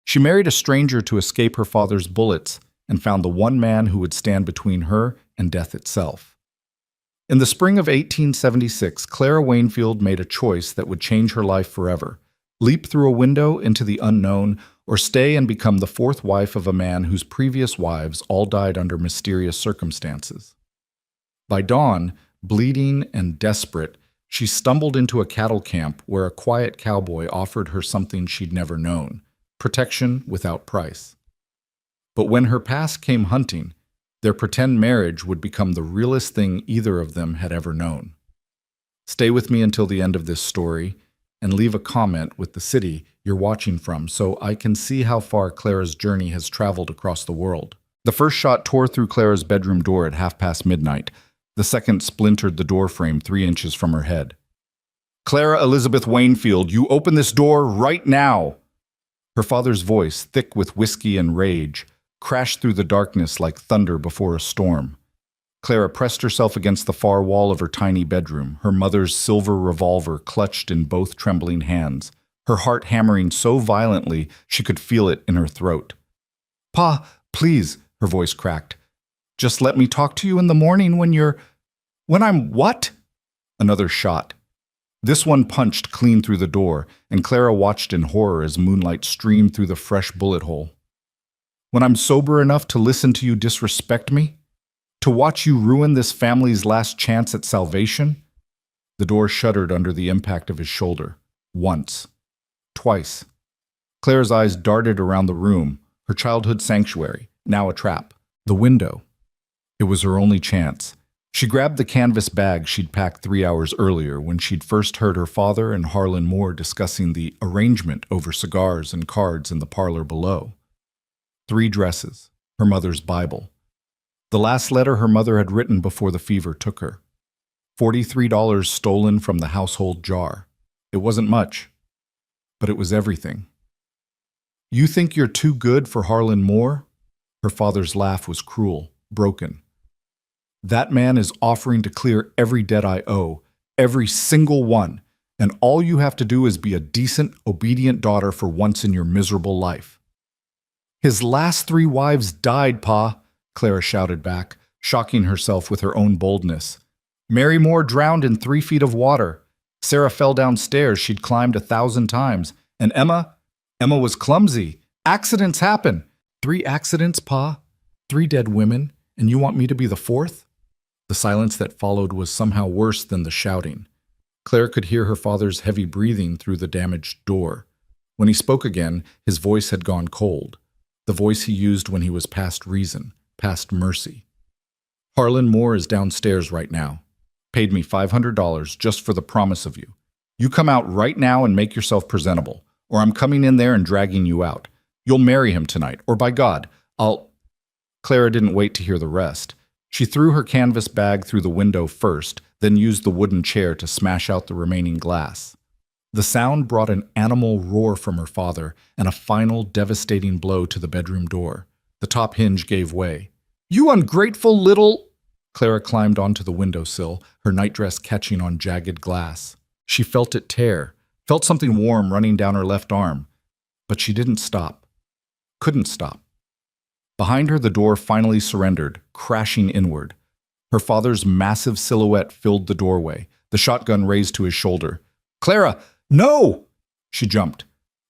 She married a stranger to escape her father's bullets and found the one man who would stand between her and death itself. In the spring of 1876, Clara Waynfield made a choice that would change her life forever: leap through a window into the unknown, or stay and become the fourth wife of a man whose previous wives all died under mysterious circumstances. By dawn, bleeding and desperate, she stumbled into a cattle camp where a quiet cowboy offered her something she'd never known: protection without price. But when her past came hunting, their pretend marriage would become the realest thing either of them had ever known. Stay with me until the end of this story, and leave a comment with the city you're watching from so I can see how far Clara's journey has traveled across the world. The first shot tore through Clara's bedroom door at midnight. The second splintered the door frame 3 inches from her head. "Clara Elizabeth Waynfield, you open this door right now!" Her father's voice, thick with whiskey and rage, crashed through the darkness like thunder before a storm. Clara pressed herself against the far wall of her tiny bedroom, her mother's silver revolver clutched in both trembling hands, her heart hammering so violently she could feel it in her throat. "Pa, please," her voice cracked. "Just let me talk to you in the morning when I'm what?" Another shot. This one punched clean through the door, and Clara watched in horror as moonlight streamed through the fresh bullet hole. "When I'm sober enough to listen to you disrespect me? To watch you ruin this family's last chance at salvation?" The door shuddered under the impact of his shoulder. Once. Twice. Clara's eyes darted around the room, her childhood sanctuary, now a trap. The window. It was her only chance. She grabbed the canvas bag she'd packed 3 hours earlier when she'd first heard her father and Harlan Moore discussing the arrangement over cigars and cards in the parlor below. 3 dresses, her mother's Bible. The last letter her mother had written before the fever took her. $43 stolen from the household jar. It wasn't much, but it was everything. "You think you're too good for Harlan Moore?" Her father's laugh was cruel, broken. "That man is offering to clear every debt I owe, every single one, and all you have to do is be a decent, obedient daughter for once in your miserable life." "His last 3 wives died, Pa," Clara shouted back, shocking herself with her own boldness. "Mary Moore drowned in 3 feet of water. Sarah fell downstairs she'd climbed 1,000 times. And Emma was clumsy. Accidents happen." "3 accidents, Pa? 3 dead women, and you want me to be the 4th? The silence that followed was somehow worse than the shouting. Clara could hear her father's heavy breathing through the damaged door. When he spoke again, his voice had gone cold. The voice he used when he was past reason, past mercy. "Harlan Moore is downstairs right now. Paid me $500 just for the promise of you. You come out right now and make yourself presentable, or I'm coming in there and dragging you out. You'll marry him tonight, or by God, I'll—" Clara didn't wait to hear the rest. She threw her canvas bag through the window first, then used the wooden chair to smash out the remaining glass. The sound brought an animal roar from her father and a final, devastating blow to the bedroom door. The top hinge gave way. "You ungrateful little—" Clara climbed onto the windowsill, her nightdress catching on jagged glass. She felt it tear, felt something warm running down her left arm. But she didn't stop. Couldn't stop. Behind her, the door finally surrendered, crashing inward. Her father's massive silhouette filled the doorway, the shotgun raised to his shoulder. "Clara, no!" She jumped.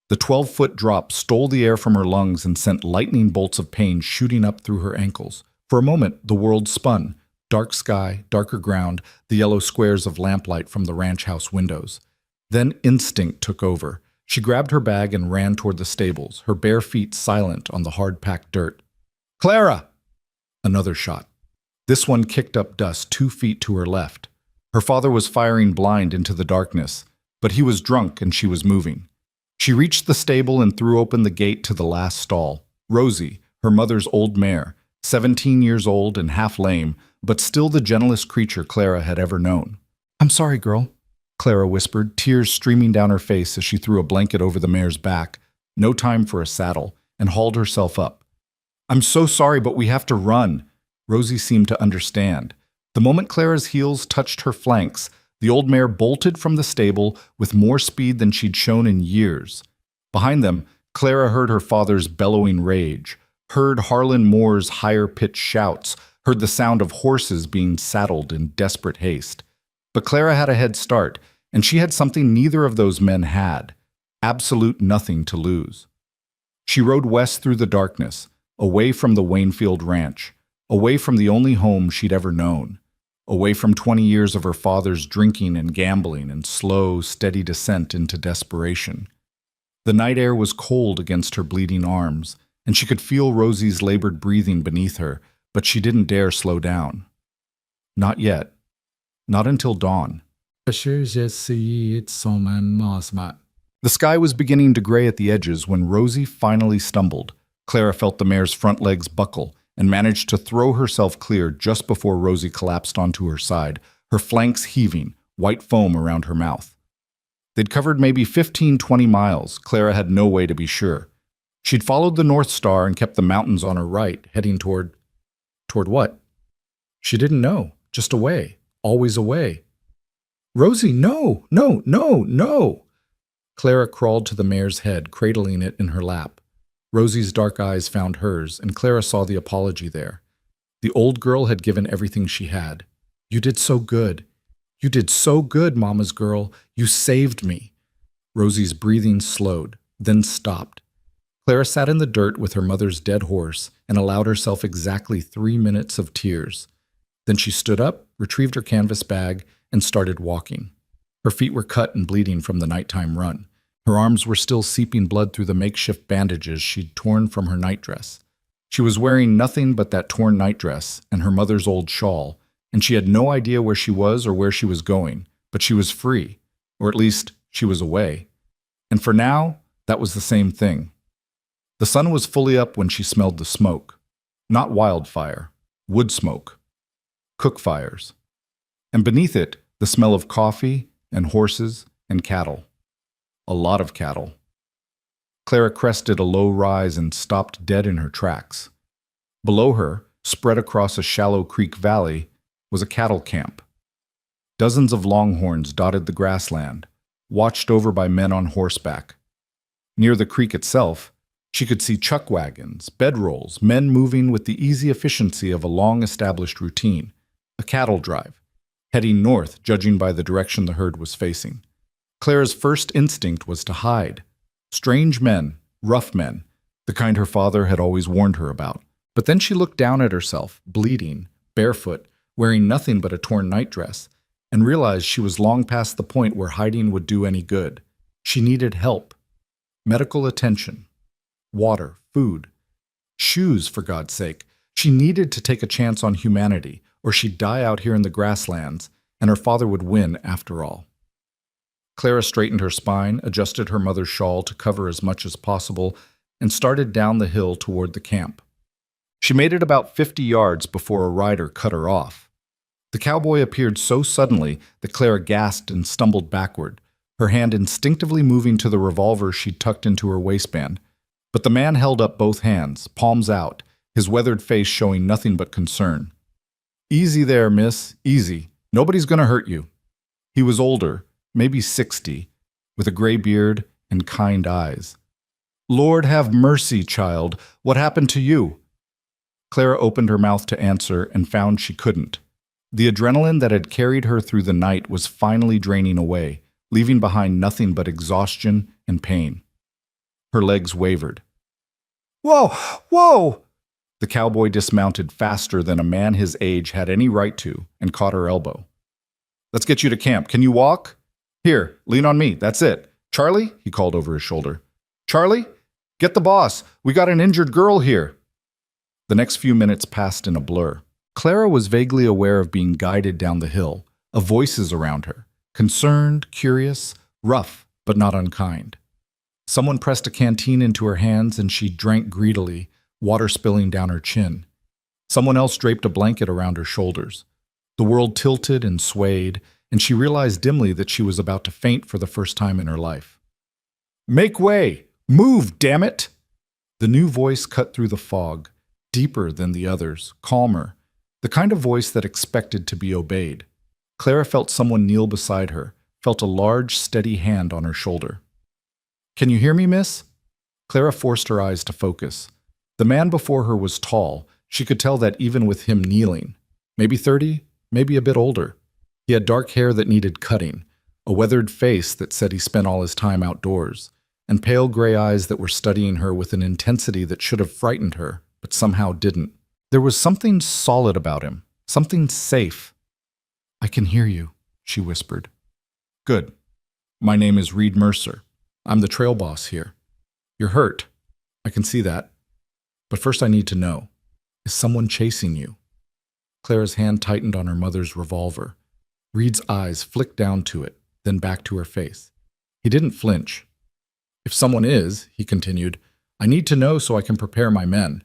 The 12-foot drop stole the air from her lungs and sent lightning bolts of pain shooting up through her ankles. For a moment, the world spun. Dark sky, darker ground, the yellow squares of lamplight from the ranch house windows. Then instinct took over. She grabbed her bag and ran toward the stables, her bare feet silent on the hard-packed dirt. "Clara!" Another shot. This one kicked up dust 2 feet to her left. Her father was firing blind into the darkness, but he was drunk and she was moving. She reached the stable and threw open the gate to the last stall. Rosie, her mother's old mare, 17 years old and half lame, but still the gentlest creature Clara had ever known. "I'm sorry, girl," Clara whispered, tears streaming down her face as she threw a blanket over the mare's back, no time for a saddle, and hauled herself up. "I'm so sorry, but we have to run." Rosie seemed to understand. The moment Clara's heels touched her flanks, the old mare bolted from the stable with more speed than she'd shown in years. Behind them, Clara heard her father's bellowing rage, heard Harlan Moore's higher-pitched shouts, heard the sound of horses being saddled in desperate haste. But Clara had a head start, and she had something neither of those men had: absolute nothing to lose. She rode west through the darkness, away from the Waynfield ranch, away from the only home she'd ever known, away from 20 years of her father's drinking and gambling and slow, steady descent into desperation. The night air was cold against her bleeding arms, and she could feel Rosie's labored breathing beneath her, but she didn't dare slow down. Not yet. Not until dawn. The sky was beginning to gray at the edges when Rosie finally stumbled. Clara felt the mare's front legs buckle and managed to throw herself clear just before Rosie collapsed onto her side, her flanks heaving, white foam around her mouth. They'd covered maybe 15-20 miles. Clara had no way to be sure. She'd followed the North Star and kept the mountains on her right, heading toward what? She didn't know. Just away. Always away. Rosie, no, no, no, no! Clara crawled to the mare's head, cradling it in her lap. Rosie's dark eyes found hers, and Clara saw the apology there. The old girl had given everything she had. You did so good. You did so good, Mama's girl. You saved me. Rosie's breathing slowed, then stopped. Clara sat in the dirt with her mother's dead horse and allowed herself exactly 3 minutes of tears. Then she stood up, retrieved her canvas bag, and started walking. Her feet were cut and bleeding from the nighttime run. Her arms were still seeping blood through the makeshift bandages she'd torn from her nightdress. She was wearing nothing but that torn nightdress and her mother's old shawl, and she had no idea where she was or where she was going, but she was free, or at least she was away. And for now, that was the same thing. The sun was fully up when she smelled the smoke. Not wildfire, wood smoke. Cook fires. And beneath it, the smell of coffee and horses and cattle. A lot of cattle. Clara crested a low rise and stopped dead in her tracks. Below her, spread across a shallow creek valley, was a cattle camp. Dozens of longhorns dotted the grassland, watched over by men on horseback. Near the creek itself, she could see chuck wagons, bedrolls, men moving with the easy efficiency of a long-established routine, a cattle drive, heading north, judging by the direction the herd was facing. Clara's first instinct was to hide. Strange men, rough men, the kind her father had always warned her about. But then she looked down at herself, bleeding, barefoot, wearing nothing but a torn nightdress, and realized she was long past the point where hiding would do any good. She needed help. Medical attention. Water, food. Shoes, for God's sake. She needed to take a chance on humanity, or she'd die out here in the grasslands, and her father would win after all. Clara straightened her spine, adjusted her mother's shawl to cover as much as possible, and started down the hill toward the camp. She made it about 50 yards before a rider cut her off. The cowboy appeared so suddenly that Clara gasped and stumbled backward, her hand instinctively moving to the revolver she'd tucked into her waistband. But the man held up both hands, palms out, his weathered face showing nothing but concern. "Easy there, miss, easy. Nobody's going to hurt you." He was older, maybe 60, with a gray beard and kind eyes. "Lord have mercy, child. What happened to you?" Clara opened her mouth to answer and found she couldn't. The adrenaline that had carried her through the night was finally draining away, leaving behind nothing but exhaustion and pain. Her legs wavered. "Whoa! Whoa!" The cowboy dismounted faster than a man his age had any right to and caught her elbow. "Let's get you to camp. Can you walk? Here, lean on me. That's it. Charlie," he called over his shoulder. "Charlie, get the boss. We got an injured girl here." The next few minutes passed in a blur. Clara was vaguely aware of being guided down the hill, of voices around her, concerned, curious, rough, but not unkind. Someone pressed a canteen into her hands and she drank greedily, water spilling down her chin. Someone else draped a blanket around her shoulders. The world tilted and swayed, and she realized dimly that she was about to faint for the first time in her life. "Make way! Move, damn it!" The new voice cut through the fog, deeper than the others, calmer, the kind of voice that expected to be obeyed. Clara felt someone kneel beside her, felt a large, steady hand on her shoulder. "Can you hear me, miss?" Clara forced her eyes to focus. The man before her was tall. She could tell that even with him kneeling. Maybe 30, maybe a bit older. He had dark hair that needed cutting, a weathered face that said he spent all his time outdoors, and pale gray eyes that were studying her with an intensity that should have frightened her, but somehow didn't. There was something solid about him, something safe. "I can hear you," she whispered. "Good. My name is Reed Mercer. I'm the trail boss here. You're hurt. I can see that. But first I need to know, is someone chasing you?" Clara's hand tightened on her mother's revolver. Reed's eyes flicked down to it, then back to her face. He didn't flinch. "If someone is," he continued, "I need to know so I can prepare my men.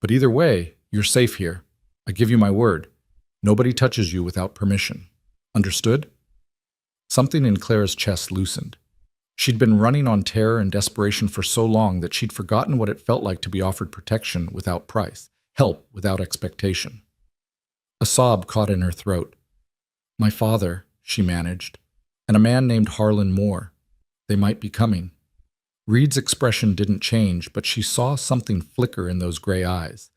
But either way, you're safe here. I give you my word. Nobody touches you without permission. Understood?" Something in Clara's chest loosened. She'd been running on terror and desperation for so long that she'd forgotten what it felt like to be offered protection without price, help without expectation. A sob caught in her throat. "My father," she managed, "and a man named Harlan Moore. They might be coming." Reed's expression didn't change, but she saw something flicker in those gray eyes,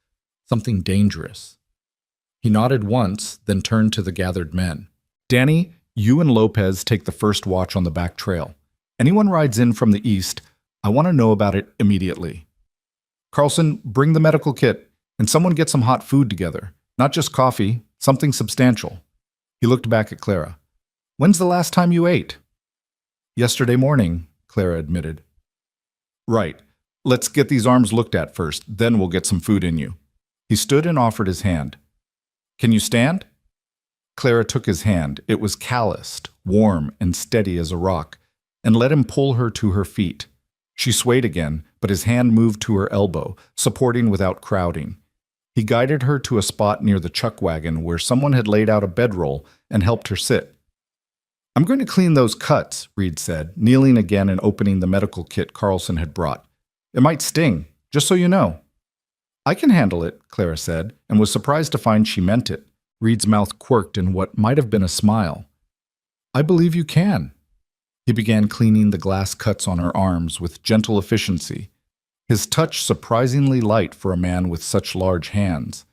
something dangerous. He nodded once, then turned to the gathered men. "Danny, you and Lopez take the first watch on the back trail. Anyone rides in from the east, I want to know about it immediately. Carlson, bring the medical kit, and someone get some hot food together. Not just coffee, something substantial." He looked back at Clara. "When's the last time you ate?" "Yesterday morning," Clara admitted. "Right. Let's get these arms looked at first, then we'll get some food in you." He stood and offered his hand. "Can you stand?" Clara took his hand. It was calloused, warm, and steady as a rock, and let him pull her to her feet. She swayed again, but his hand moved to her elbow, supporting without crowding. He guided her to a spot near the chuck wagon where someone had laid out a bedroll and helped her sit. "I'm going to clean those cuts," Reed said, kneeling again and opening the medical kit Carlson had brought. "It might sting, just so you know." "I can handle it," Clara said, and was surprised to find she meant it. Reed's mouth quirked in what might have been a smile. "I believe you can." He began cleaning the glass cuts on her arms with gentle efficiency, his touch surprisingly light for a man with such large hands.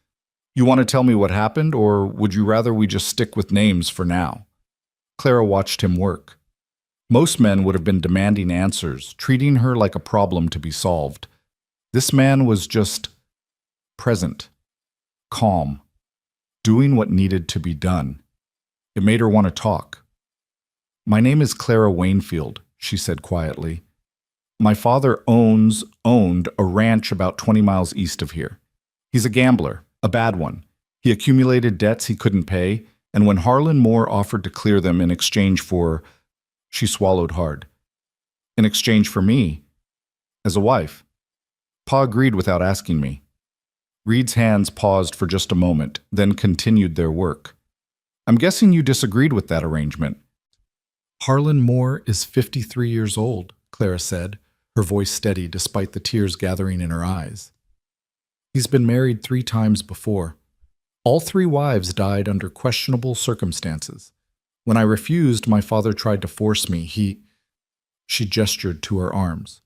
"You want to tell me what happened, or would you rather we just stick with names for now?" Clara watched him work. Most men would have been demanding answers, treating her like a problem to be solved. This man was just present, calm, doing what needed to be done. It made her want to talk. "My name is Clara Wainfield," she said quietly. "My father owned a ranch about 20 miles east of here. He's a gambler, a bad one. He accumulated debts he couldn't pay, and when Harlan Moore offered to clear them in exchange for..." She swallowed hard. "In exchange for me, as a wife." Pa agreed without asking me. Reed's hands paused for just a moment, then continued their work. "I'm guessing you disagreed with that arrangement." "Harlan Moore is 53 years old," Clara said, her voice steady despite the tears gathering in her eyes. "He's been married 3 times before. All 3 wives died under questionable circumstances. When I refused, my father tried to force me. She gestured to her arms.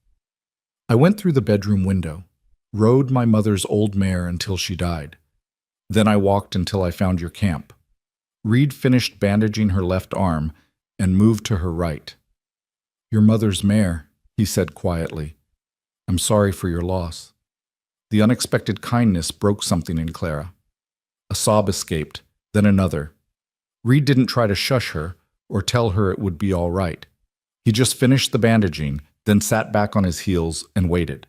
"I went through the bedroom window, rode my mother's old mare until she died. Then I walked until I found your camp." Reed finished bandaging her left arm and moved to her right. "Your mother's mare," he said quietly. "I'm sorry for your loss." The unexpected kindness broke something in Clara. A sob escaped, then another. Reed didn't try to shush her or tell her it would be all right. He just finished the bandaging, then sat back on his heels and waited.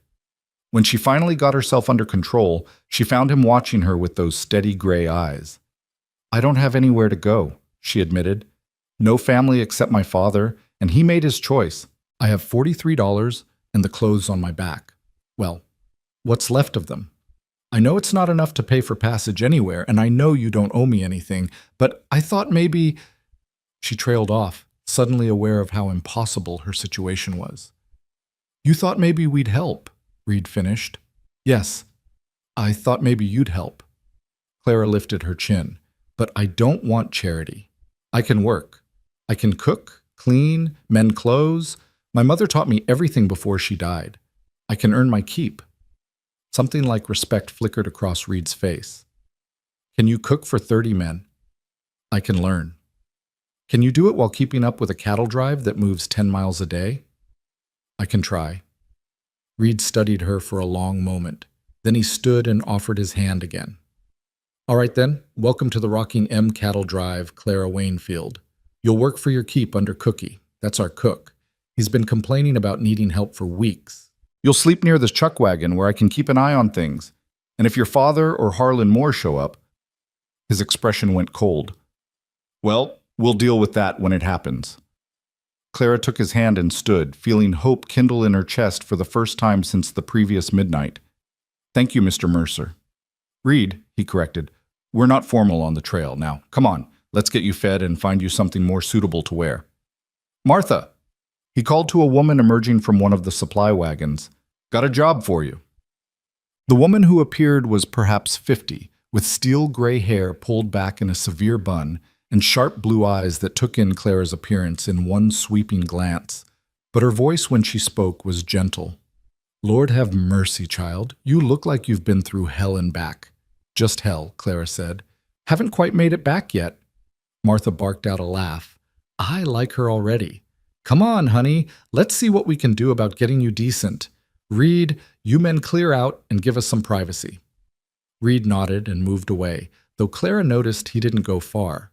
When she finally got herself under control, she found him watching her with those steady gray eyes. "I don't have anywhere to go," she admitted. "No family except my father, and he made his choice. I have $43 and the clothes on my back. Well, what's left of them? I know it's not enough to pay for passage anywhere, and I know you don't owe me anything, but I thought maybe..." She trailed off, suddenly aware of how impossible her situation was. "You thought maybe we'd help," Reed finished. "Yes, I thought maybe you'd help." Clara lifted her chin. "But I don't want charity. I can work. I can cook, clean, mend clothes. My mother taught me everything before she died. I can earn my keep. Something like respect flickered across Reed's face. Can you cook for 30 men? I can learn. Can you do it while keeping up with a cattle drive that moves 10 miles a day? I can try. Reed studied her for a long moment. Then he stood and offered his hand again. All right then, welcome to the Rocking M Cattle Drive, Clara Wainfield. You'll work for your keep under Cookie. That's our cook. He's been complaining about needing help for weeks. You'll sleep near the chuck wagon where I can keep an eye on things. And if your father or Harlan Moore show up, his expression went cold. Well, we'll deal with that when it happens. Clara took his hand and stood, feeling hope kindle in her chest for the first time since the previous midnight. Thank you, Mr. Mercer. Reed, he corrected, we're not formal on the trail. Now, come on, let's get you fed and find you something more suitable to wear. Martha, he called to a woman emerging from one of the supply wagons. Got a job for you. The woman who appeared was perhaps 50, with steel gray hair pulled back in a severe bun and sharp blue eyes that took in Clara's appearance in one sweeping glance. But her voice when she spoke was gentle. Lord have mercy, child. You look like you've been through hell and back. Just hell, Clara said. Haven't quite made it back yet. Martha barked out a laugh. I like her already. Come on, honey. Let's see what we can do about getting you decent. Reed, you men clear out and give us some privacy. Reed nodded and moved away, though Clara noticed he didn't go far.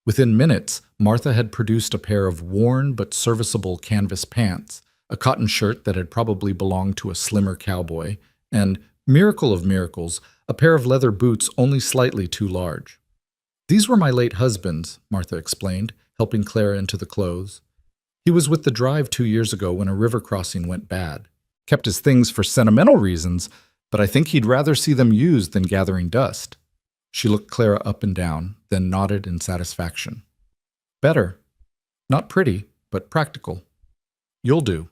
Within minutes, Martha had produced a pair of worn but serviceable canvas pants, a cotton shirt that had probably belonged to a slimmer cowboy, and, miracle of miracles, a pair of leather boots only slightly too large. These were my late husband's, Martha explained, helping Clara into the clothes. He was with the drive 2 years ago when a river crossing went bad. Kept his things for sentimental reasons, but I think he'd rather see them used than gathering dust. She looked Clara up and down, then nodded in satisfaction. Better. Not pretty, but practical. You'll do.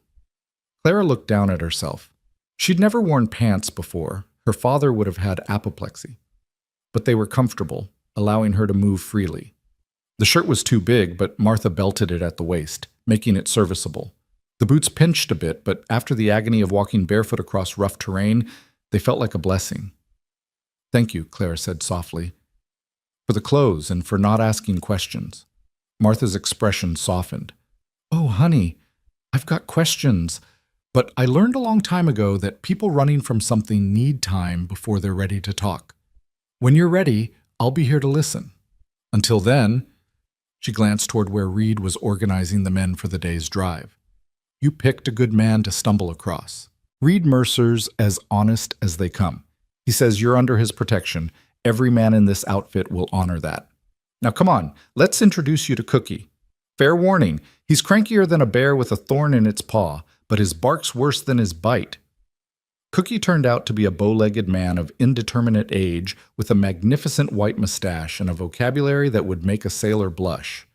Clara looked down at herself. She'd never worn pants before. Her father would have had apoplexy. But they were comfortable, allowing her to move freely. The shirt was too big, but Martha belted it at the waist, making it serviceable. The boots pinched a bit, but after the agony of walking barefoot across rough terrain, they felt like a blessing. Thank you, Clara said softly. For the clothes and for not asking questions. Martha's expression softened. Oh, honey, I've got questions. But I learned a long time ago that people running from something need time before they're ready to talk. When you're ready, I'll be here to listen. Until then, she glanced toward where Reed was organizing the men for the day's drive. You picked a good man to stumble across. Reed Mercer's as honest as they come. He says you're under his protection. Every man in this outfit will honor that. Now come on, let's introduce you to Cookie. Fair warning, he's crankier than a bear with a thorn in its paw, but his bark's worse than his bite. Cookie turned out to be a bow-legged man of indeterminate age with a magnificent white mustache and a vocabulary that would make a sailor blush.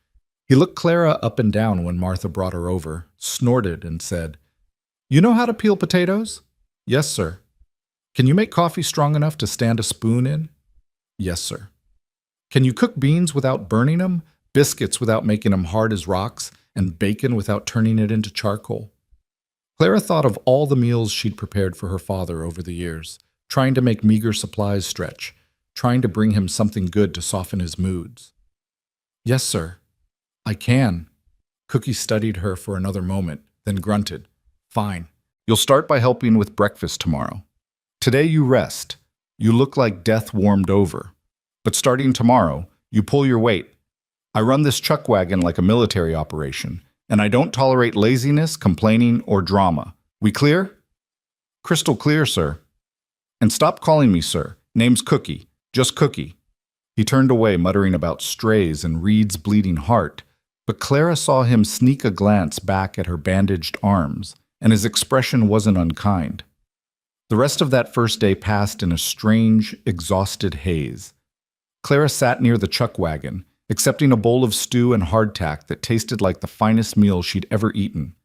He looked Clara up and down when Martha brought her over, snorted, and said, You know how to peel potatoes? Yes, sir. Can you make coffee strong enough to stand a spoon in? Yes, sir. Can you cook beans without burning them, biscuits without making them hard as rocks, and bacon without turning it into charcoal? Clara thought of all the meals she'd prepared for her father over the years, trying to make meager supplies stretch, trying to bring him something good to soften his moods. Yes, sir. I can. Cookie studied her for another moment, then grunted. Fine. You'll start by helping with breakfast tomorrow. Today you rest. You look like death warmed over. But starting tomorrow, you pull your weight. I run this chuck wagon like a military operation, and I don't tolerate laziness, complaining, or drama. We clear? Crystal clear, sir. And stop calling me sir. Name's Cookie. Just Cookie. He turned away, muttering about strays and Reed's bleeding heart, but Clara saw him sneak a glance back at her bandaged arms, and his expression wasn't unkind. The rest of that first day passed in a strange, exhausted haze. Clara sat near the chuck wagon, accepting a bowl of stew and hardtack that tasted like the finest meal she'd ever eaten.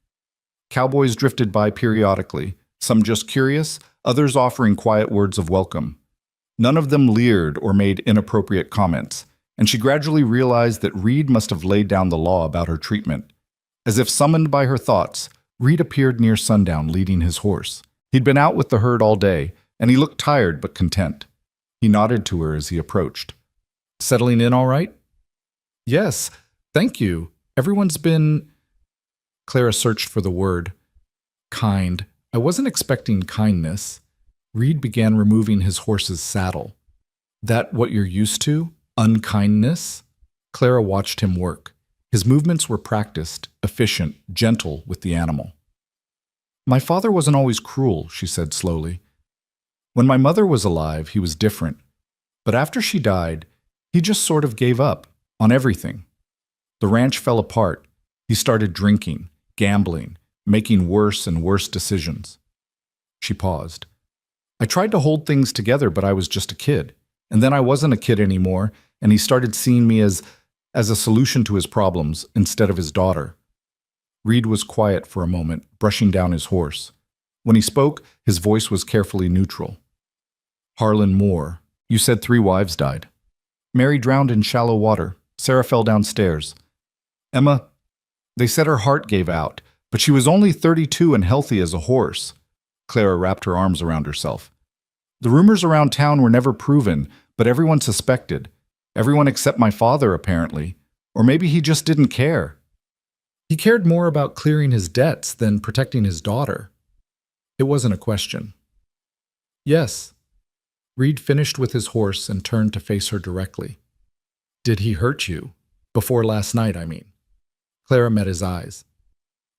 Cowboys drifted by periodically, some just curious, others offering quiet words of welcome. None of them leered or made inappropriate comments, and she gradually realized that Reed must have laid down the law about her treatment. As if summoned by her thoughts, Reed appeared near sundown leading his horse, He'd been out with the herd all day, and he looked tired but content. He nodded to her as he approached. Settling in all right? Yes, thank you. Everyone's been... Clara searched for the word. Kind. I wasn't expecting kindness. Reed began removing his horse's saddle. That what you're used to? Unkindness? Clara watched him work. His movements were practiced, efficient, gentle with the animal. My father wasn't always cruel, she said slowly. When my mother was alive, he was different. But after she died, he just sort of gave up on everything. The ranch fell apart. He started drinking, gambling, making worse and worse decisions. She paused. I tried to hold things together, but I was just a kid. And then I wasn't a kid anymore, and he started seeing me as a solution to his problems instead of his daughter. Reed was quiet for a moment, brushing down his horse. When he spoke, his voice was carefully neutral. Harlan Moore, you said 3 wives died. Mary drowned in shallow water. Sarah fell downstairs. Emma, they said her heart gave out, but she was only 32 and healthy as a horse. Clara wrapped her arms around herself. The rumors around town were never proven, but everyone suspected. Everyone except my father, apparently. Or maybe he just didn't care. He cared more about clearing his debts than protecting his daughter. It wasn't a question. Yes. Reed finished with his horse and turned to face her directly. Did he hurt you? Before last night, I mean. Clara met his eyes.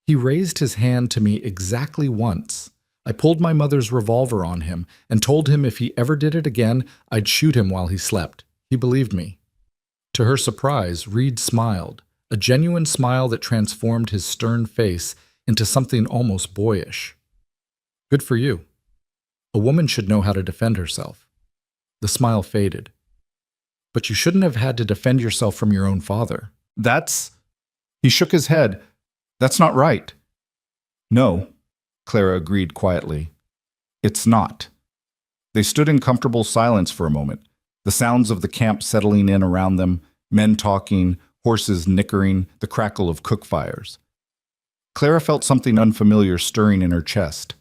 He raised his hand to me exactly once. I pulled my mother's revolver on him and told him if he ever did it again, I'd shoot him while he slept. He believed me. To her surprise, Reed smiled, a genuine smile that transformed his stern face into something almost boyish. Good for you. A woman should know how to defend herself. The smile faded. But you shouldn't have had to defend yourself from your own father. He shook his head. That's not right. No, Clara agreed quietly. It's not. They stood in comfortable silence for a moment, the sounds of the camp settling in around them, men talking, horses nickering, the crackle of cook fires. Clara felt something unfamiliar stirring in her chest.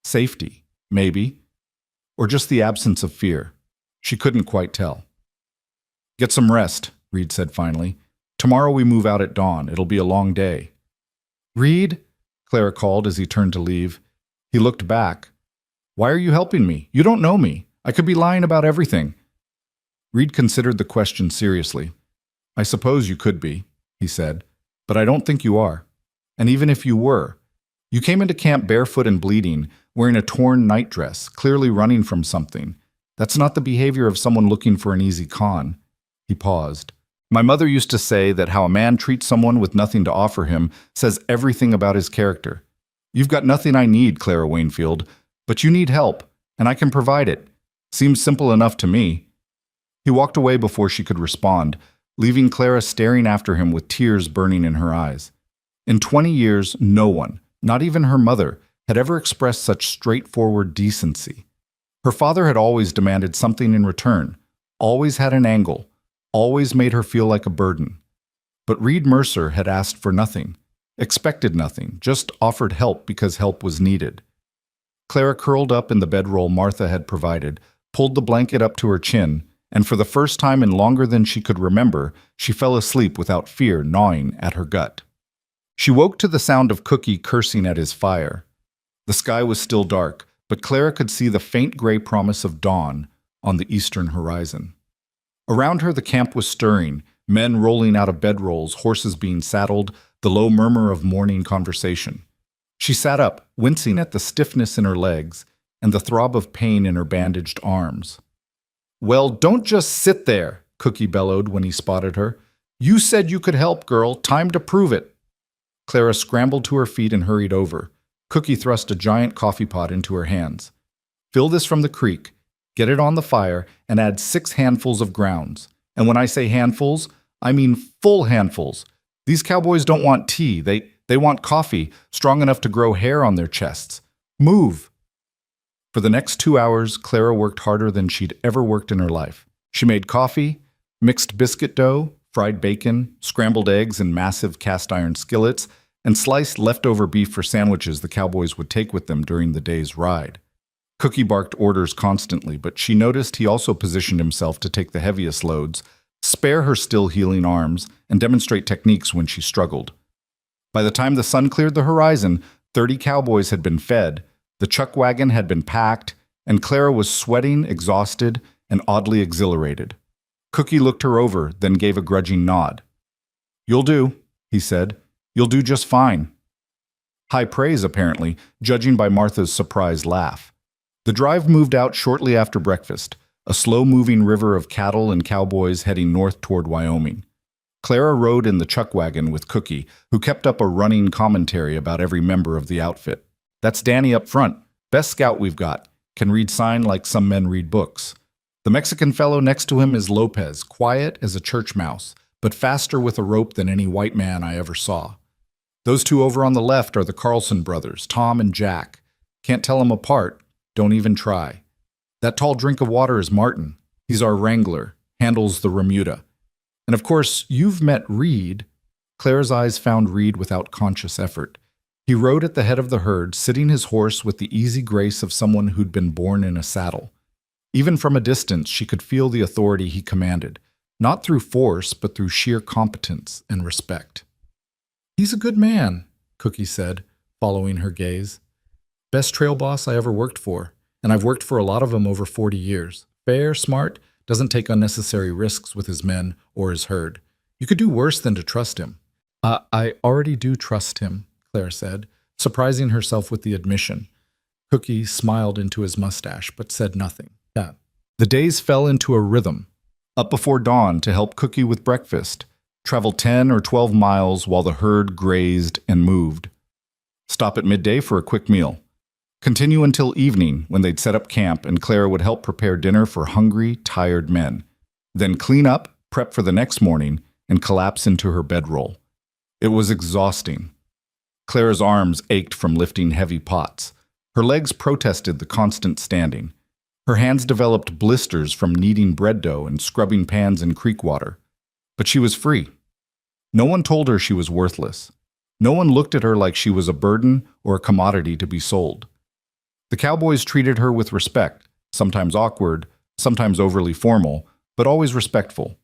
Safety, maybe, or just the absence of fear. She couldn't quite tell. Get some rest, Reed said finally. Tomorrow we move out at dawn. It'll be a long day. Reed, Clara called as he turned to leave. He looked back. Why are you helping me? You don't know me. I could be lying about everything. Reed considered the question seriously. I suppose you could be, he said, but I don't think you are. And even if you were, you came into camp barefoot and bleeding, wearing a torn nightdress, clearly running from something. That's not the behavior of someone looking for an easy con. He paused. My mother used to say that how a man treats someone with nothing to offer him says everything about his character. You've got nothing I need, Clara Wainfield, but you need help, and I can provide it. Seems simple enough to me. He walked away before she could respond, leaving Clara staring after him with tears burning in her eyes. In 20 years, no one, not even her mother, had ever expressed such straightforward decency. Her father had always demanded something in return, always had an angle, always made her feel like a burden. But Reed Mercer had asked for nothing, expected nothing, just offered help because help was needed. Clara curled up in the bedroll Martha had provided, pulled the blanket up to her chin, and for the first time in longer than she could remember, she fell asleep without fear gnawing at her gut. She woke to the sound of Cookie cursing at his fire. The sky was still dark, but Clara could see the faint gray promise of dawn on the eastern horizon. Around her the camp was stirring, men rolling out of bedrolls, horses being saddled, the low murmur of morning conversation. She sat up, wincing at the stiffness in her legs and the throb of pain in her bandaged arms. Well, don't just sit there, Cookie bellowed when he spotted her. You said you could help, girl. Time to prove it. Clara scrambled to her feet and hurried over. Cookie thrust a giant coffee pot into her hands. Fill this from the creek. Get it on the fire, and add 6 handfuls of grounds. And when I say handfuls, I mean full handfuls. These cowboys don't want tea. They want coffee, strong enough to grow hair on their chests. Move! For the next 2 hours, Clara worked harder than she'd ever worked in her life. She made coffee, mixed biscuit dough, fried bacon, scrambled eggs in massive cast-iron skillets, and sliced leftover beef for sandwiches the cowboys would take with them during the day's ride. Cookie barked orders constantly, but she noticed he also positioned himself to take the heaviest loads, spare her still healing arms, and demonstrate techniques when she struggled. By the time the sun cleared the horizon, 30 cowboys had been fed, the chuck wagon had been packed, and Clara was sweating, exhausted, and oddly exhilarated. Cookie looked her over, then gave a grudging nod. "You'll do," he said. "You'll do just fine." High praise, apparently, judging by Martha's surprised laugh. The drive moved out shortly after breakfast, a slow-moving river of cattle and cowboys heading north toward Wyoming. Clara rode in the chuck wagon with Cookie, who kept up a running commentary about every member of the outfit. "That's Danny up front, best scout we've got, can read sign like some men read books. The Mexican fellow next to him is Lopez, quiet as a church mouse, but faster with a rope than any white man I ever saw. Those two over on the left are the Carlson brothers, Tom and Jack. Can't tell them apart, don't even try. That tall drink of water is Martin. He's our wrangler, handles the remuda. And of course, you've met Reed." Clara's eyes found Reed without conscious effort. He rode at the head of the herd, sitting his horse with the easy grace of someone who'd been born in a saddle. Even from a distance, she could feel the authority he commanded, not through force, but through sheer competence and respect. "He's a good man," Cookie said, following her gaze. "Best trail boss I ever worked for, and I've worked for a lot of them over 40 years. Fair, smart, doesn't take unnecessary risks with his men or his herd. You could do worse than to trust him." I already do trust him," Claire said, surprising herself with the admission. Cookie smiled into his mustache, but said nothing. Yeah. The days fell into a rhythm. Up before dawn to help Cookie with breakfast. Travel 10 or 12 miles while the herd grazed and moved. Stop at midday for a quick meal. Continue until evening when they'd set up camp and Clara would help prepare dinner for hungry, tired men. Then clean up, prep for the next morning, and collapse into her bedroll. It was exhausting. Clara's arms ached from lifting heavy pots. Her legs protested the constant standing. Her hands developed blisters from kneading bread dough and scrubbing pans in creek water. But she was free. No one told her she was worthless. No one looked at her like she was a burden or a commodity to be sold. The cowboys treated her with respect, sometimes awkward, sometimes overly formal, but always respectful.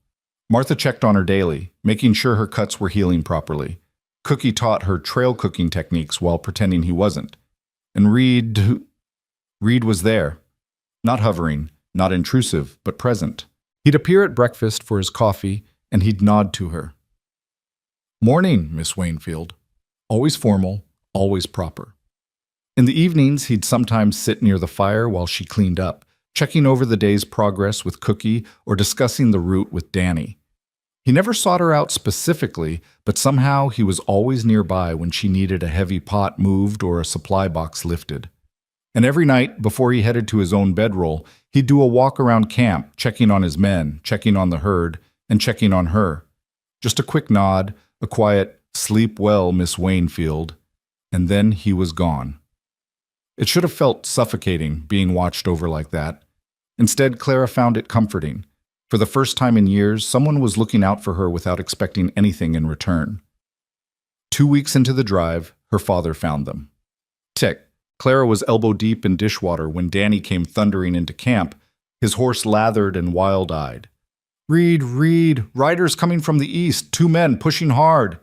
Martha checked on her daily, making sure her cuts were healing properly. Cookie taught her trail cooking techniques while pretending he wasn't. And Reed was there. Not hovering, not intrusive, but present. He'd appear at breakfast for his coffee, and he'd nod to her. "Morning, Miss Wainfield." Always formal, always proper. In the evenings, he'd sometimes sit near the fire while she cleaned up, checking over the day's progress with Cookie or discussing the route with Danny. He never sought her out specifically, but somehow he was always nearby when she needed a heavy pot moved or a supply box lifted. And every night, before he headed to his own bedroll, he'd do a walk around camp, checking on his men, checking on the herd, and checking on her. Just a quick nod, a quiet, "Sleep well, Miss Wainfield," and then he was gone. It should have felt suffocating, being watched over like that. Instead, Clara found it comforting. For the first time in years, someone was looking out for her without expecting anything in return. 2 weeks into the drive, her father found them. Tick. Clara was elbow-deep in dishwater when Danny came thundering into camp, his horse lathered and wild-eyed. "Reed, Reed, riders coming from the east, 2 men pushing hard."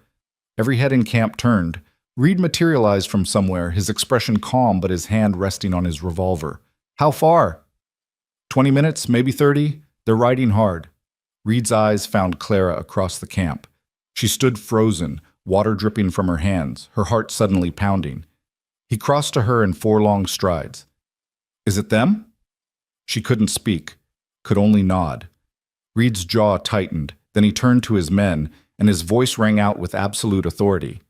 Every head in camp turned. Reed materialized from somewhere, his expression calm but his hand resting on his revolver. "How far?" 20 minutes, maybe 30. They're riding hard." Reed's eyes found Clara across the camp. She stood frozen, water dripping from her hands, her heart suddenly pounding. He crossed to her in 4 long strides. "Is it them?" She couldn't speak, could only nod. Reed's jaw tightened, then he turned to his men, and his voice rang out with absolute authority.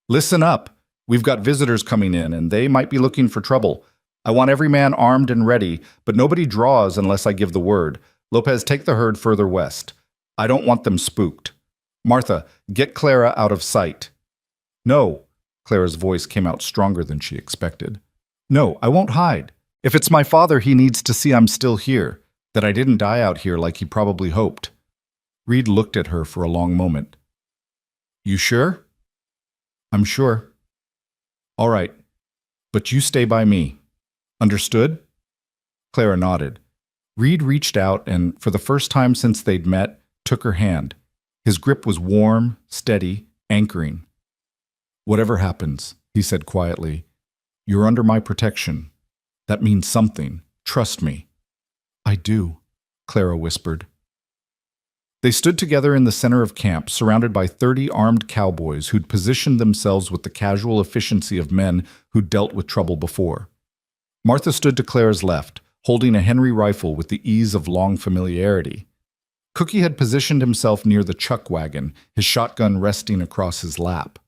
"Listen up. We've got visitors coming in, and they might be looking for trouble. I want every man armed and ready, but nobody draws unless I give the word. Lopez, take the herd further west. I don't want them spooked. Martha, get Clara out of sight." "No." Clara's voice came out stronger than she expected. "No, I won't hide. If it's my father, he needs to see I'm still here, that I didn't die out here like he probably hoped." Reed looked at her for a long moment. "You sure?" I'm sure. All right, but you stay by me. Understood? Clara nodded. Reed reached out and, for the first time since they'd met, took her hand. His grip was warm, steady, anchoring. Whatever happens, he said quietly, you're under my protection. That means something. Trust me. I do, Clara whispered. They stood together in the center of camp, surrounded by 30 armed cowboys who'd positioned themselves with the casual efficiency of men who'd dealt with trouble before. Martha stood to Clara's left, holding a Henry rifle with the ease of long familiarity. Cookie had positioned himself near the chuck wagon, his shotgun resting across his lap.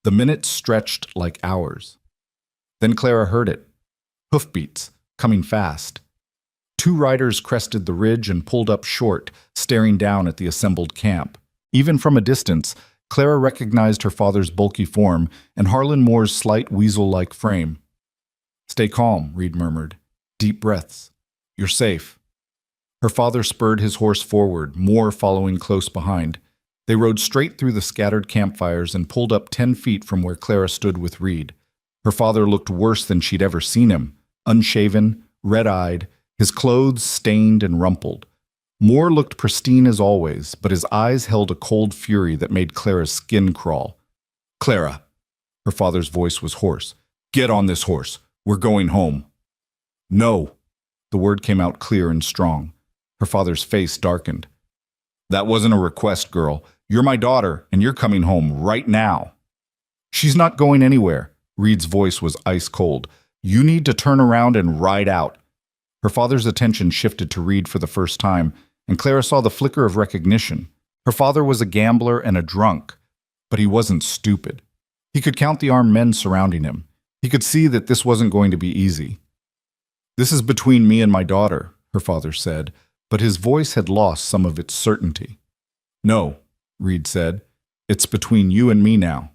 The minutes stretched like hours. Then Clara heard it. Hoofbeats, coming fast. 2 riders crested the ridge and pulled up short, staring down at the assembled camp. Even from a distance, Clara recognized her father's bulky form and Harlan Moore's slight weasel-like frame. Stay calm, Reed murmured. Deep breaths. You're safe. Her father spurred his horse forward, Moore following close behind. They rode straight through the scattered campfires and pulled up 10 feet from where Clara stood with Reed. Her father looked worse than she'd ever seen him, unshaven, red-eyed, his clothes stained and rumpled. Moore looked pristine as always, but his eyes held a cold fury that made Clara's skin crawl. Clara, her father's voice was hoarse. Get on this horse. We're going home. No. The word came out clear and strong. Her father's face darkened. That wasn't a request, girl. You're my daughter, and you're coming home right now. She's not going anywhere. Reed's voice was ice cold. You need to turn around and ride out. Her father's attention shifted to Reed for the first time, and Clara saw the flicker of recognition. Her father was a gambler and a drunk, but he wasn't stupid. He could count the armed men surrounding him. He could see that this wasn't going to be easy. This is between me and my daughter, her father said, but his voice had lost some of its certainty. No, Reed said. It's between you and me now.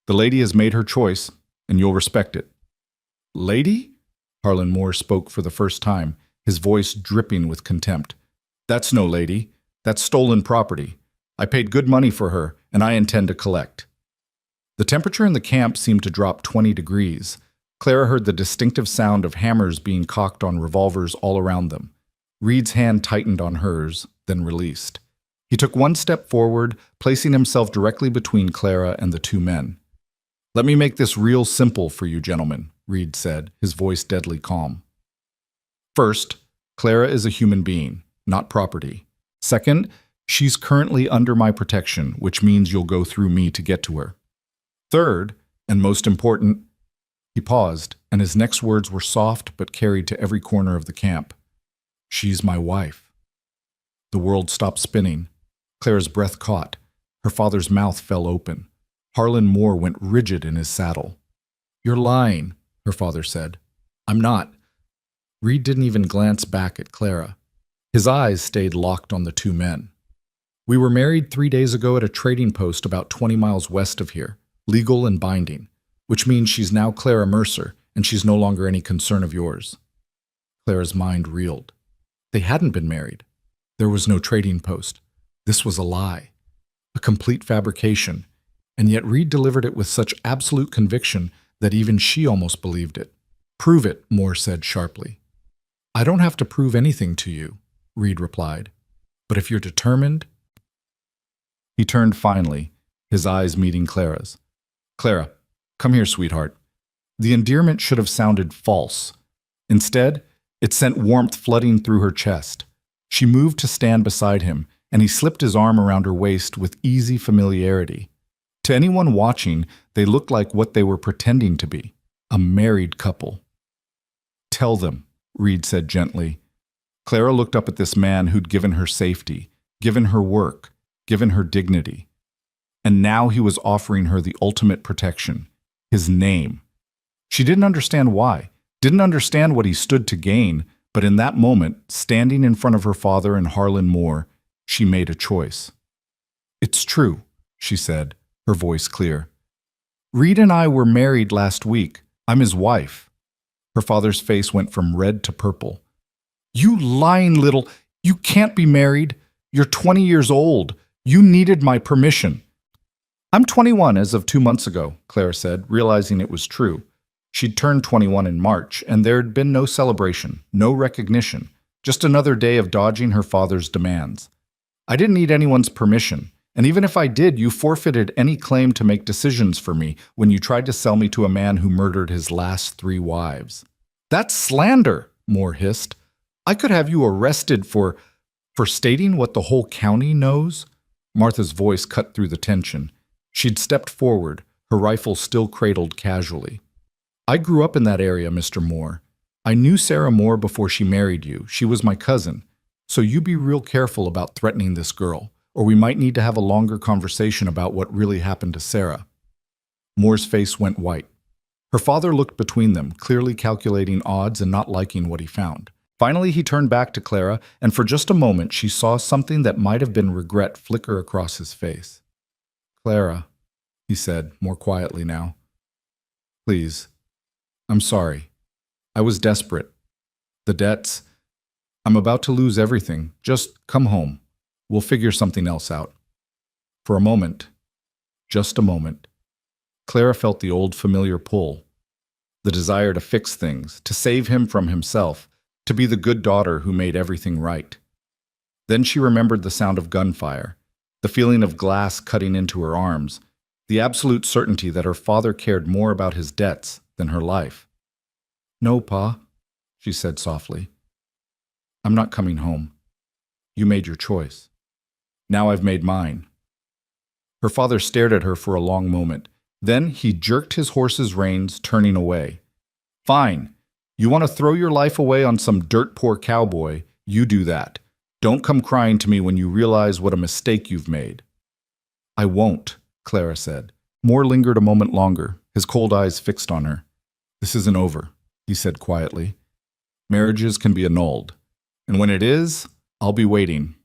The lady has made her choice, and you'll respect it. Lady? Harlan Moore spoke for the first time, his voice dripping with contempt. That's no lady. That's stolen property. I paid good money for her, and I intend to collect. The temperature in the camp seemed to drop 20 degrees. Clara heard the distinctive sound of hammers being cocked on revolvers all around them. Reed's hand tightened on hers, then released. He took one step forward, placing himself directly between Clara and the 2 men. Let me make this real simple for you gentlemen, Reed said, his voice deadly calm. First, Clara is a human being, not property. Second, she's currently under my protection, which means you'll go through me to get to her. Third, and most important, he paused, and his next words were soft but carried to every corner of the camp. She's my wife. The world stopped spinning. Clara's breath caught. Her father's mouth fell open. Harlan Moore went rigid in his saddle. You're lying, her father said. I'm not. Reed didn't even glance back at Clara. His eyes stayed locked on the 2 men. We were married 3 days ago at a trading post about 20 miles west of here, legal and binding, which means she's now Clara Mercer, and she's no longer any concern of yours. Clara's mind reeled. They hadn't been married. There was no trading post. This was a lie, a complete fabrication, and yet Reed delivered it with such absolute conviction that even she almost believed it. Prove it, Moore said sharply. I don't have to prove anything to you, Reed replied. But if you're determined... He turned finally, his eyes meeting Clara's. Clara, come here, sweetheart. The endearment should have sounded false. Instead, it sent warmth flooding through her chest. She moved to stand beside him, and he slipped his arm around her waist with easy familiarity. To anyone watching, they looked like what they were pretending to be, a married couple. Tell them, Reed said gently. Clara looked up at this man who'd given her safety, given her work, given her dignity. And now he was offering her the ultimate protection, his name. She didn't understand why, didn't understand what he stood to gain, but in that moment, standing in front of her father and Harlan Moore, she made a choice. It's true, she said, her voice clear. Reed and I were married last week. I'm his wife. Her father's face went from red to purple. You lying little... You can't be married. You're 20 years old. You needed my permission. I'm 21 as of 2 months ago, Clara said, realizing it was true. She'd turned 21 in March, and there'd been no celebration, no recognition, just another day of dodging her father's demands. I didn't need anyone's permission, and even if I did, you forfeited any claim to make decisions for me when you tried to sell me to a man who murdered his last 3 wives. That's slander, Moore hissed. I could have you arrested for stating what the whole county knows. Martha's voice cut through the tension. She'd stepped forward, her rifle still cradled casually. I grew up in that area, Mr. Moore. I knew Sarah Moore before she married you. She was my cousin. So you be real careful about threatening this girl, or we might need to have a longer conversation about what really happened to Sarah. Moore's face went white. Her father looked between them, clearly calculating odds and not liking what he found. Finally, he turned back to Clara, and for just a moment she saw something that might have been regret flicker across his face. Clara, he said, more quietly now. Please. I'm sorry. I was desperate. The debts. I'm about to lose everything. Just come home. We'll figure something else out. For a moment, just a moment, Clara felt the old familiar pull. The desire to fix things, to save him from himself, to be the good daughter who made everything right. Then she remembered the sound of gunfire, the feeling of glass cutting into her arms, the absolute certainty that her father cared more about his debts than her life. No, Pa, she said softly. I'm not coming home. You made your choice. Now I've made mine. Her father stared at her for a long moment. Then he jerked his horse's reins, turning away. Fine. You want to throw your life away on some dirt-poor cowboy, you do that. Don't come crying to me when you realize what a mistake you've made. I won't, Clara said. Moore lingered a moment longer, his cold eyes fixed on her. This isn't over, he said quietly. Marriages can be annulled. And when it is, I'll be waiting.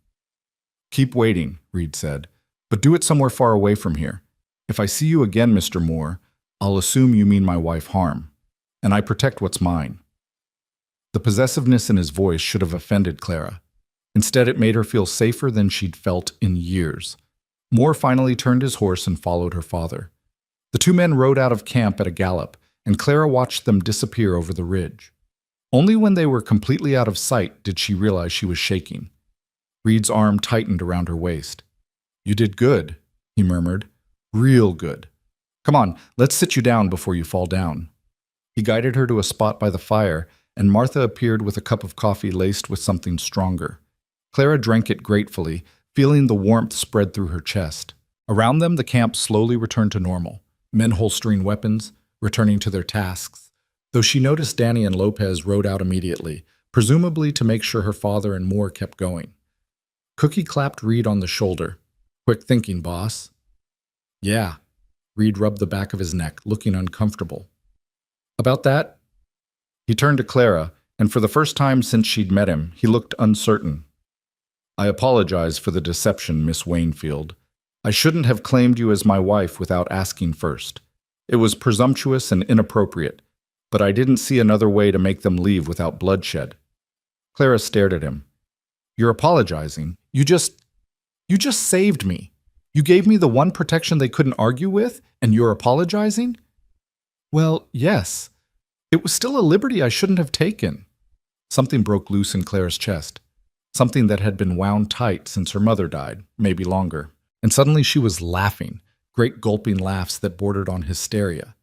Keep waiting, Reed said, but do it somewhere far away from here. If I see you again, Mr. Moore, I'll assume you mean my wife harm, and I protect what's mine. The possessiveness in his voice should have offended Clara. Instead, it made her feel safer than she'd felt in years. Moore finally turned his horse and followed her father. The two men rode out of camp at a gallop, and Clara watched them disappear over the ridge. Only when they were completely out of sight did she realize she was shaking. Reed's arm tightened around her waist. You did good, he murmured. Real good. Come on, let's sit you down before you fall down. He guided her to a spot by the fire, and Martha appeared with a cup of coffee laced with something stronger. Clara drank it gratefully, feeling the warmth spread through her chest. Around them, the camp slowly returned to normal, men holstering weapons, returning to their tasks, though she noticed Danny and Lopez rode out immediately, presumably to make sure her father and Moore kept going. Cookie clapped Reed on the shoulder. Quick thinking, boss. Yeah. Reed rubbed the back of his neck, looking uncomfortable. About that? He turned to Clara, and for the first time since she'd met him, he looked uncertain. I apologize for the deception, Miss Wainfield. I shouldn't have claimed you as my wife without asking first. It was presumptuous and inappropriate, but I didn't see another way to make them leave without bloodshed. Clara stared at him. You're apologizing. You just saved me. You gave me the one protection they couldn't argue with, and you're apologizing? Well, yes. It was still a liberty I shouldn't have taken. Something broke loose in Clara's chest. Something that had been wound tight since her mother died, maybe longer. And suddenly she was laughing, great gulping laughs that bordered on hysteria.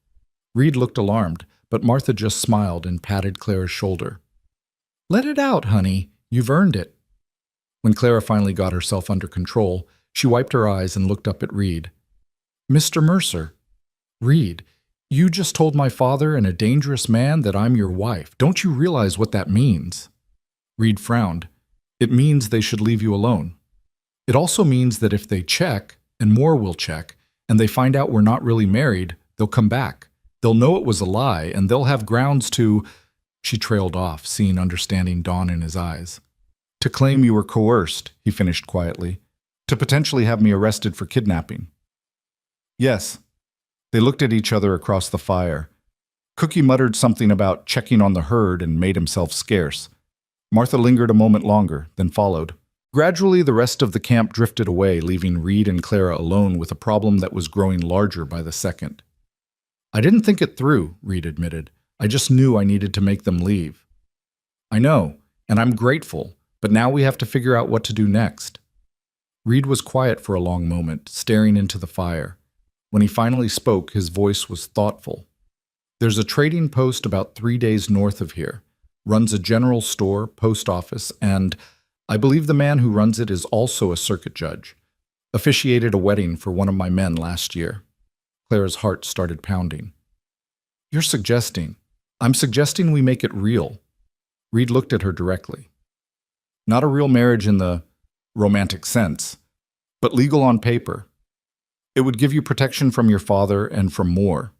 Reed looked alarmed, but Martha just smiled and patted Clara's shoulder. Let it out, honey. You've earned it. When Clara finally got herself under control, she wiped her eyes and looked up at Reed. Mr. Mercer. Reed, you just told my father and a dangerous man that I'm your wife. Don't you realize what that means? Reed frowned. It means they should leave you alone. It also means that if they check, and more will check, and they find out we're not really married, they'll come back. They'll know it was a lie, and they'll have grounds to... She trailed off, seeing understanding dawn in his eyes. To claim you were coerced, he finished quietly. To potentially have me arrested for kidnapping. Yes. They looked at each other across the fire. Cookie muttered something about checking on the herd and made himself scarce. Martha lingered a moment longer, then followed. Gradually, the rest of the camp drifted away, leaving Reed and Clara alone with a problem that was growing larger by the second. "I didn't think it through," Reed admitted. "I just knew I needed to make them leave." "I know, and I'm grateful, but now we have to figure out what to do next." Reed was quiet for a long moment, staring into the fire. When he finally spoke, his voice was thoughtful. "There's a trading post about 3 days north of here. Runs a general store, post office, and I believe the man who runs it is also a circuit judge. Officiated a wedding for one of my men last year." Clara's heart started pounding. "You're suggesting—" "I'm suggesting we make it real." Reed looked at her directly. "Not a real marriage in the romantic sense, but legal on paper. It would give you protection from your father and from more.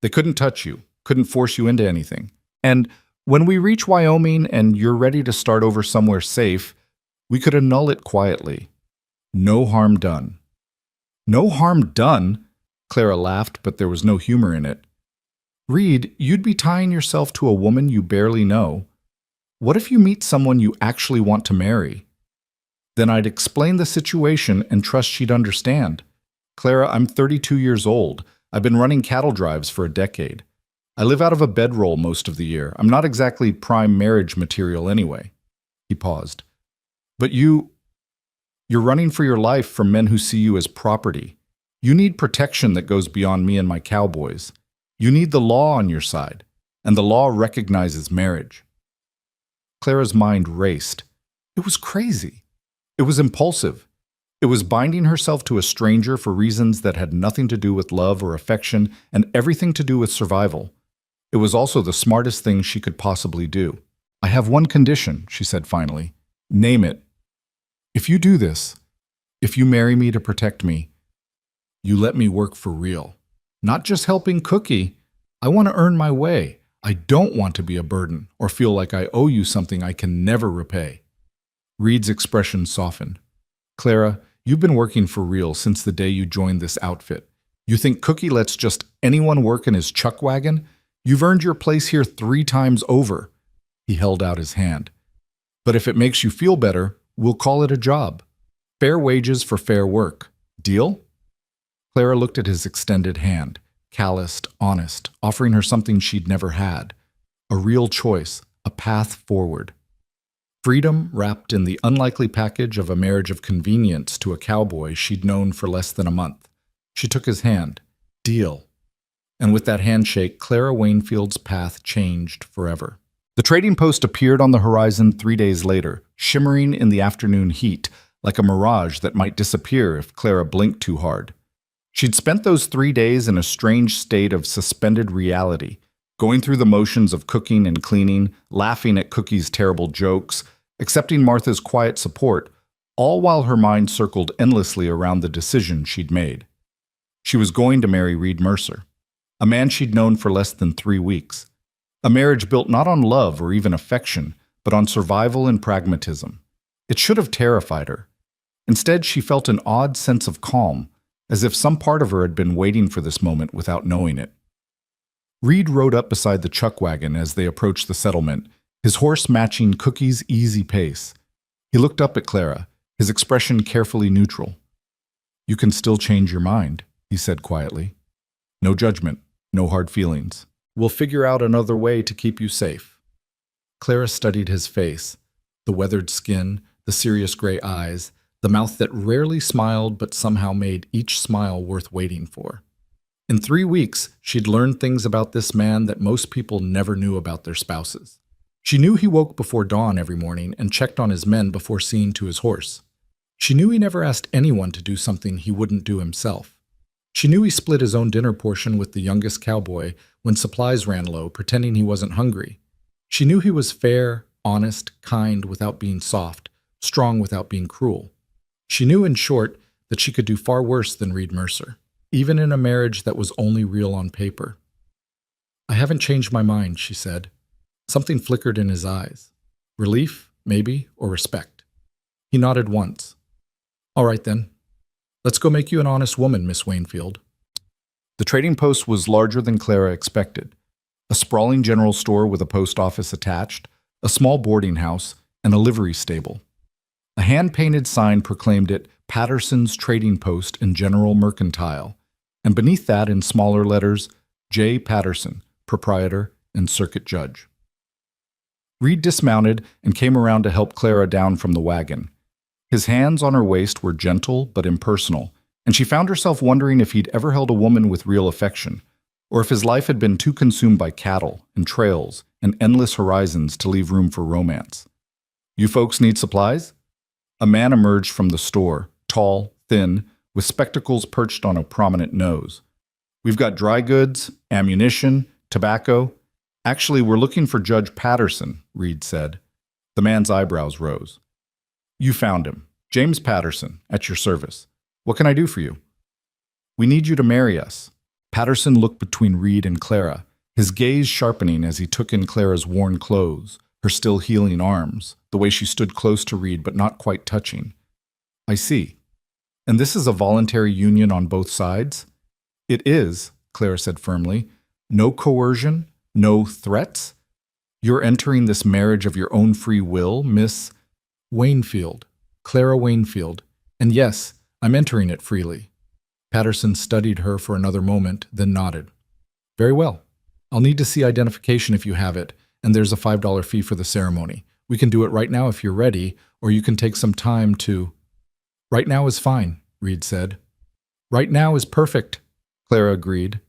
They couldn't touch you, couldn't force you into anything. And when we reach Wyoming and you're ready to start over somewhere safe, we could annul it quietly. No harm done." "No harm done?" Clara laughed, but there was no humor in it. "Reed, you'd be tying yourself to a woman you barely know. What if you meet someone you actually want to marry? Then I'd explain the situation and trust she'd understand. Clara, I'm 32 years old. I've been running cattle drives for a decade. I live out of a bedroll most of the year. I'm not exactly prime marriage material anyway." He paused. "But you're running for your life from men who see you as property. You need protection that goes beyond me and my cowboys. You need the law on your side, and the law recognizes marriage." Clara's mind raced. It was crazy. It was impulsive. It was binding herself to a stranger for reasons that had nothing to do with love or affection and everything to do with survival. It was also the smartest thing she could possibly do. "I have one condition," she said finally. "Name it. If you do this, if you marry me to protect me, you let me work for real. Not just helping Cookie. I want to earn my way. I don't want to be a burden or feel like I owe you something I can never repay." Reed's expression softened. "Clara, you've been working for real since the day you joined this outfit. You think Cookie lets just anyone work in his chuck wagon? You've earned your place here 3 times over." He held out his hand. "But if it makes you feel better, we'll call it a job. Fair wages for fair work. Deal?" Clara looked at his extended hand, calloused, honest, offering her something she'd never had. A real choice, a path forward. Freedom wrapped in the unlikely package of a marriage of convenience to a cowboy she'd known for less than a month. She took his hand. Deal. And with that handshake, Clara Waynfield's path changed forever. The trading post appeared on the horizon 3 days later, shimmering in the afternoon heat, like a mirage that might disappear if Clara blinked too hard. She'd spent those 3 days in a strange state of suspended reality, going through the motions of cooking and cleaning, laughing at Cookie's terrible jokes, accepting Martha's quiet support, all while her mind circled endlessly around the decision she'd made. She was going to marry Reed Mercer, a man she'd known for less than 3 weeks. A marriage built not on love or even affection, but on survival and pragmatism. It should have terrified her. Instead, she felt an odd sense of calm, as if some part of her had been waiting for this moment without knowing it. Reed rode up beside the chuck wagon as they approached the settlement, his horse matching Cookie's easy pace. He looked up at Clara, his expression carefully neutral. "You can still change your mind," he said quietly. "No judgment, no hard feelings. We'll figure out another way to keep you safe." Clara studied his face, the weathered skin, the serious gray eyes, the mouth that rarely smiled but somehow made each smile worth waiting for. In 3 weeks, she'd learned things about this man that most people never knew about their spouses. She knew he woke before dawn every morning and checked on his men before seeing to his horse. She knew he never asked anyone to do something he wouldn't do himself. She knew he split his own dinner portion with the youngest cowboy when supplies ran low, pretending he wasn't hungry. She knew he was fair, honest, kind without being soft, strong without being cruel. She knew, in short, that she could do far worse than Reed Mercer, even in a marriage that was only real on paper. "I haven't changed my mind," she said. Something flickered in his eyes. Relief, maybe, or respect. He nodded once. "All right, then. Let's go make you an honest woman, Miss Waynfield." The trading post was larger than Clara expected. A sprawling general store with a post office attached, a small boarding house, and a livery stable. A hand-painted sign proclaimed it Patterson's Trading Post and General Mercantile, and beneath that in smaller letters, J. Patterson, Proprietor and Circuit Judge. Reed dismounted and came around to help Clara down from the wagon. His hands on her waist were gentle but impersonal, and she found herself wondering if he'd ever held a woman with real affection, or if his life had been too consumed by cattle and trails and endless horizons to leave room for romance. "You folks need supplies?" A man emerged from the store, tall, thin, with spectacles perched on a prominent nose. "We've got dry goods, ammunition, tobacco. Actually, we're looking for Judge Patterson," Reed said. The man's eyebrows rose. "You found him. James Patterson, at your service. What can I do for you?" "We need you to marry us." Patterson looked between Reed and Clara, his gaze sharpening as he took in Clara's worn clothes, her still healing arms, the way she stood close to Reed but not quite touching. "I see. And this is a voluntary union on both sides?" "It is," Clara said firmly. "No coercion, no threats? You're entering this marriage of your own free will, Miss Wainfield, Clara Wainfield. And yes, I'm entering it freely." Patterson studied her for another moment, then nodded. "Very well. I'll need to see identification if you have it, and there's a $5 fee for the ceremony. We can do it right now if you're ready, or you can take some time to—" "Right now is fine," Reed said. "Right now is perfect," Clara agreed.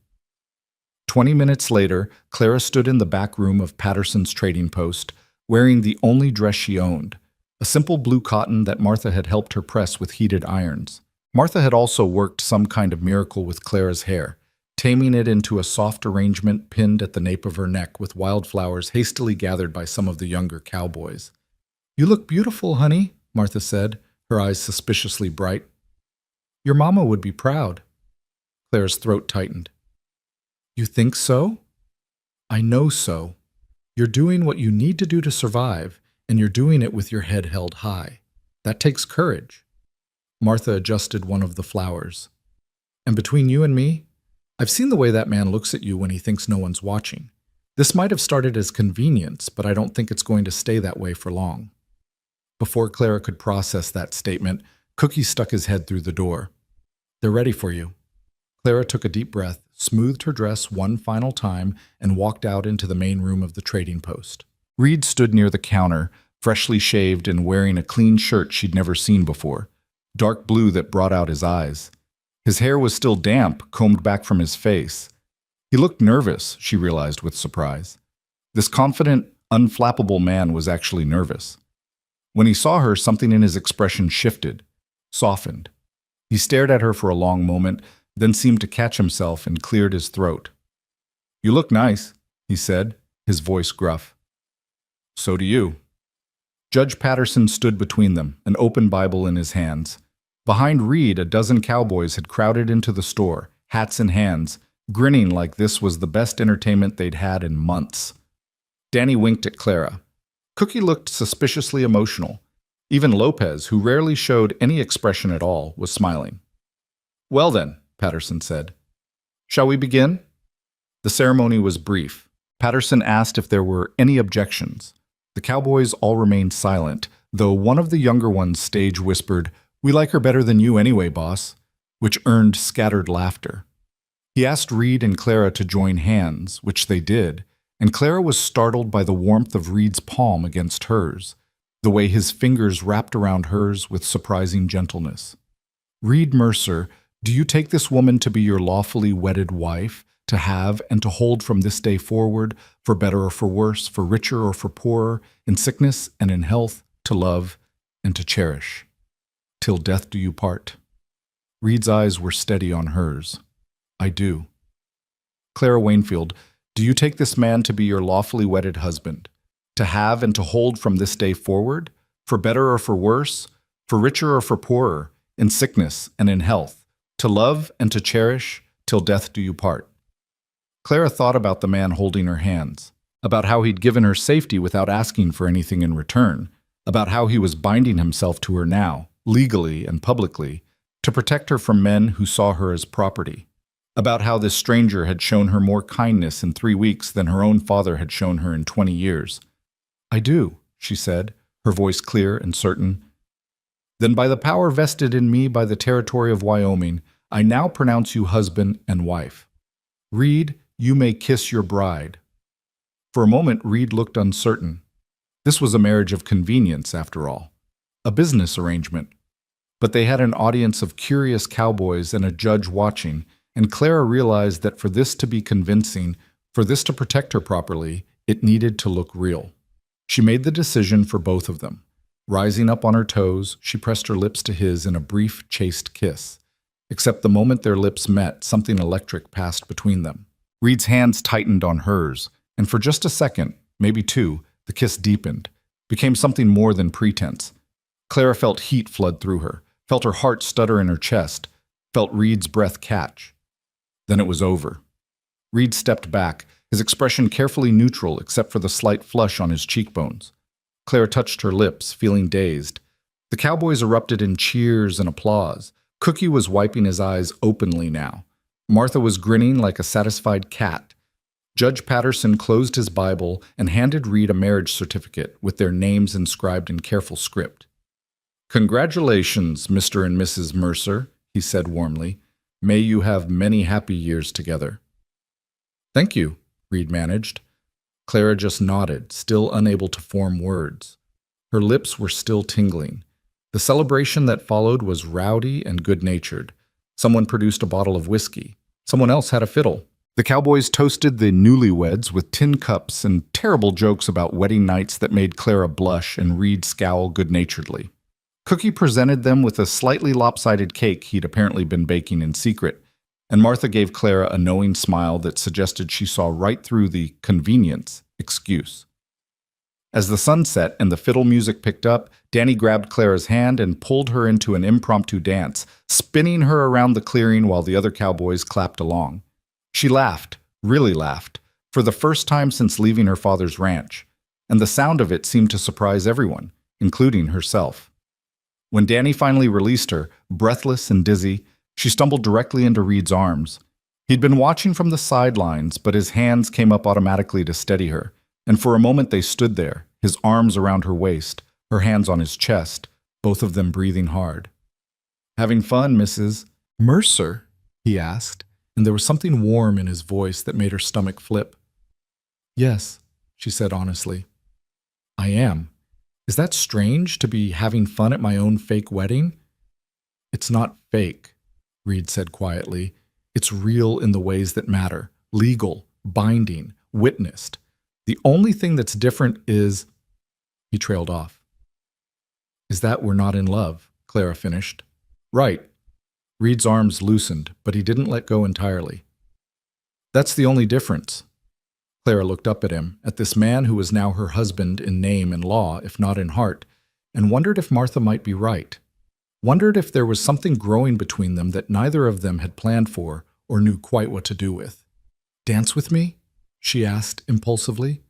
20 minutes later, Clara stood in the back room of Patterson's Trading Post, wearing the only dress she owned, a simple blue cotton that Martha had helped her press with heated irons. Martha had also worked some kind of miracle with Clara's hair, taming it into a soft arrangement pinned at the nape of her neck with wildflowers hastily gathered by some of the younger cowboys. "You look beautiful, honey," Martha said, her eyes suspiciously bright. "Your mama would be proud." Clara's throat tightened. "You think so?" "I know so. You're doing what you need to do to survive, and you're doing it with your head held high. That takes courage." Martha adjusted one of the flowers. "And between you and me, I've seen the way that man looks at you when he thinks no one's watching. This might have started as convenience, but I don't think it's going to stay that way for long." Before Clara could process that statement, Cookie stuck his head through the door. "They're ready for you." Clara took a deep breath, smoothed her dress one final time, and walked out into the main room of the Trading Post. Reed stood near the counter, freshly shaved and wearing a clean shirt she'd never seen before, dark blue that brought out his eyes. His hair was still damp, combed back from his face. He looked nervous, she realized with surprise. This confident, unflappable man was actually nervous. When he saw her, something in his expression shifted, softened. He stared at her for a long moment, then seemed to catch himself and cleared his throat. "You look nice," he said, his voice gruff. "So do you." Judge Patterson stood between them, an open Bible in his hands. Behind Reed, a dozen cowboys had crowded into the store, hats in hands, grinning like this was the best entertainment they'd had in months. Danny winked at Clara. Cookie looked suspiciously emotional. Even Lopez, who rarely showed any expression at all, was smiling. "Well then," Patterson said. "Shall we begin?" The ceremony was brief. Patterson asked if there were any objections. The cowboys all remained silent, though one of the younger ones stage whispered, "We like her better than you anyway, boss," which earned scattered laughter. He asked Reed and Clara to join hands, which they did, and Clara was startled by the warmth of Reed's palm against hers, the way his fingers wrapped around hers with surprising gentleness. "Reed Mercer, do you take this woman to be your lawfully wedded wife, to have and to hold from this day forward, for better or for worse, for richer or for poorer, in sickness and in health, to love and to cherish? Till death do you part?" Reed's eyes were steady on hers. "I do." "Clara Wainfield, do you take this man to be your lawfully wedded husband, to have and to hold from this day forward, for better or for worse, for richer or for poorer, in sickness and in health, to love and to cherish, till death do you part?" Clara thought about the man holding her hands, about how he'd given her safety without asking for anything in return, about how he was binding himself to her now, legally and publicly, to protect her from men who saw her as property, about how this stranger had shown her more kindness in 3 weeks than her own father had shown her in 20 years. "I do," she said, her voice clear and certain. Then by the power vested in me by the territory of Wyoming, I now pronounce you husband and wife. Reed, you may kiss your bride. For a moment, Reed looked uncertain. This was a marriage of convenience, after all. A business arrangement. But they had an audience of curious cowboys and a judge watching, and Clara realized that for this to be convincing, for this to protect her properly, it needed to look real. She made the decision for both of them. Rising up on her toes, she pressed her lips to his in a brief, chaste kiss. Except the moment their lips met, something electric passed between them. Reed's hands tightened on hers, and for just a second, maybe two, the kiss deepened, became something more than pretense. Clara felt heat flood through her, felt her heart stutter in her chest, felt Reed's breath catch. Then it was over. Reed stepped back, his expression carefully neutral except for the slight flush on his cheekbones. Clara touched her lips, feeling dazed. The cowboys erupted in cheers and applause. Cookie was wiping his eyes openly now. Martha was grinning like a satisfied cat. Judge Patterson closed his Bible and handed Reed a marriage certificate with their names inscribed in careful script. "Congratulations, Mr. and Mrs. Mercer," he said warmly. "May you have many happy years together." "Thank you," Reed managed. Clara just nodded, still unable to form words. Her lips were still tingling. The celebration that followed was rowdy and good-natured. Someone produced a bottle of whiskey. Someone else had a fiddle. The cowboys toasted the newlyweds with tin cups and terrible jokes about wedding nights that made Clara blush and Reed scowl good-naturedly. Cookie presented them with a slightly lopsided cake he'd apparently been baking in secret, and Martha gave Clara a knowing smile that suggested she saw right through the convenience excuse. As the sun set and the fiddle music picked up, Danny grabbed Clara's hand and pulled her into an impromptu dance, spinning her around the clearing while the other cowboys clapped along. She laughed, really laughed, for the first time since leaving her father's ranch, and the sound of it seemed to surprise everyone, including herself. When Danny finally released her, breathless and dizzy, she stumbled directly into Reed's arms. He'd been watching from the sidelines, but his hands came up automatically to steady her, and for a moment they stood there, his arms around her waist, her hands on his chest, both of them breathing hard. "Having fun, Mrs. Mercer?" he asked, and there was something warm in his voice that made her stomach flip. "Yes," she said honestly. "I am. Is that strange, to be having fun at my own fake wedding?" "It's not fake," Reed said quietly. "It's real in the ways that matter. Legal, binding, witnessed. The only thing that's different is—" He trailed off. "Is that we're not in love," Clara finished. "Right." Reed's arms loosened, but he didn't let go entirely. "That's the only difference." Clara looked up at him, at this man who was now her husband in name and law, if not in heart, and wondered if Martha might be right. Wondered if there was something growing between them that neither of them had planned for or knew quite what to do with. "Dance with me?" she asked impulsively.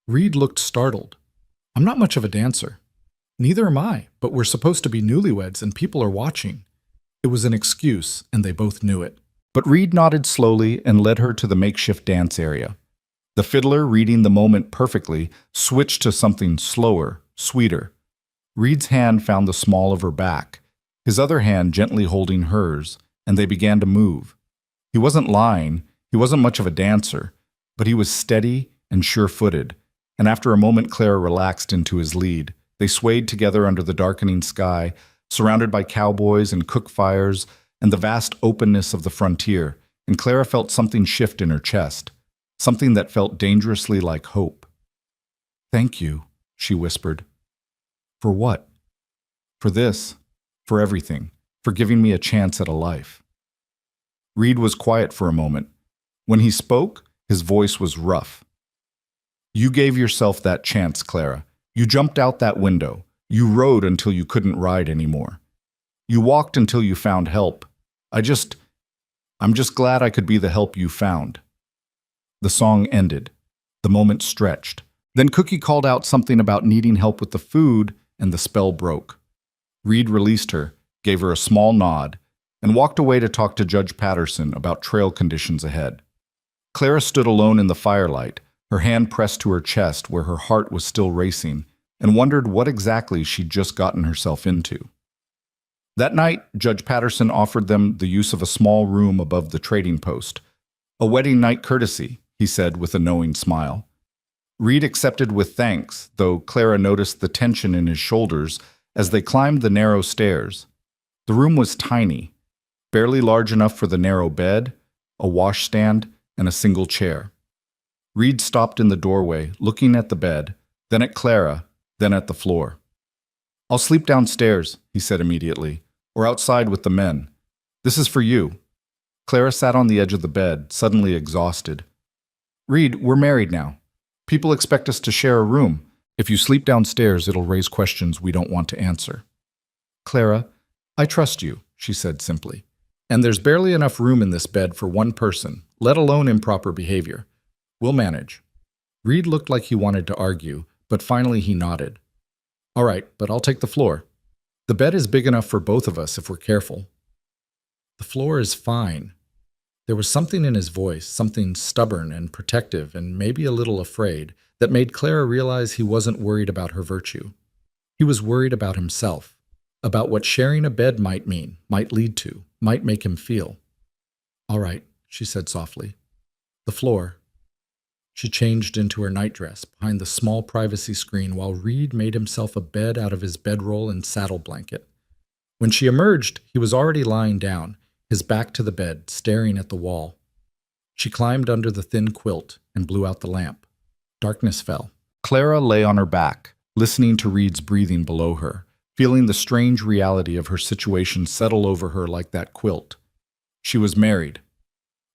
Reed looked startled. "I'm not much of a dancer." "Neither am I, but we're supposed to be newlyweds and people are watching." It was an excuse, and they both knew it. But Reed nodded slowly and led her to the makeshift dance area. The fiddler, reading the moment perfectly, switched to something slower, sweeter. Reed's hand found the small of her back, his other hand gently holding hers, and they began to move. He wasn't lying, he wasn't much of a dancer, but he was steady and sure-footed, and after a moment Clara relaxed into his lead. They swayed together under the darkening sky, surrounded by cowboys and cook fires and the vast openness of the frontier, and Clara felt something shift in her chest, something that felt dangerously like hope. "Thank you," she whispered. "For what?" "For this, for everything, for giving me a chance at a life." Reed was quiet for a moment. When he spoke, his voice was rough. "You gave yourself that chance, Clara. You jumped out that window. You rode until you couldn't ride anymore. You walked until you found help. I'm just glad I could be the help you found." The song ended. The moment stretched. Then Cookie called out something about needing help with the food, and the spell broke. Reed released her, gave her a small nod, and walked away to talk to Judge Patterson about trail conditions ahead. Clara stood alone in the firelight, her hand pressed to her chest where her heart was still racing, and wondered what exactly she'd just gotten herself into. That night, Judge Patterson offered them the use of a small room above the trading post. A wedding night courtesy, he said with a knowing smile. Reed accepted with thanks, though Clara noticed the tension in his shoulders as they climbed the narrow stairs. The room was tiny, barely large enough for the narrow bed, a washstand, and a single chair. Reed stopped in the doorway, looking at the bed, then at Clara, then at the floor. "I'll sleep downstairs," he said immediately, "or outside with the men. This is for you." Clara sat on the edge of the bed, suddenly exhausted. "Reed, we're married now. People expect us to share a room. If you sleep downstairs, it'll raise questions we don't want to answer." "Clara, I trust you," she said simply. "And there's barely enough room in this bed for one person, let alone improper behavior. We'll manage." Reed looked like he wanted to argue, but finally he nodded. "All right, but I'll take the floor. The bed is big enough for both of us if we're careful." "The floor is fine." There was something in his voice, something stubborn and protective and maybe a little afraid, that made Clara realize he wasn't worried about her virtue. He was worried about himself, about what sharing a bed might mean, might lead to, might make him feel. "All right," she said softly. "The floor." She changed into her nightdress behind the small privacy screen while Reed made himself a bed out of his bedroll and saddle blanket. When she emerged, he was already lying down, his back to the bed, staring at the wall. She climbed under the thin quilt and blew out the lamp. Darkness fell. Clara lay on her back, listening to Reed's breathing below her, feeling the strange reality of her situation settle over her like that quilt. She was married.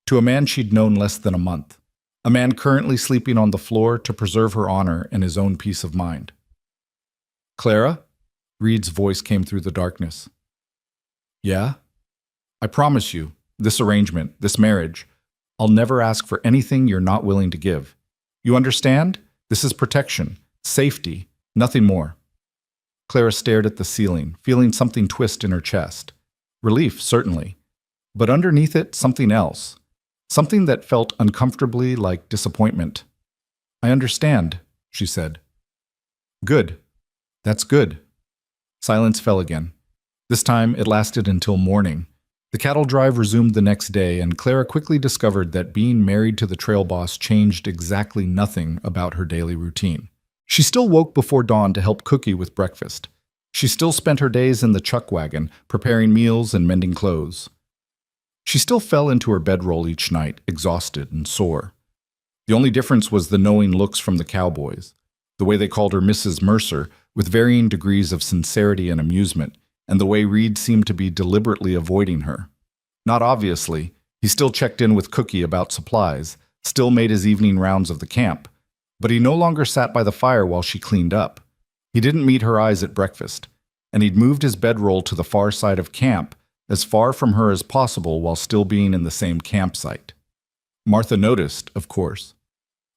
To a man she'd known less than a month. A man currently sleeping on the floor to preserve her honor and his own peace of mind. "Clara?" Reed's voice came through the darkness. "Yeah? I promise you, this arrangement, this marriage, I'll never ask for anything you're not willing to give. You understand? This is protection, safety, nothing more." Clara stared at the ceiling, feeling something twist in her chest. Relief, certainly. But underneath it, something else. Something that felt uncomfortably like disappointment. "I understand," she said. "Good. That's good." Silence fell again. This time it lasted until morning. The cattle drive resumed the next day, and Clara quickly discovered that being married to the trail boss changed exactly nothing about her daily routine. She still woke before dawn to help Cookie with breakfast. She still spent her days in the chuck wagon, preparing meals and mending clothes. She still fell into her bedroll each night, exhausted and sore. The only difference was the knowing looks from the cowboys, the way they called her Mrs. Mercer, with varying degrees of sincerity and amusement, and the way Reed seemed to be deliberately avoiding her. Not obviously, he still checked in with Cookie about supplies, still made his evening rounds of the camp, but he no longer sat by the fire while she cleaned up. He didn't meet her eyes at breakfast, and he'd moved his bedroll to the far side of camp, as far from her as possible while still being in the same campsite. Martha noticed, of course.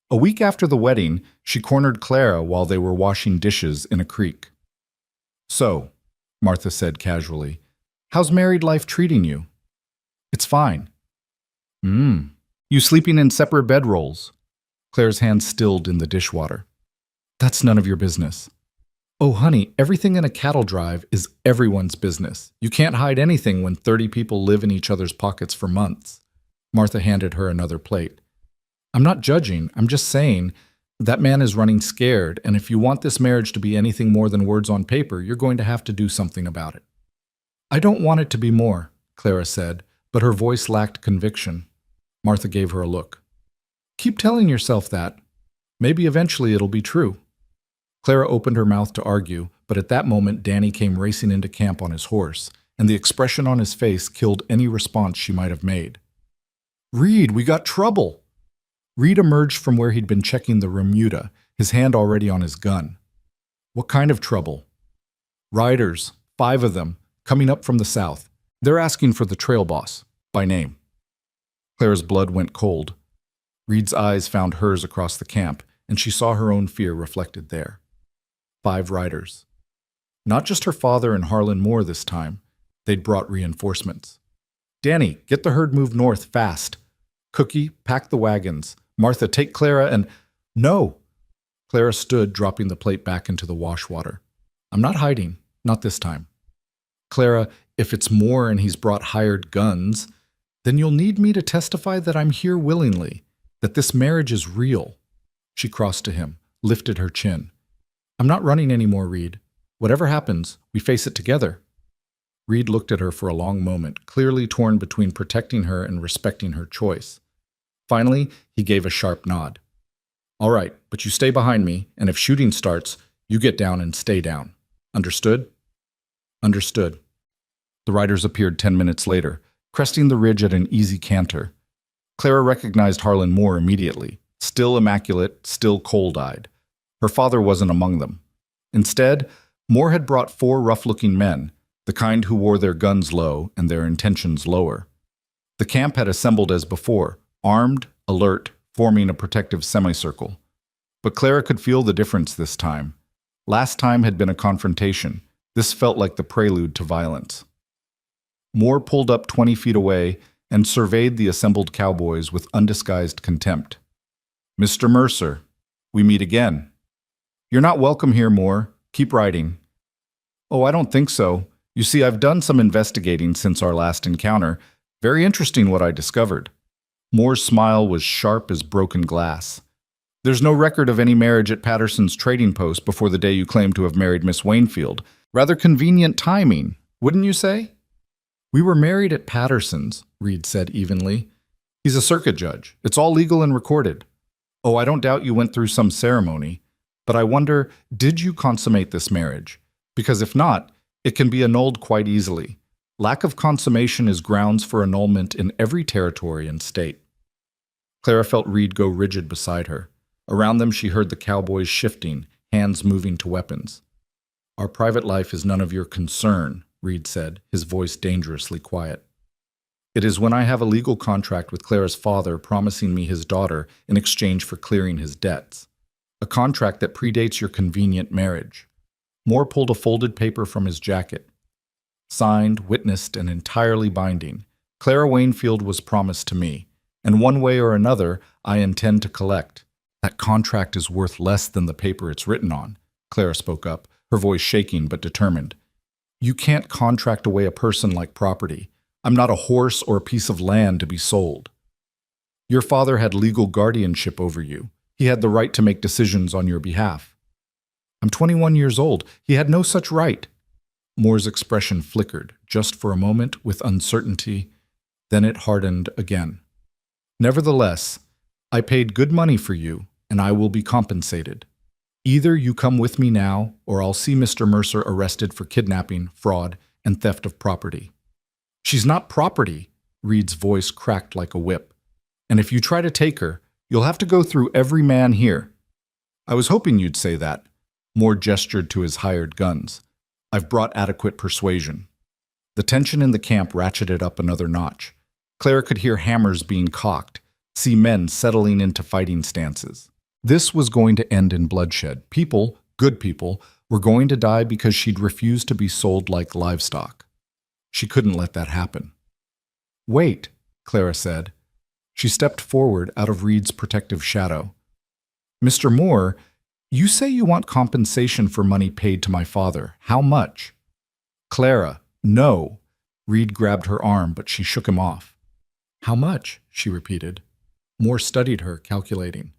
A week after the wedding, she cornered Clara while they were washing dishes in a creek. "So," Martha said casually, "how's married life treating you?" "It's fine." You sleeping in separate bedrolls?" Claire's hand stilled in the dishwater. "That's none of your business." "Oh, honey, everything in a cattle drive is everyone's business. You can't hide anything when 30 people live in each other's pockets for months." Martha handed her another plate. "I'm not judging. I'm just saying that man is running scared, and if you want this marriage to be anything more than words on paper, you're going to have to do something about it." "I don't want it to be more," Clara said, but her voice lacked conviction. Martha gave her a look. "Keep telling yourself that. Maybe eventually it'll be true." Clara opened her mouth to argue, but at that moment Danny came racing into camp on his horse, and the expression on his face killed any response she might have made. "Reed, we got trouble!" Reed emerged from where he'd been checking the remuda, his hand already on his gun. "What kind of trouble?" "Riders, 5 of them, coming up from the south. They're asking for the trail boss, by name." Clara's blood went cold. Reed's eyes found hers across the camp, and she saw her own fear reflected there. 5 riders. Not just her father and Harlan Moore this time. They'd brought reinforcements. "Danny, get the herd moved north fast. Cookie, pack the wagons. Martha, take Clara and—" "No!" Clara stood, dropping the plate back into the wash water. "I'm not hiding. Not this time." Clara, if it's Moore and he's brought hired guns, then you'll need me to testify that I'm here willingly, that this marriage is real. She crossed to him, lifted her chin. I'm not running anymore, Reed. Whatever happens, we face it together. Reed looked at her for a long moment, clearly torn between protecting her and respecting her choice. Finally, he gave a sharp nod. All right, but you stay behind me, and if shooting starts, you get down and stay down. Understood? Understood. The riders appeared 10 minutes later, cresting the ridge at an easy canter. Clara recognized Harlan Moore immediately, still immaculate, still cold-eyed. Her father wasn't among them. Instead, Moore had brought 4 rough-looking men, the kind who wore their guns low and their intentions lower. The camp had assembled as before, armed, alert, forming a protective semicircle. But Clara could feel the difference this time. Last time had been a confrontation. This felt like the prelude to violence. Moore pulled up 20 feet away and surveyed the assembled cowboys with undisguised contempt. Mr. Mercer, we meet again. You're not welcome here, Moore. Keep riding. Oh, I don't think so. You see, I've done some investigating since our last encounter. Very interesting what I discovered. Moore's smile was sharp as broken glass. There's no record of any marriage at Patterson's trading post before the day you claim to have married Miss Wainfield. Rather convenient timing, wouldn't you say? We were married at Patterson's, Reed said evenly. He's a circuit judge. It's all legal and recorded. Oh, I don't doubt you went through some ceremony. But I wonder, did you consummate this marriage? Because if not, it can be annulled quite easily. Lack of consummation is grounds for annulment in every territory and state. Clara felt Reed go rigid beside her. Around them she heard the cowboys shifting, hands moving to weapons. Our private life is none of your concern, Reed said, his voice dangerously quiet. It is when I have a legal contract with Clara's father promising me his daughter in exchange for clearing his debts. A contract that predates your convenient marriage. Moore pulled a folded paper from his jacket. Signed, witnessed, and entirely binding. Clara Wainfield was promised to me, and one way or another, I intend to collect. That contract is worth less than the paper it's written on, Clara spoke up, her voice shaking but determined. You can't contract away a person like property. I'm not a horse or a piece of land to be sold. Your father had legal guardianship over you. He had the right to make decisions on your behalf. I'm 21 years old. He had no such right. Moore's expression flickered, just for a moment, with uncertainty. Then it hardened again. Nevertheless, I paid good money for you, and I will be compensated. Either you come with me now, or I'll see Mr. Mercer arrested for kidnapping, fraud, and theft of property. She's not property, Reed's voice cracked like a whip. And if you try to take her, you'll have to go through every man here. I was hoping you'd say that. Moore gestured to his hired guns. I've brought adequate persuasion. The tension in the camp ratcheted up another notch. Clara could hear hammers being cocked, see men settling into fighting stances. This was going to end in bloodshed. People, good people, were going to die because she'd refused to be sold like livestock. She couldn't let that happen. Wait, Clara said. She stepped forward out of Reed's protective shadow. Mr. Moore, you say you want compensation for money paid to my father. How much? Clara, no. Reed grabbed her arm, but she shook him off. How much? She repeated. Moore studied her, calculating.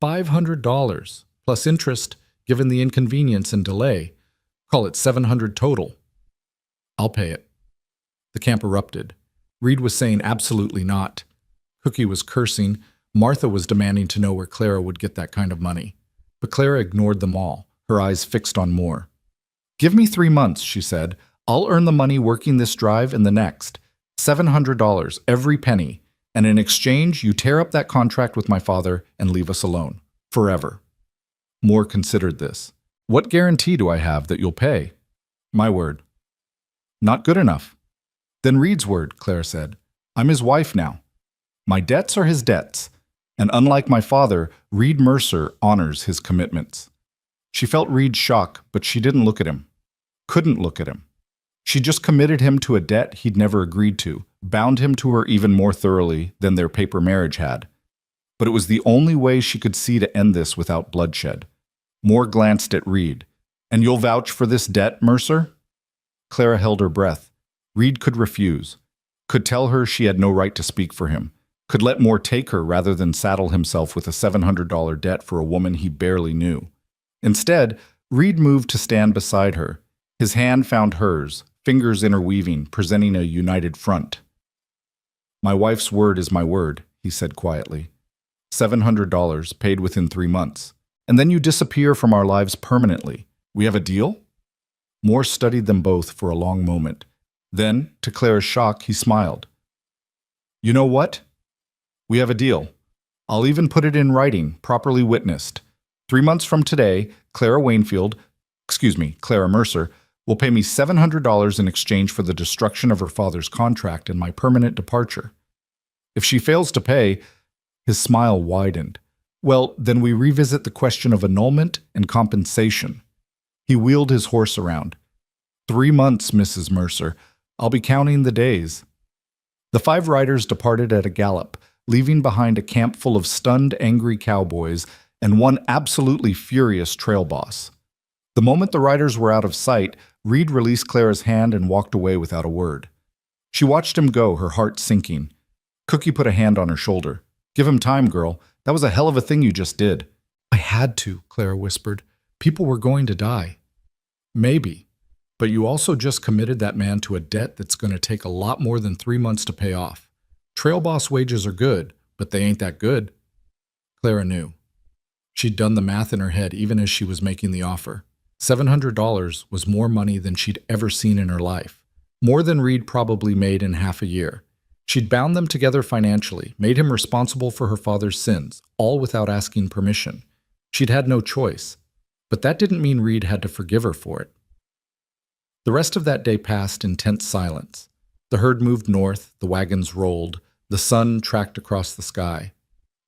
$500, plus interest, given the inconvenience and delay. Call it $700 total. I'll pay it. The camp erupted. Reed was saying absolutely not. Cookie was cursing. Martha was demanding to know where Clara would get that kind of money. But Clara ignored them all, her eyes fixed on Moore. Give me 3 months, she said. I'll earn the money working this drive and the next. $700, every penny. And in exchange, you tear up that contract with my father and leave us alone. Forever. Moore considered this. What guarantee do I have that you'll pay? My word. Not good enough. Then Reed's word, Clara said. I'm his wife now. My debts are his debts. And unlike my father, Reed Mercer honors his commitments. She felt Reed's shock, but she didn't look at him. Couldn't look at him. She just committed him to a debt he'd never agreed to, bound him to her even more thoroughly than their paper marriage had. But it was the only way she could see to end this without bloodshed. Moore glanced at Reed. And you'll vouch for this debt, Mercer? Clara held her breath. Reed could refuse, could tell her she had no right to speak for him, could let Moore take her rather than saddle himself with a $700 debt for a woman he barely knew. Instead, Reed moved to stand beside her. His hand found hers, fingers interweaving, presenting a united front. "My wife's word is my word," he said quietly. $700 paid within 3 months. And then you disappear from our lives permanently. We have a deal? Moore studied them both for a long moment. Then, to Clara's shock, he smiled. "You know what? We have a deal. I'll even put it in writing, properly witnessed. 3 months from today, Clara Mercer, will pay me $700 in exchange for the destruction of her father's contract and my permanent departure. If she fails to pay," his smile widened, "well, then we revisit the question of annulment and compensation." He wheeled his horse around. 3 months, Mrs. Mercer. I'll be counting the days." The 5 riders departed at a gallop, leaving behind a camp full of stunned, angry cowboys and one absolutely furious trail boss. The moment the riders were out of sight, Reed released Clara's hand and walked away without a word. She watched him go, her heart sinking. Cookie put a hand on her shoulder. "Give him time, girl. That was a hell of a thing you just did." "I had to," Clara whispered. "People were going to die." "Maybe. But you also just committed that man to a debt that's going to take a lot more than 3 months to pay off. Trail boss wages are good, but they ain't that good." Clara knew. She'd done the math in her head even as she was making the offer. $700 was more money than she'd ever seen in her life. More than Reed probably made in half a year. She'd bound them together financially, made him responsible for her father's sins, all without asking permission. She'd had no choice. But that didn't mean Reed had to forgive her for it. The rest of that day passed in tense silence. The herd moved north, the wagons rolled, the sun tracked across the sky.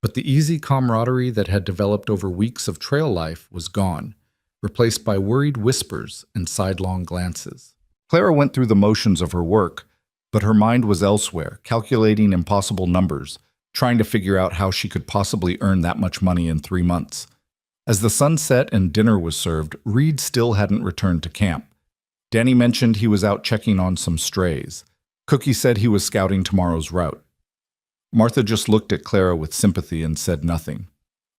But the easy camaraderie that had developed over weeks of trail life was gone, replaced by worried whispers and sidelong glances. Clara went through the motions of her work, but her mind was elsewhere, calculating impossible numbers, trying to figure out how she could possibly earn that much money in 3 months. As the sun set and dinner was served, Reed still hadn't returned to camp. Danny mentioned he was out checking on some strays. Cookie said he was scouting tomorrow's route. Martha just looked at Clara with sympathy and said nothing.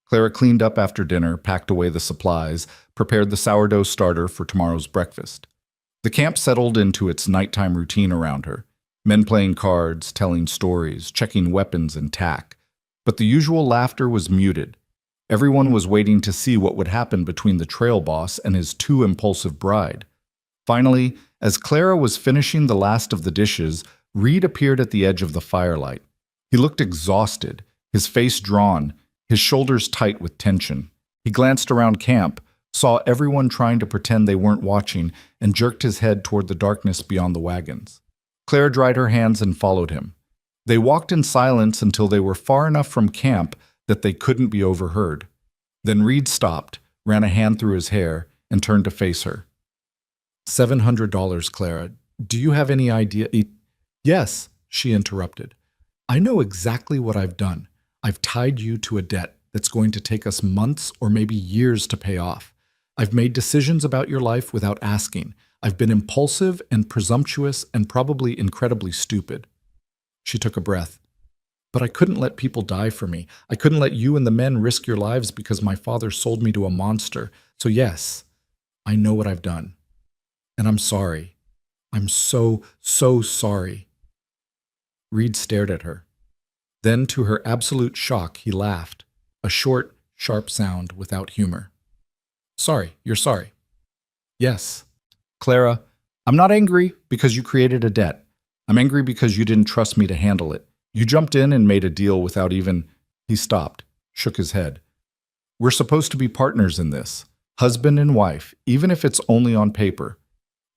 Clara cleaned up after dinner, packed away the supplies, prepared the sourdough starter for tomorrow's breakfast. The camp settled into its nighttime routine around her. Men playing cards, telling stories, checking weapons and tack. But the usual laughter was muted. Everyone was waiting to see what would happen between the trail boss and his too impulsive bride. Finally, as Clara was finishing the last of the dishes, Reed appeared at the edge of the firelight. He looked exhausted, his face drawn, his shoulders tight with tension. He glanced around camp, saw everyone trying to pretend they weren't watching, and jerked his head toward the darkness beyond the wagons. Clara dried her hands and followed him. They walked in silence until they were far enough from camp that they couldn't be overheard. Then Reed stopped, ran a hand through his hair, and turned to face her. $700, Clara. Do you have any idea? Yes, she interrupted. I know exactly what I've done. I've tied you to a debt that's going to take us months or maybe years to pay off. I've made decisions about your life without asking. I've been impulsive and presumptuous and probably incredibly stupid. She took a breath. But I couldn't let people die for me. I couldn't let you and the men risk your lives because my father sold me to a monster. So yes, I know what I've done. And I'm sorry. I'm so sorry. Reed stared at her. Then, to her absolute shock, he laughed, a short, sharp sound without humor. Sorry, you're sorry. Yes. Clara, I'm not angry because you created a debt. I'm angry because you didn't trust me to handle it. You jumped in and made a deal without even... He stopped, shook his head. We're supposed to be partners in this, husband and wife, even if it's only on paper.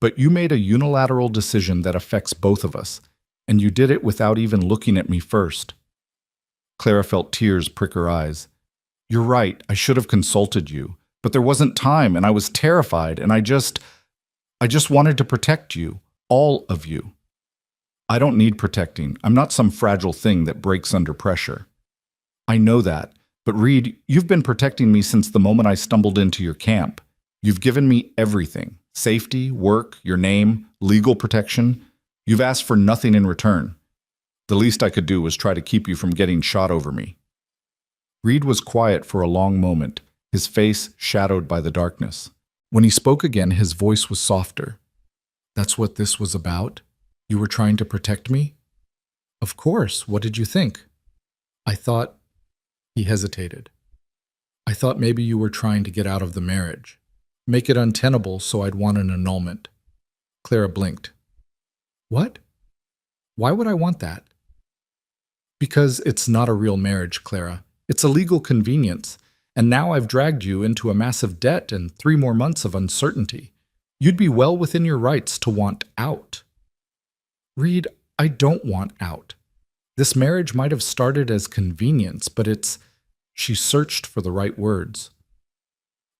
But you made a unilateral decision that affects both of us, and you did it without even looking at me first. Clara felt tears prick her eyes. You're right, I should have consulted you, but there wasn't time, and I was terrified, and I just wanted to protect you, all of you. I don't need protecting. I'm not some fragile thing that breaks under pressure. I know that, but Reed, you've been protecting me since the moment I stumbled into your camp. You've given me everything, Safety, work, your name, legal protection. You've asked for nothing in return. The least I could do was try to keep you from getting shot over me." Reed was quiet for a long moment, his face shadowed by the darkness. When he spoke again, his voice was softer. "That's what this was about? You were trying to protect me?" "Of course. What did you think?" "I thought—" He hesitated. "I thought maybe you were trying to get out of the marriage. Make it untenable so I'd want an annulment." Clara blinked. "What? Why would I want that?" "Because it's not a real marriage, Clara. It's a legal convenience. And now I've dragged you into a massive debt and 3 more months of uncertainty. You'd be well within your rights to want out." "Reed, I don't want out. This marriage might have started as convenience, but it's—" She searched for the right words.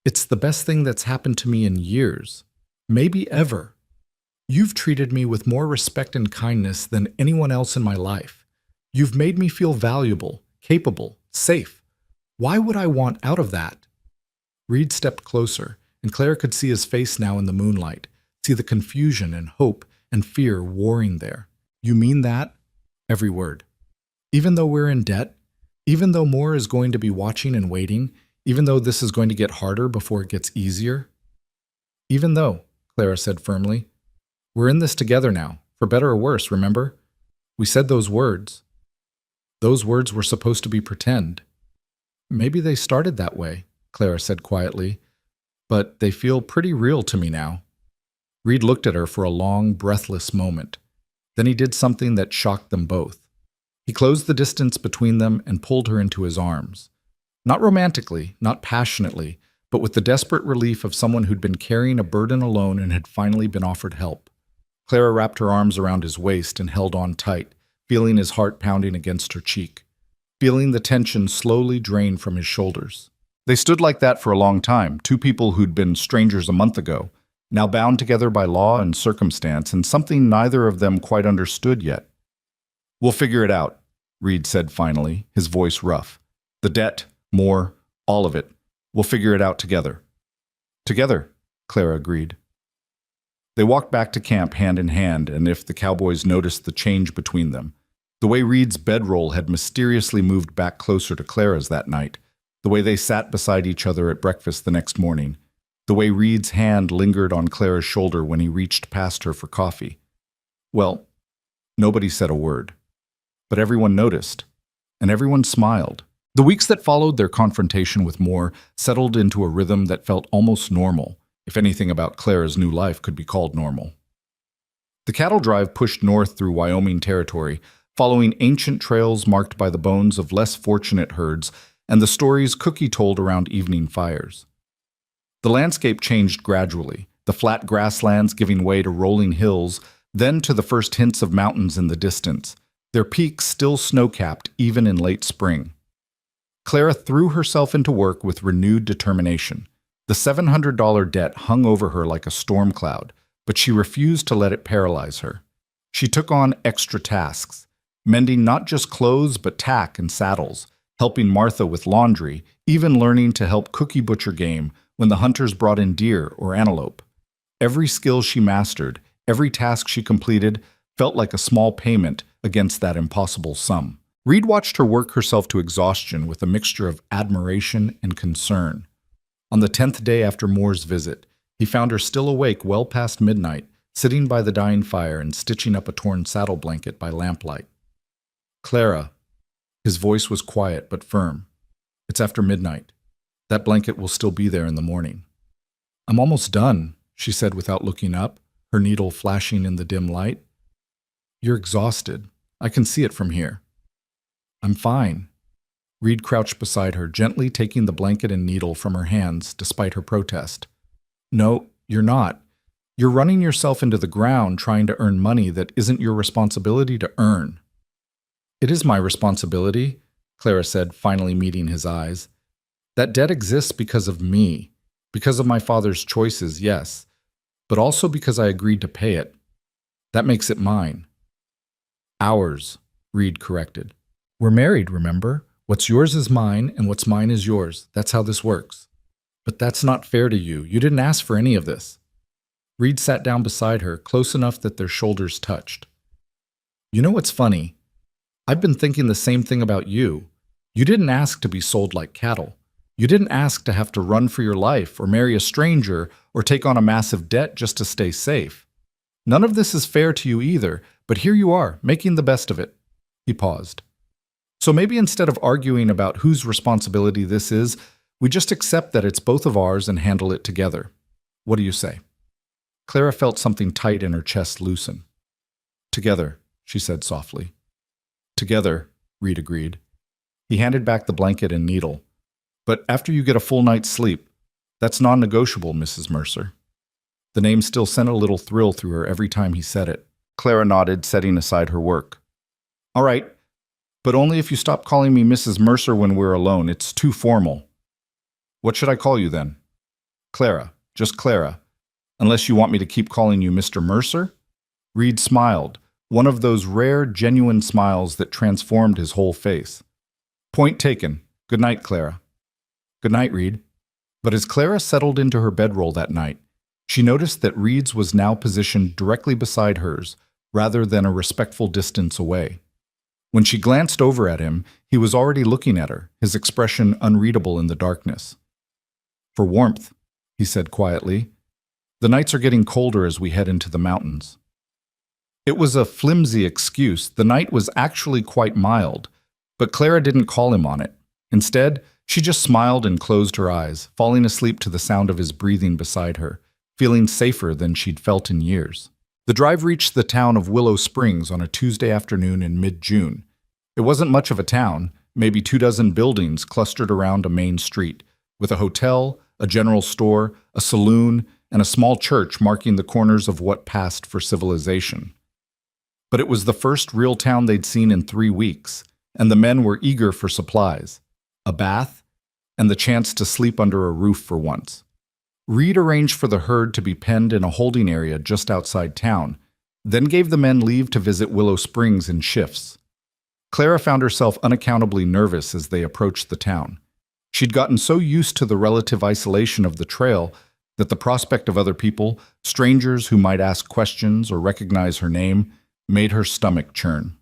"It's the best thing that's happened to me in years, maybe ever. You've treated me with more respect and kindness than anyone else in my life. You've made me feel valuable, capable, safe. Why would I want out of that?" Reed stepped closer, and Claire could see his face now in the moonlight, see the confusion and hope and fear warring there. "You mean that?" "Every word. Even though we're in debt, even though more is going to be watching and waiting, even though this is going to get harder before it gets easier?" "Even though," Clara said firmly. "We're in this together now, for better or worse, remember? We said those words. Those words were supposed to be pretend." "Maybe they started that way," Clara said quietly, "but they feel pretty real to me now." Reed looked at her for a long, breathless moment. Then he did something that shocked them both. He closed the distance between them and pulled her into his arms. Not romantically, not passionately, but with the desperate relief of someone who'd been carrying a burden alone and had finally been offered help. Clara wrapped her arms around his waist and held on tight, feeling his heart pounding against her cheek, feeling the tension slowly drain from his shoulders. They stood like that for a long time, 2 people who'd been strangers a month ago, now bound together by law and circumstance, and something neither of them quite understood yet. "We'll figure it out," Reed said finally, his voice rough. "The debt, more, all of it. We'll figure it out together." "Together," Clara agreed. They walked back to camp hand in hand, and if the cowboys noticed the change between them, the way Reed's bedroll had mysteriously moved back closer to Clara's that night, the way they sat beside each other at breakfast the next morning, the way Reed's hand lingered on Clara's shoulder when he reached past her for coffee. Well, nobody said a word. But everyone noticed, and everyone smiled. The weeks that followed their confrontation with Moore settled into a rhythm that felt almost normal, if anything about Clara's new life could be called normal. The cattle drive pushed north through Wyoming territory, following ancient trails marked by the bones of less fortunate herds and the stories Cookie told around evening fires. The landscape changed gradually, the flat grasslands giving way to rolling hills, then to the first hints of mountains in the distance, their peaks still snow-capped even in late spring. Clara threw herself into work with renewed determination. The $700 debt hung over her like a storm cloud, but she refused to let it paralyze her. She took on extra tasks, mending not just clothes but tack and saddles, helping Martha with laundry, even learning to help Cookie butcher game when the hunters brought in deer or antelope. Every skill she mastered, every task she completed, felt like a small payment against that impossible sum. Reed watched her work herself to exhaustion with a mixture of admiration and concern. On the 10th day after Moore's visit, he found her still awake well past midnight, sitting by the dying fire and stitching up a torn saddle blanket by lamplight. "Clara," his voice was quiet but firm, "it's after midnight. That blanket will still be there in the morning." "I'm almost done," she said without looking up, her needle flashing in the dim light. "You're exhausted. I can see it from here." "I'm fine." Reed crouched beside her, gently taking the blanket and needle from her hands despite her protest. "No, you're not. You're running yourself into the ground trying to earn money that isn't your responsibility to earn." "It is my responsibility," Clara said, finally meeting his eyes. "That debt exists because of me, because of my father's choices, yes, but also because I agreed to pay it. That makes it mine." "Ours," Reed corrected. "We're married, remember? What's yours is mine, and what's mine is yours. That's how this works." "But that's not fair to you. You didn't ask for any of this." Reed sat down beside her, close enough that their shoulders touched. You know what's funny? I've been thinking the same thing about you. You didn't ask to be sold like cattle. You didn't ask to have to run for your life or marry a stranger or take on a massive debt just to stay safe. None of this is fair to you either, but here you are, making the best of it. He paused. So maybe instead of arguing about whose responsibility this is, we just accept that it's both of ours and handle it together. What do you say? Clara felt something tight in her chest loosen. Together, she said softly. Together, Reed agreed. He handed back the blanket and needle. But after you get a full night's sleep, that's non-negotiable, Mrs. Mercer. The name still sent a little thrill through her every time he said it. Clara nodded, setting aside her work. All right, but only if you stop calling me Mrs. Mercer when we're alone. It's too formal. What should I call you then? Clara, just Clara. Unless you want me to keep calling you Mr. Mercer? Reed smiled, one of those rare, genuine smiles that transformed his whole face. Point taken. Good night, Clara. Good night, Reed. But as Clara settled into her bedroll that night, she noticed that Reed's was now positioned directly beside hers, rather than a respectful distance away. When she glanced over at him, he was already looking at her, his expression unreadable in the darkness. For warmth, he said quietly. The nights are getting colder as we head into the mountains. It was a flimsy excuse. The night was actually quite mild, but Clara didn't call him on it. Instead, she just smiled and closed her eyes, falling asleep to the sound of his breathing beside her, feeling safer than she'd felt in years. The drive reached the town of Willow Springs on a Tuesday afternoon in mid-June. It wasn't much of a town, maybe 24 buildings clustered around a main street, with a hotel, a general store, a saloon, and a small church marking the corners of what passed for civilization. But it was the first real town they'd seen in 3 weeks, and the men were eager for supplies, a bath, and the chance to sleep under a roof for once. Reed arranged for the herd to be penned in a holding area just outside town, then gave the men leave to visit Willow Springs in shifts. Clara found herself unaccountably nervous as they approached the town. She'd gotten so used to the relative isolation of the trail that the prospect of other people, strangers who might ask questions or recognize her name, made her stomach churn.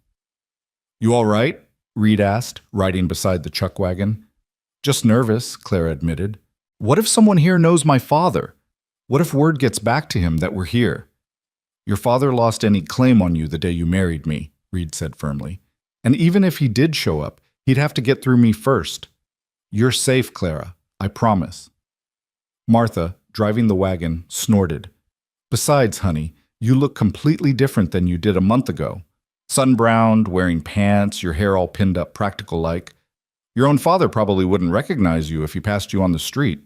You all right? Reed asked, riding beside the chuck wagon. Just nervous, Clara admitted. What if someone here knows my father? What if word gets back to him that we're here? Your father lost any claim on you the day you married me, Reed said firmly. And even if he did show up, he'd have to get through me first. You're safe, Clara, I promise. Martha, driving the wagon, snorted. Besides, honey, you look completely different than you did a month ago. Sun-browned, wearing pants, your hair all pinned up practical-like. Your own father probably wouldn't recognize you if he passed you on the street.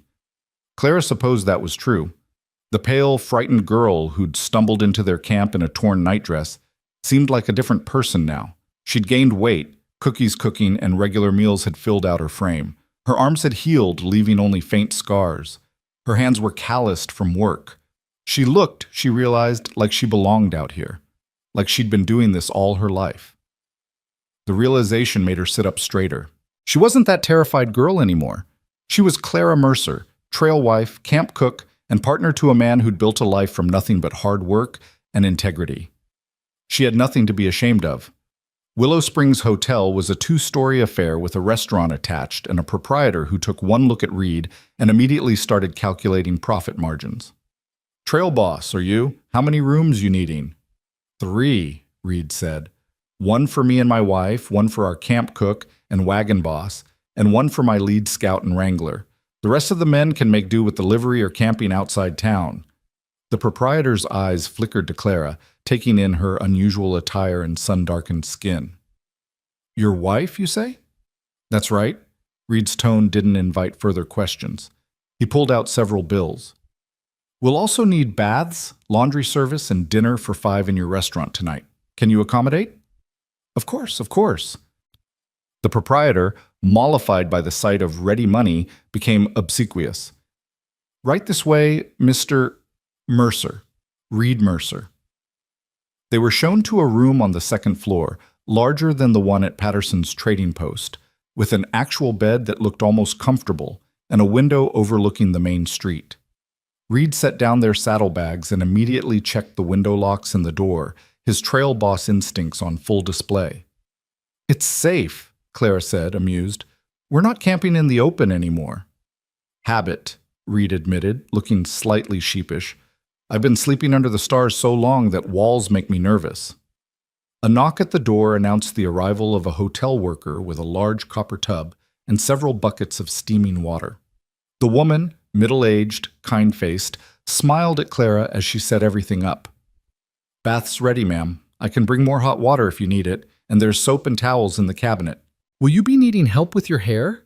Clara supposed that was true. The pale, frightened girl who'd stumbled into their camp in a torn nightdress seemed like a different person now. She'd gained weight, cookies cooking and regular meals had filled out her frame. Her arms had healed, leaving only faint scars. Her hands were calloused from work. She looked, she realized, like she belonged out here, like she'd been doing this all her life. The realization made her sit up straighter. She wasn't that terrified girl anymore. She was Clara Mercer, trail wife, camp cook, and partner to a man who'd built a life from nothing but hard work and integrity. She had nothing to be ashamed of. Willow Springs Hotel was a 2-story affair with a restaurant attached and a proprietor who took one look at Reed and immediately started calculating profit margins. Trail boss, are you? How many rooms you needing? 3, Reed said. 1 for me and my wife, 1 for our camp cook and wagon boss, and 1 for my lead scout and wrangler. The rest of the men can make do with delivery or camping outside town. The proprietor's eyes flickered to Clara, taking in her unusual attire and sun-darkened skin. Your wife, you say? That's right. Reed's tone didn't invite further questions. He pulled out several bills. We'll also need baths, laundry service, and dinner for 5 in your restaurant tonight. Can you accommodate? Of course, of course. The proprietor, mollified by the sight of ready money, became obsequious. Right this way, Mr. Mercer, Reed Mercer. They were shown to a room on the 2nd floor, larger than the one at Patterson's trading post, with an actual bed that looked almost comfortable and a window overlooking the main street. Reed set down their saddlebags and immediately checked the window locks and the door, his trail boss instincts on full display. "It's safe," Clara said, amused. "We're not camping in the open anymore." "Habit," Reed admitted, looking slightly sheepish. "I've been sleeping under the stars so long that walls make me nervous." A knock at the door announced the arrival of a hotel worker with a large copper tub and several buckets of steaming water. The woman, middle-aged, kind-faced, smiled at Clara as she set everything up. "Bath's ready, ma'am. I can bring more hot water if you need it, and there's soap and towels in the cabinet." "Will you be needing help with your hair?"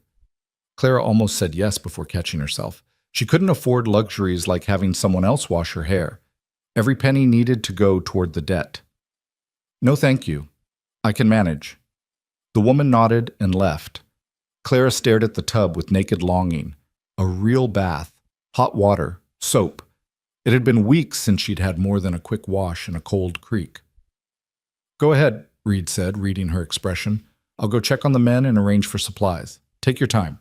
Clara almost said yes before catching herself. She couldn't afford luxuries like having someone else wash her hair. Every penny needed to go toward the debt. "No, thank you. I can manage." The woman nodded and left. Clara stared at the tub with naked longing. A real bath, hot water, soap. It had been weeks since she'd had more than a quick wash in a cold creek. "Go ahead," Reed said, reading her expression. "I'll go check on the men and arrange for supplies. Take your time."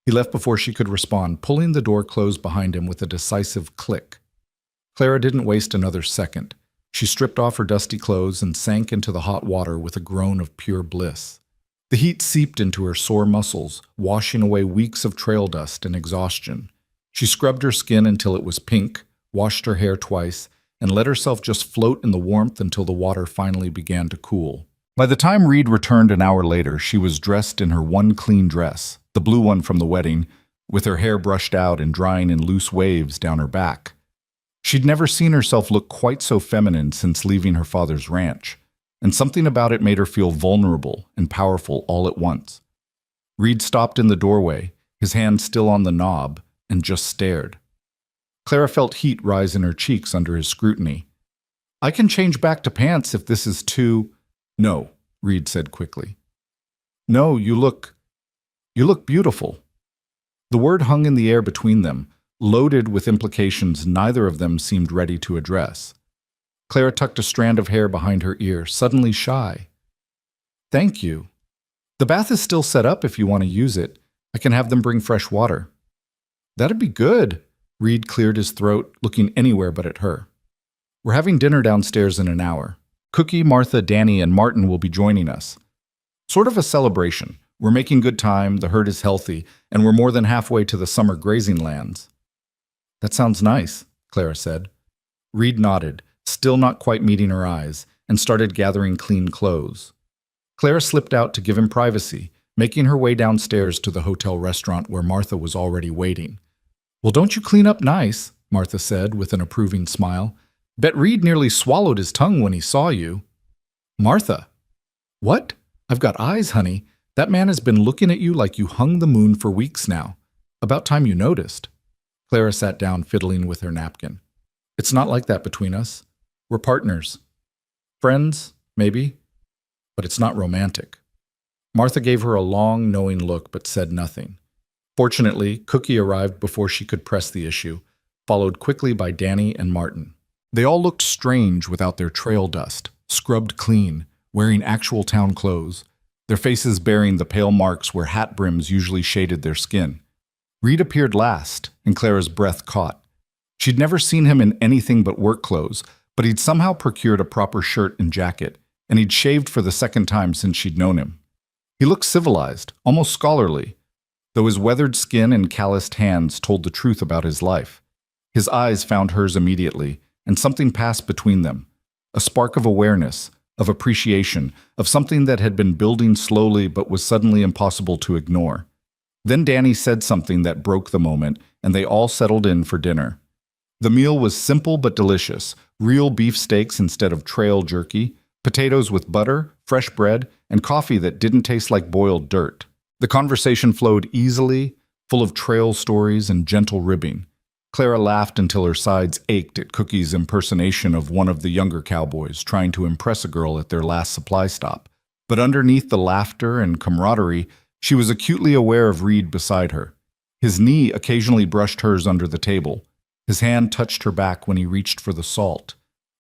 He left before she could respond, pulling the door closed behind him with a decisive click. Clara didn't waste another second. She stripped off her dusty clothes and sank into the hot water with a groan of pure bliss. The heat seeped into her sore muscles, washing away weeks of trail dust and exhaustion. She scrubbed her skin until it was pink, washed her hair twice, and let herself just float in the warmth until the water finally began to cool. By the time Reed returned an hour later, she was dressed in her one clean dress, the blue one from the wedding, with her hair brushed out and drying in loose waves down her back. She'd never seen herself look quite so feminine since leaving her father's ranch, and something about it made her feel vulnerable and powerful all at once. Reed stopped in the doorway, his hand still on the knob, and just stared. Clara felt heat rise in her cheeks under his scrutiny. "I can change back to pants if this is too—" "No," Reed said quickly. "No, you look beautiful." The word hung in the air between them, loaded with implications neither of them seemed ready to address. Clara tucked a strand of hair behind her ear, suddenly shy. "Thank you. The bath is still set up if you want to use it. I can have them bring fresh water." "That'd be good." Reed cleared his throat, looking anywhere but at her. "We're having dinner downstairs in an hour. Cookie, Martha, Danny, and Martin will be joining us. Sort of a celebration. We're making good time, the herd is healthy, and we're more than halfway to the summer grazing lands." "That sounds nice," Clara said. Reed nodded, still not quite meeting her eyes, and started gathering clean clothes. Clara slipped out to give him privacy, making her way downstairs to the hotel restaurant where Martha was already waiting. "Well, don't you clean up nice," Martha said with an approving smile. "Bet Reed nearly swallowed his tongue when he saw you." "Martha." "What? I've got eyes, honey. That man has been looking at you like you hung the moon for weeks now. About time you noticed." Clara sat down, fiddling with her napkin. "It's not like that between us. We're partners. Friends, maybe, but it's not romantic." Martha gave her a long, knowing look but said nothing. Fortunately, Cookie arrived before she could press the issue, followed quickly by Danny and Martin. They all looked strange without their trail dust, scrubbed clean, wearing actual town clothes, their faces bearing the pale marks where hat brims usually shaded their skin. Reed appeared last, and Clara's breath caught. She'd never seen him in anything but work clothes, but he'd somehow procured a proper shirt and jacket, and he'd shaved for the second time since she'd known him. He looked civilized, almost scholarly, though his weathered skin and calloused hands told the truth about his life. His eyes found hers immediately, and something passed between them, a spark of awareness, of appreciation, of something that had been building slowly but was suddenly impossible to ignore. Then Danny said something that broke the moment, and they all settled in for dinner. The meal was simple but delicious, real beef steaks instead of trail jerky, potatoes with butter, fresh bread, and coffee that didn't taste like boiled dirt. The conversation flowed easily, full of trail stories and gentle ribbing. Clara laughed until her sides ached at Cookie's impersonation of one of the younger cowboys trying to impress a girl at their last supply stop. But underneath the laughter and camaraderie, she was acutely aware of Reed beside her. His knee occasionally brushed hers under the table. His hand touched her back when he reached for the salt.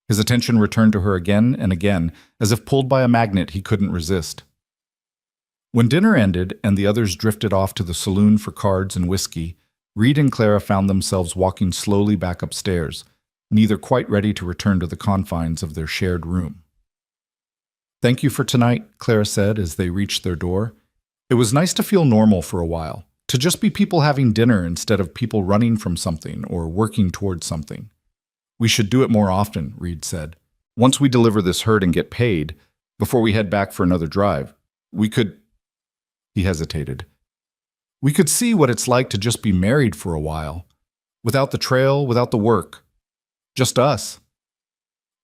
His attention returned to her again and again, as if pulled by a magnet he couldn't resist. When dinner ended and the others drifted off to the saloon for cards and whiskey, Reed and Clara found themselves walking slowly back upstairs, neither quite ready to return to the confines of their shared room. "Thank you for tonight," Clara said as they reached their door. It was nice to feel normal for a while, to just be people having dinner instead of people running from something or working towards something. "We should do it more often," Reed said. "Once we deliver this herd and get paid, before we head back for another drive, we could—" He hesitated. "We could see what it's like to just be married for a while. Without the trail, without the work. Just us."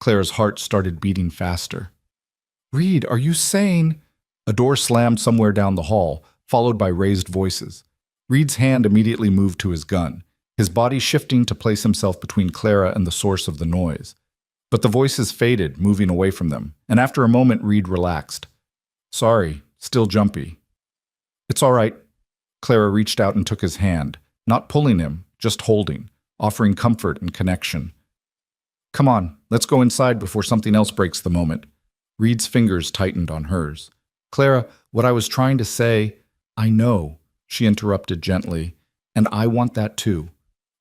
Clara's heart started beating faster. "Reed, are you saying—" A door slammed somewhere down the hall, followed by raised voices. Reed's hand immediately moved to his gun, his body shifting to place himself between Clara and the source of the noise. But the voices faded, moving away from them, and after a moment Reed relaxed. "Sorry, still jumpy." "It's all right." Clara reached out and took his hand, not pulling him, just holding, offering comfort and connection. "Come on, let's go inside before something else breaks the moment." Reed's fingers tightened on hers. "Clara, what I was trying to say—" "I know," she interrupted gently, "and I want that too.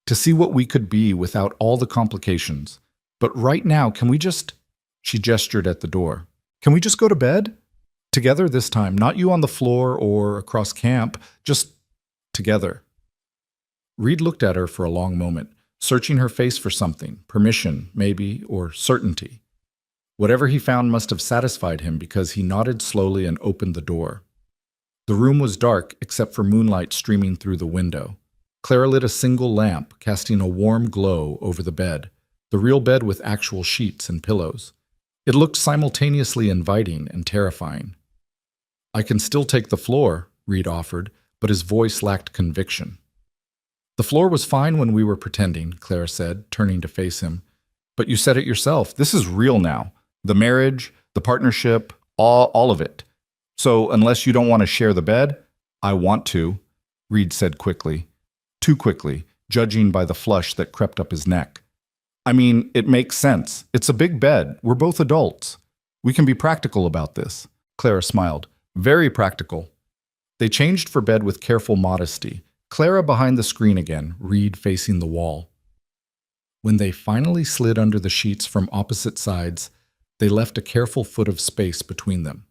To see what we could be without all the complications. But right now, can we just—" She gestured at the door. "Can we just go to bed? Together this time, not you on the floor or across camp, just together." Reed looked at her for a long moment, searching her face for something, permission, maybe, or certainty. Whatever he found must have satisfied him because he nodded slowly and opened the door. The room was dark except for moonlight streaming through the window. Clara lit a single lamp, casting a warm glow over the bed, the real bed with actual sheets and pillows. It looked simultaneously inviting and terrifying. "I can still take the floor," Reed offered, but his voice lacked conviction. "The floor was fine when we were pretending," Clara said, turning to face him. "But you said it yourself. This is real now. The marriage, the partnership, all of it. So unless you don't want to share the bed—" "I want to," Reed said quickly. Too quickly, judging by the flush that crept up his neck. "I mean, it makes sense. It's a big bed. We're both adults. We can be practical about this." Clara smiled. "Very practical." They changed for bed with careful modesty, Clara behind the screen again, Reed facing the wall. When they finally slid under the sheets from opposite sides, they left a careful foot of space between them.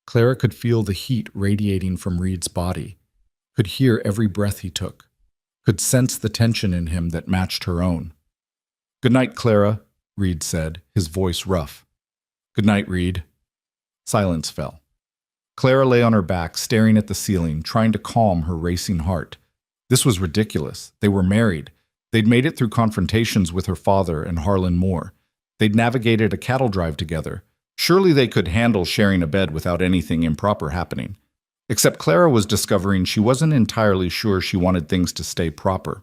Clara could feel the heat radiating from Reed's body, could hear every breath he took, could sense the tension in him that matched her own. "Good night, Clara," Reed said, his voice rough. "Good night, Reed." Silence fell. Clara lay on her back, staring at the ceiling, trying to calm her racing heart. This was ridiculous. They were married. They'd made it through confrontations with her father and Harlan Moore. They'd navigated a cattle drive together. Surely they could handle sharing a bed without anything improper happening. Except Clara was discovering she wasn't entirely sure she wanted things to stay proper.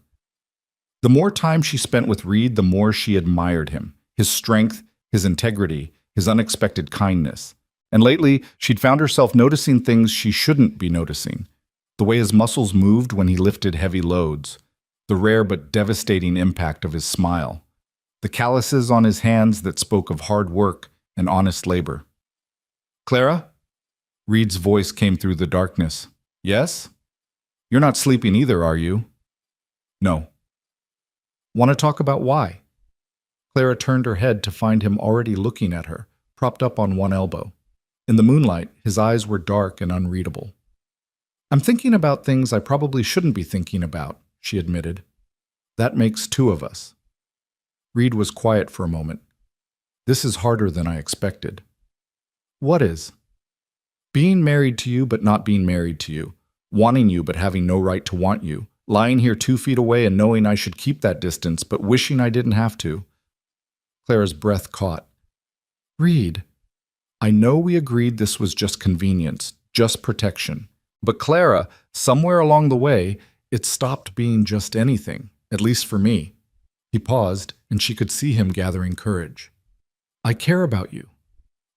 The more time she spent with Reed, the more she admired him, his strength, his integrity, his unexpected kindness. And lately, she'd found herself noticing things she shouldn't be noticing. The way his muscles moved when he lifted heavy loads. The rare but devastating impact of his smile. The calluses on his hands that spoke of hard work and honest labor. "Clara?" Reed's voice came through the darkness. "Yes? You're not sleeping either, are you?" "No." "Want to talk about why?" Clara turned her head to find him already looking at her, propped up on one elbow. In the moonlight, his eyes were dark and unreadable. "I'm thinking about things I probably shouldn't be thinking about," she admitted. "That makes two of us." Reed was quiet for a moment. "This is harder than I expected." "What is?" "Being married to you but not being married to you. Wanting you but having no right to want you. Lying here 2 feet away and knowing I should keep that distance but wishing I didn't have to." Clara's breath caught. "Reed, I know we agreed this was just convenience, just protection. But Clara, somewhere along the way, it stopped being just anything, at least for me." He paused, and she could see him gathering courage. "I care about you.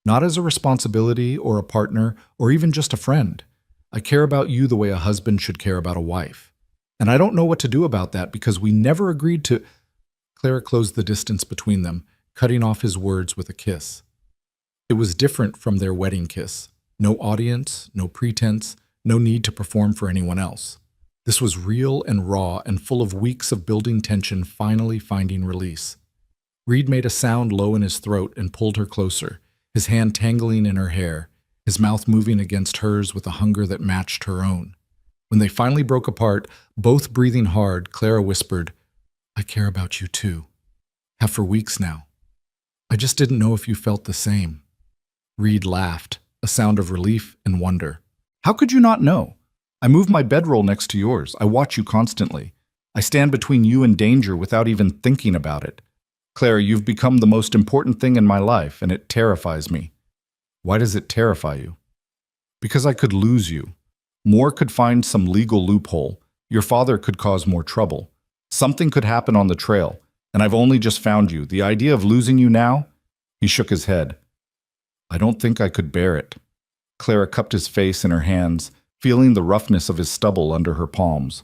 Not as a responsibility or a partner or even just a friend. I care about you the way a husband should care about a wife. And I don't know what to do about that because we never agreed to—" Clara closed the distance between them, cutting off his words with a kiss. It was different from their wedding kiss. No audience, no pretense, no need to perform for anyone else. This was real and raw and full of weeks of building tension finally finding release. Reed made a sound low in his throat and pulled her closer, his hand tangling in her hair, his mouth moving against hers with a hunger that matched her own. When they finally broke apart, both breathing hard, Clara whispered, "I care about you too. Have for weeks now. I just didn't know if you felt the same." Reed laughed, a sound of relief and wonder. "How could you not know? I move my bedroll next to yours. I watch you constantly. I stand between you and danger without even thinking about it. Clara, you've become the most important thing in my life, and it terrifies me." "Why does it terrify you?" "Because I could lose you. Moore could find some legal loophole. Your father could cause more trouble. Something could happen on the trail, and I've only just found you. The idea of losing you now?" He shook his head. "I don't think I could bear it." Clara cupped his face in her hands, feeling the roughness of his stubble under her palms.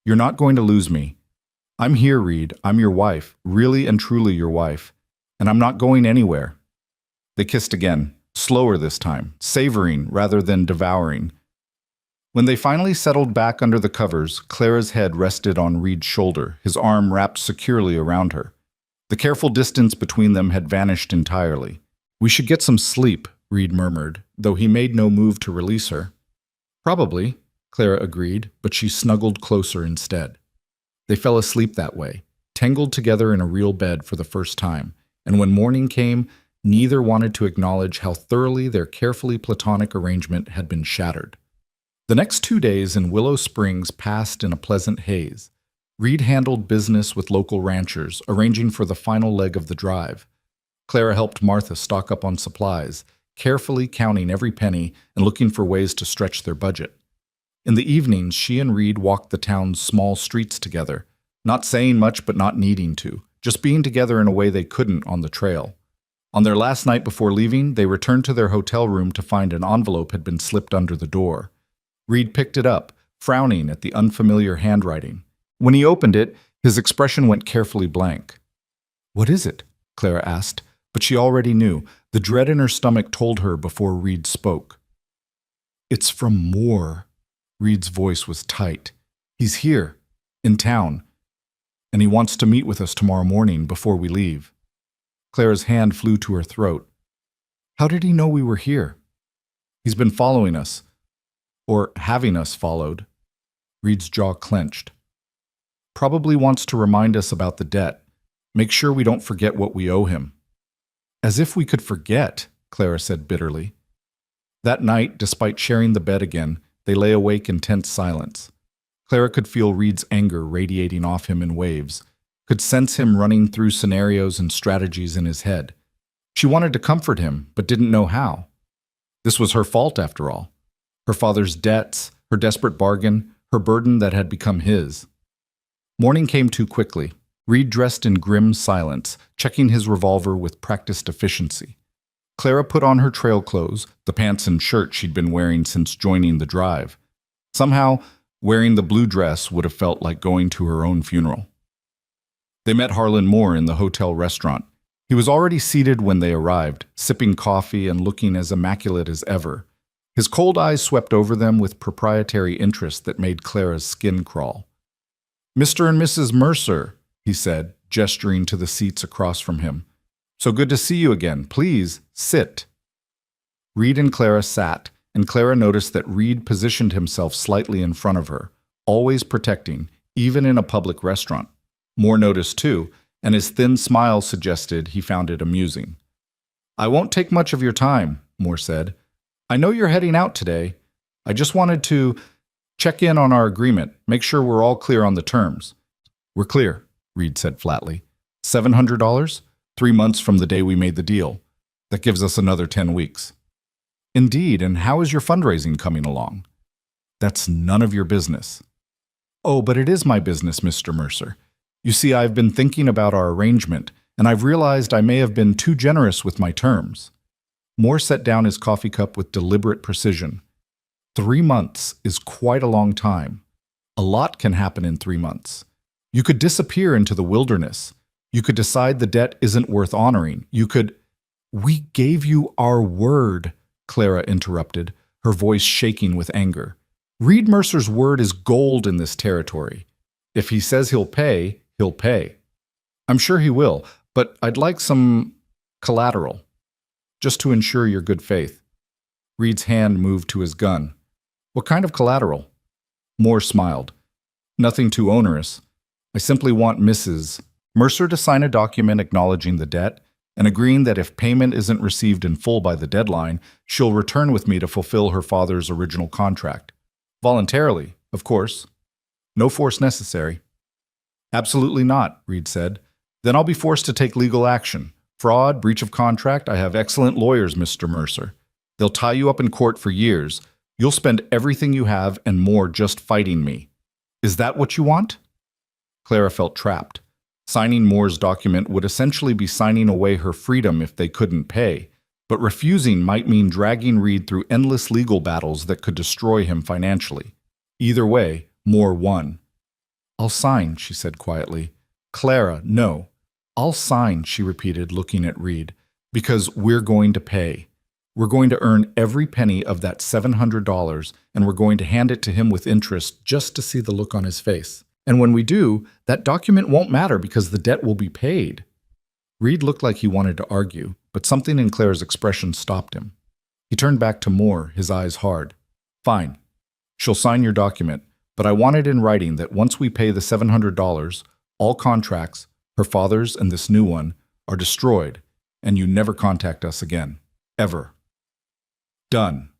"You're not going to lose me. I'm here, Reed. I'm your wife, really and truly your wife, and I'm not going anywhere." They kissed again, slower this time, savoring rather than devouring. When they finally settled back under the covers, Clara's head rested on Reed's shoulder, his arm wrapped securely around her. The careful distance between them had vanished entirely. "We should get some sleep," Reed murmured, though he made no move to release her. "Probably," Clara agreed, but she snuggled closer instead. They fell asleep that way, tangled together in a real bed for the first time, and when morning came, neither wanted to acknowledge how thoroughly their carefully platonic arrangement had been shattered. The next 2 days in Willow Springs passed in a pleasant haze. Reed handled business with local ranchers, arranging for the final leg of the drive. Clara helped Martha stock up on supplies, carefully counting every penny and looking for ways to stretch their budget. In the evenings, she and Reed walked the town's small streets together, not saying much but not needing to, just being together in a way they couldn't on the trail. On their last night before leaving, they returned to their hotel room to find an envelope had been slipped under the door. Reed picked it up, frowning at the unfamiliar handwriting. When he opened it, his expression went carefully blank. "What is it?" Clara asked, but she already knew. The dread in her stomach told her before Reed spoke. "It's from Moore." Reed's voice was tight. "He's here, in town, and he wants to meet with us tomorrow morning before we leave." Clara's hand flew to her throat. "How did he know we were here?" "He's been following us. Or having us followed." Reed's jaw clenched. "Probably wants to remind us about the debt. Make sure we don't forget what we owe him." "As if we could forget," Clara said bitterly. That night, despite sharing the bed again, they lay awake in tense silence. Clara could feel Reed's anger radiating off him in waves, could sense him running through scenarios and strategies in his head. She wanted to comfort him, but didn't know how. This was her fault, after all. Her father's debts, her desperate bargain, her burden that had become his. Morning came too quickly. Reed dressed in grim silence, checking his revolver with practiced efficiency. Clara put on her trail clothes, the pants and shirt she'd been wearing since joining the drive. Somehow, wearing the blue dress would have felt like going to her own funeral. They met Harlan Moore in the hotel restaurant. He was already seated when they arrived, sipping coffee and looking as immaculate as ever. His cold eyes swept over them with proprietary interest that made Clara's skin crawl. "Mr. and Mrs. Mercer," he said, gesturing to the seats across from him. "So good to see you again. Please, sit." Reed and Clara sat, and Clara noticed that Reed positioned himself slightly in front of her, always protecting, even in a public restaurant. Moore noticed too, and his thin smile suggested he found it amusing. "I won't take much of your time," Moore said. "I know you're heading out today. I just wanted to check in on our agreement, make sure we're all clear on the terms." "We're clear," Reed said flatly. $700? 3 months from the day we made the deal. That gives us another 10 weeks. "Indeed, and how is your fundraising coming along?" "That's none of your business." "Oh, but it is my business, Mr. Mercer. You see, I've been thinking about our arrangement, and I've realized I may have been too generous with my terms." Moore set down his coffee cup with deliberate precision. 3 months is quite a long time. A lot can happen in 3 months. You could disappear into the wilderness. You could decide the debt isn't worth honoring. You could— "We gave you our word," Clara interrupted, her voice shaking with anger. Reed Mercer's word is gold in this territory. If he says he'll pay, he'll pay. I'm sure he will, but I'd like some collateral, just to ensure your good faith. Reed's hand moved to his gun. What kind of collateral? Moore smiled. Nothing too onerous. I simply want Mrs. Mercer to sign a document acknowledging the debt and agreeing that if payment isn't received in full by the deadline, she'll return with me to fulfill her father's original contract. Voluntarily, of course. No force necessary. Absolutely not, Reed said. Then I'll be forced to take legal action. Fraud, breach of contract, I have excellent lawyers, Mr. Mercer. They'll tie you up in court for years. You'll spend everything you have and more just fighting me. Is that what you want? Clara felt trapped. Signing Moore's document would essentially be signing away her freedom if they couldn't pay, but refusing might mean dragging Reed through endless legal battles that could destroy him financially. Either way, Moore won. I'll sign, she said quietly. Clara, no. I'll sign, she repeated, looking at Reed, because we're going to pay. We're going to earn every penny of that $700, and we're going to hand it to him with interest just to see the look on his face. And when we do, that document won't matter because the debt will be paid. Reed looked like he wanted to argue, but something in Clara's expression stopped him. He turned back to Moore, his eyes hard. Fine. She'll sign your document, but I want it in writing that once we pay the $700, all contracts, her father's and this new one, are destroyed, and you never contact us again. Ever. Done.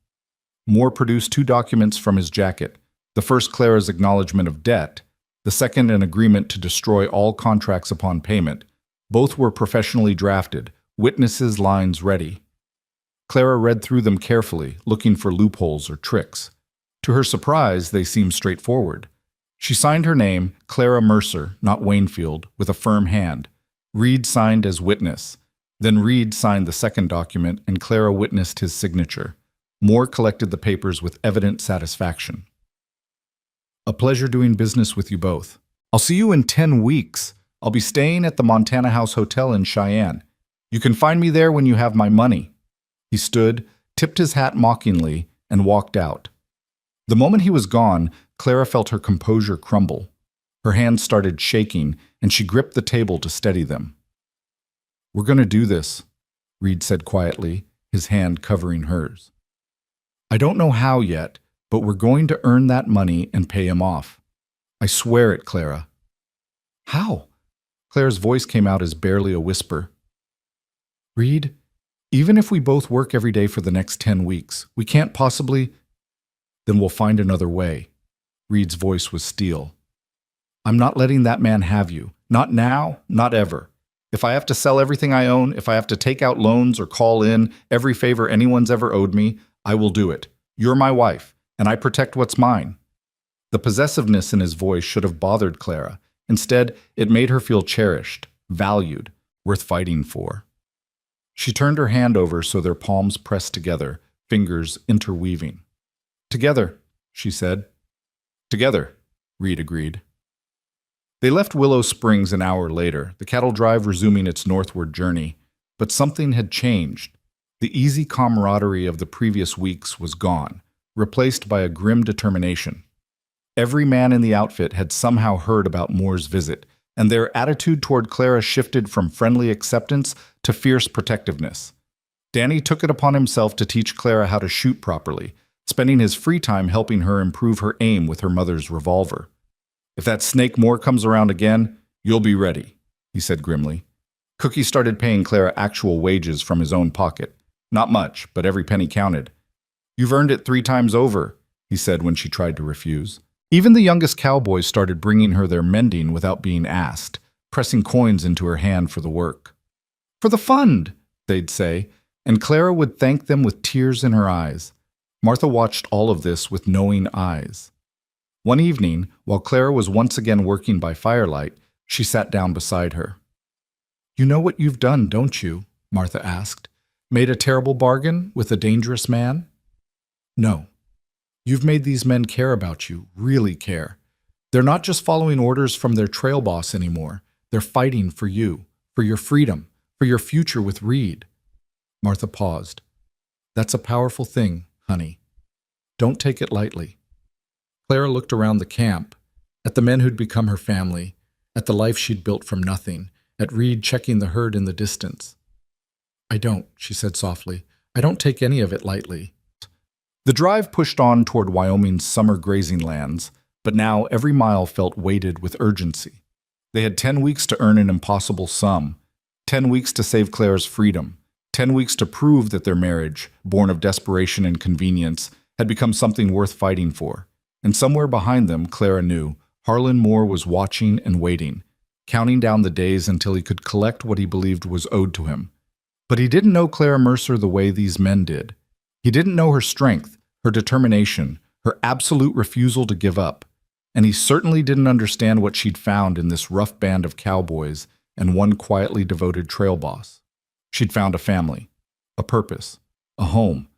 Moore produced 2 documents from his jacket. The first Clara's acknowledgement of debt, the second an agreement to destroy all contracts upon payment. Both were professionally drafted, witnesses' lines ready. Clara read through them carefully, looking for loopholes or tricks. To her surprise, they seemed straightforward. She signed her name, Clara Mercer, not Wainfield, with a firm hand. Reed signed as witness. Then Reed signed the second document, and Clara witnessed his signature. Moore collected the papers with evident satisfaction. A pleasure doing business with you both. I'll see you in 10 weeks. I'll be staying at the Montana House Hotel in Cheyenne. You can find me there when you have my money. He stood, tipped his hat mockingly, and walked out. The moment he was gone, Clara felt her composure crumble. Her hands started shaking, and she gripped the table to steady them. We're going to do this, Reed said quietly, his hand covering hers. I don't know how yet, but we're going to earn that money and pay him off. I swear it, Clara. How? Clara's voice came out as barely a whisper. Reed, even if we both work every day for the next 10 weeks, we can't possibly... Then we'll find another way. Reed's voice was steel. I'm not letting that man have you. Not now, not ever. If I have to sell everything I own, if I have to take out loans or call in every favor anyone's ever owed me, I will do it. You're my wife, and I protect what's mine. The possessiveness in his voice should have bothered Clara. Instead, it made her feel cherished, valued, worth fighting for. She turned her hand over so their palms pressed together, fingers interweaving. Together, she said. Together, Reed agreed. They left Willow Springs an hour later, the cattle drive resuming its northward journey. But something had changed. The easy camaraderie of the previous weeks was gone, replaced by a grim determination. Every man in the outfit had somehow heard about Moore's visit, and their attitude toward Clara shifted from friendly acceptance to fierce protectiveness. Danny took it upon himself to teach Clara how to shoot properly, spending his free time helping her improve her aim with her mother's revolver. If that snake Moore comes around again, you'll be ready, he said grimly. Cookie started paying Clara actual wages from his own pocket. Not much, but every penny counted. You've earned it 3 times over, he said when she tried to refuse. Even the youngest cowboys started bringing her their mending without being asked, pressing coins into her hand for the work. For the fund, they'd say, and Clara would thank them with tears in her eyes. Martha watched all of this with knowing eyes. One evening, while Clara was once again working by firelight, she sat down beside her. You know what you've done, don't you? Martha asked. Made a terrible bargain with a dangerous man? No. You've made these men care about you, really care. They're not just following orders from their trail boss anymore. They're fighting for you, for your freedom, for your future with Reed. Martha paused. That's a powerful thing, honey. Don't take it lightly. Clara looked around the camp, at the men who'd become her family, at the life she'd built from nothing, at Reed checking the herd in the distance. "I don't," she said softly. "I don't take any of it lightly." The drive pushed on toward Wyoming's summer grazing lands, but now every mile felt weighted with urgency. They had 10 weeks to earn an impossible sum, 10 weeks to save Clara's freedom, 10 weeks to prove that their marriage, born of desperation and convenience, had become something worth fighting for. And somewhere behind them, Clara knew, Harlan Moore was watching and waiting, counting down the days until he could collect what he believed was owed to him. But he didn't know Clara Mercer the way these men did. He didn't know her strength, her determination, her absolute refusal to give up. And he certainly didn't understand what she'd found in this rough band of cowboys and one quietly devoted trail boss. She'd found a family, a purpose, a home.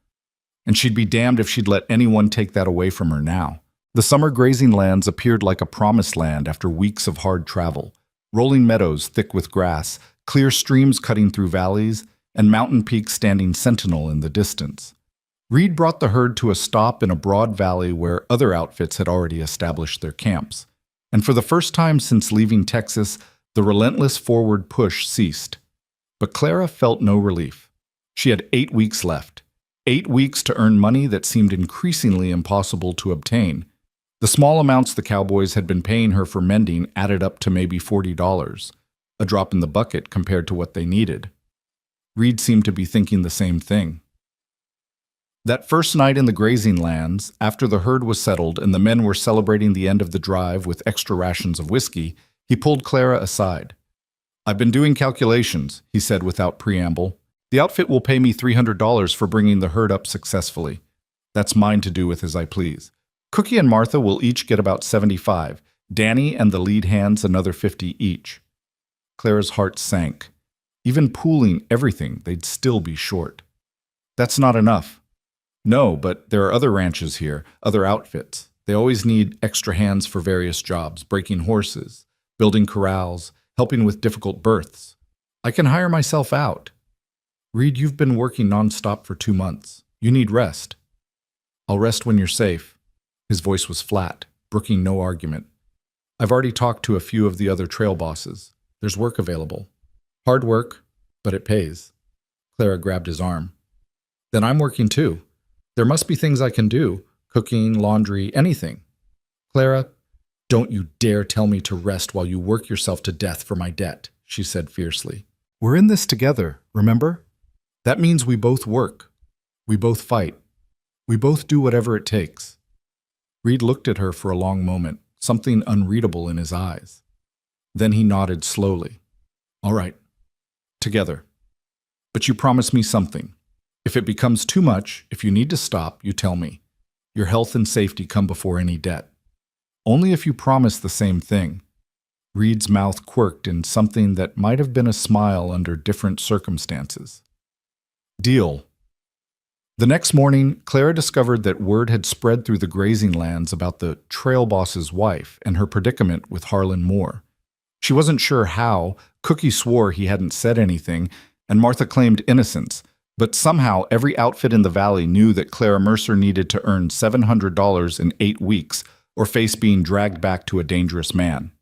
And she'd be damned if she'd let anyone take that away from her now. The summer grazing lands appeared like a promised land after weeks of hard travel. Rolling meadows thick with grass, clear streams cutting through valleys, and mountain peaks standing sentinel in the distance. Reed brought the herd to a stop in a broad valley where other outfits had already established their camps. And for the first time since leaving Texas, the relentless forward push ceased. But Clara felt no relief. She had 8 weeks left. 8 weeks to earn money that seemed increasingly impossible to obtain. The small amounts the cowboys had been paying her for mending added up to maybe $40, a drop in the bucket compared to what they needed. Reed seemed to be thinking the same thing. That first night in the grazing lands, after the herd was settled and the men were celebrating the end of the drive with extra rations of whiskey, he pulled Clara aside. "I've been doing calculations," he said without preamble. "The outfit will pay me $300 for bringing the herd up successfully. That's mine to do with as I please. Cookie and Martha will each get about $75. Danny and the lead hands another $50 each." Clara's heart sank. Even pooling everything, they'd still be short. "That's not enough." "No, but there are other ranches here, other outfits. They always need extra hands for various jobs, breaking horses, building corrals, helping with difficult births. I can hire myself out." "Reed, you've been working nonstop for 2 months. You need rest." "I'll rest when you're safe." His voice was flat, brooking no argument. "I've already talked to a few of the other trail bosses. There's work available. Hard work, but it pays." Clara grabbed his arm. "Then I'm working too. There must be things I can do, cooking, laundry, anything." "Clara, don't you dare tell me to rest while you work yourself to death for my debt," she said fiercely. "We're in this together, remember? That means we both work. We both fight. We both do whatever it takes." Reed looked at her for a long moment, something unreadable in his eyes. Then he nodded slowly. "All right. Together. But you promise me something. If it becomes too much, if you need to stop, you tell me. Your health and safety come before any debt. Only if you promise the same thing." Reed's mouth quirked in something that might have been a smile under different circumstances. "Deal." The next morning, Clara discovered that word had spread through the grazing lands about the trail boss's wife and her predicament with Harlan Moore. She wasn't sure how. Cookie swore he hadn't said anything, and Martha claimed innocence. But somehow every outfit in the valley knew that Clara Mercer needed to earn $700 in 8 weeks or face being dragged back to a dangerous man.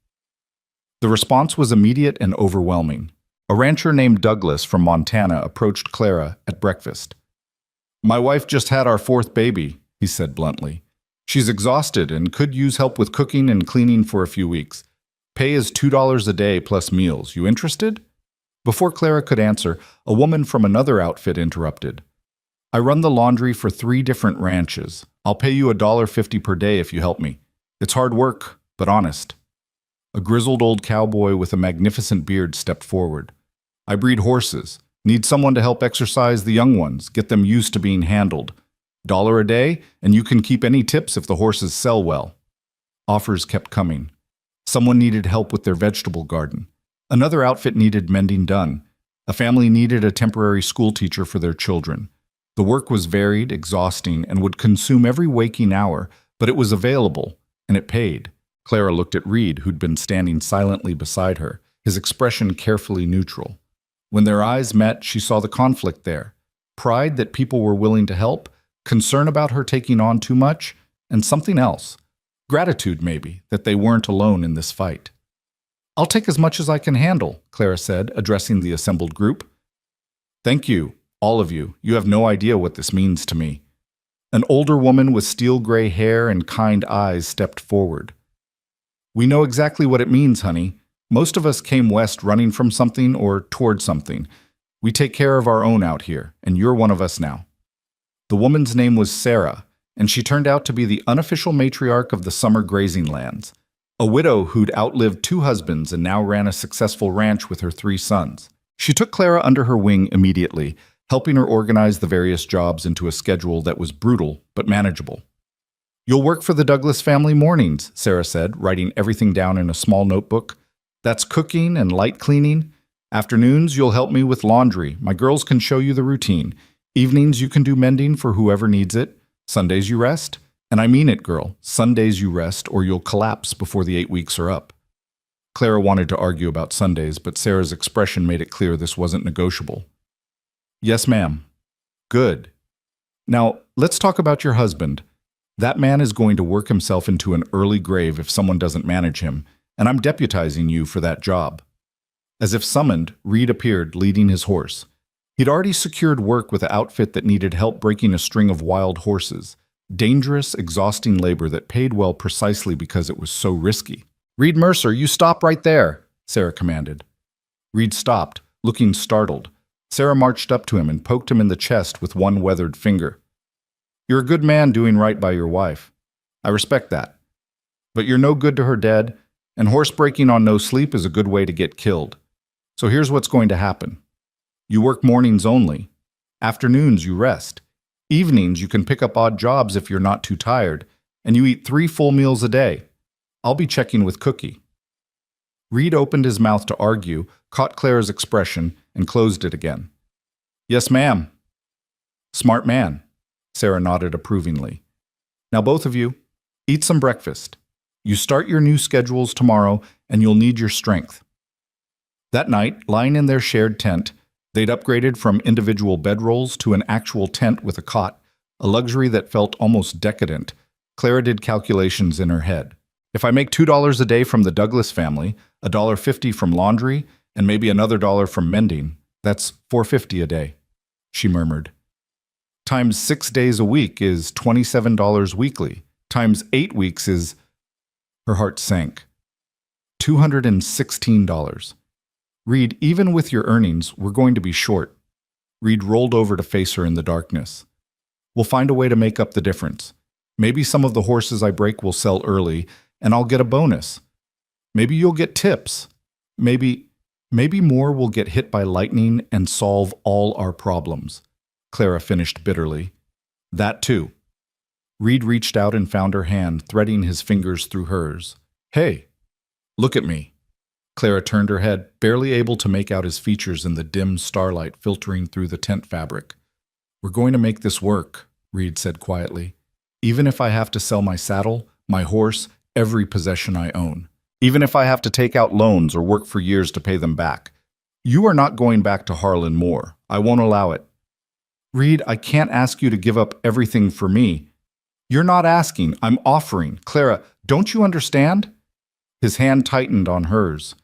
The response was immediate and overwhelming. A rancher named Douglas from Montana approached Clara at breakfast. "My wife just had our 4th baby," he said bluntly. "She's exhausted and could use help with cooking and cleaning for a few weeks. Pay is $2 a day plus meals. You interested?" Before Clara could answer, a woman from another outfit interrupted. "I run the laundry for 3 different ranches. I'll pay you $1.50 per day if you help me. It's hard work, but honest." A grizzled old cowboy with a magnificent beard stepped forward. "I breed horses. Need someone to help exercise the young ones, get them used to being handled. $1 a day, and you can keep any tips if the horses sell well." Offers kept coming. Someone needed help with their vegetable garden. Another outfit needed mending done. A family needed a temporary school teacher for their children. The work was varied, exhausting, and would consume every waking hour, but it was available, and it paid. Clara looked at Reed, who'd been standing silently beside her, his expression carefully neutral. When their eyes met, she saw the conflict there. Pride that people were willing to help, concern about her taking on too much, and something else. Gratitude, maybe, that they weren't alone in this fight. "I'll take as much as I can handle," Clara said, addressing the assembled group. "Thank you, all of you. You have no idea what this means to me." An older woman with steel gray hair and kind eyes stepped forward. "We know exactly what it means, honey. Most of us came west running from something or toward something. We take care of our own out here, and you're one of us now." The woman's name was Sarah, and she turned out to be the unofficial matriarch of the summer grazing lands, a widow who'd outlived 2 husbands and now ran a successful ranch with her 3 sons. She took Clara under her wing immediately, helping her organize the various jobs into a schedule that was brutal but manageable. "You'll work for the Douglas family mornings," Sarah said, writing everything down in a small notebook. "That's cooking and light cleaning. Afternoons, you'll help me with laundry. My girls can show you the routine. Evenings, you can do mending for whoever needs it. Sundays, you rest. And I mean it, girl. Sundays, you rest, or you'll collapse before the 8 weeks are up." Clara wanted to argue about Sundays, but Sarah's expression made it clear this wasn't negotiable. "Yes, ma'am." "Good. Now, let's talk about your husband. That man is going to work himself into an early grave if someone doesn't manage him, and I'm deputizing you for that job." As if summoned, Reed appeared, leading his horse. He'd already secured work with an outfit that needed help breaking a string of wild horses. Dangerous, exhausting labor that paid well precisely because it was so risky. "Reed Mercer, you stop right there," Sarah commanded. Reed stopped, looking startled. Sarah marched up to him and poked him in the chest with one weathered finger. "You're a good man doing right by your wife. I respect that. But you're no good to her dead, and horse breaking on no sleep is a good way to get killed. So here's what's going to happen. You work mornings only. Afternoons you rest. Evenings you can pick up odd jobs if you're not too tired, and you eat 3 full meals a day. I'll be checking with Cookie." Reed opened his mouth to argue, caught Clara's expression, and closed it again. "Yes, ma'am." "Smart man." Sarah nodded approvingly. "Now both of you, eat some breakfast. You start your new schedules tomorrow, and you'll need your strength." That night, lying in their shared tent, they'd upgraded from individual bedrolls to an actual tent with a cot, a luxury that felt almost decadent. Clara did calculations in her head. "If I make $2 a day from the Douglas family, $1.50 from laundry, and maybe another $1 from mending, that's $4.50 a day," she murmured. "Times 6 days a week is $27 weekly. Times 8 weeks is—" Her heart sank. $216. "Reed, even with your earnings, we're going to be short." Reed rolled over to face her in the darkness. "We'll find a way to make up the difference. Maybe some of the horses I break will sell early, and I'll get a bonus. Maybe you'll get tips. Maybe more will get hit by lightning and solve all our problems," Clara finished bitterly. "That too." Reed reached out and found her hand, threading his fingers through hers. "Hey, look at me." Clara turned her head, barely able to make out his features in the dim starlight filtering through the tent fabric. "We're going to make this work," Reed said quietly. "Even if I have to sell my saddle, my horse, every possession I own. Even if I have to take out loans or work for years to pay them back. You are not going back to Harlan Moore. I won't allow it." "Reed, I can't ask you to give up everything for me." "You're not asking. I'm offering. Clara, don't you understand?" His hand tightened on hers.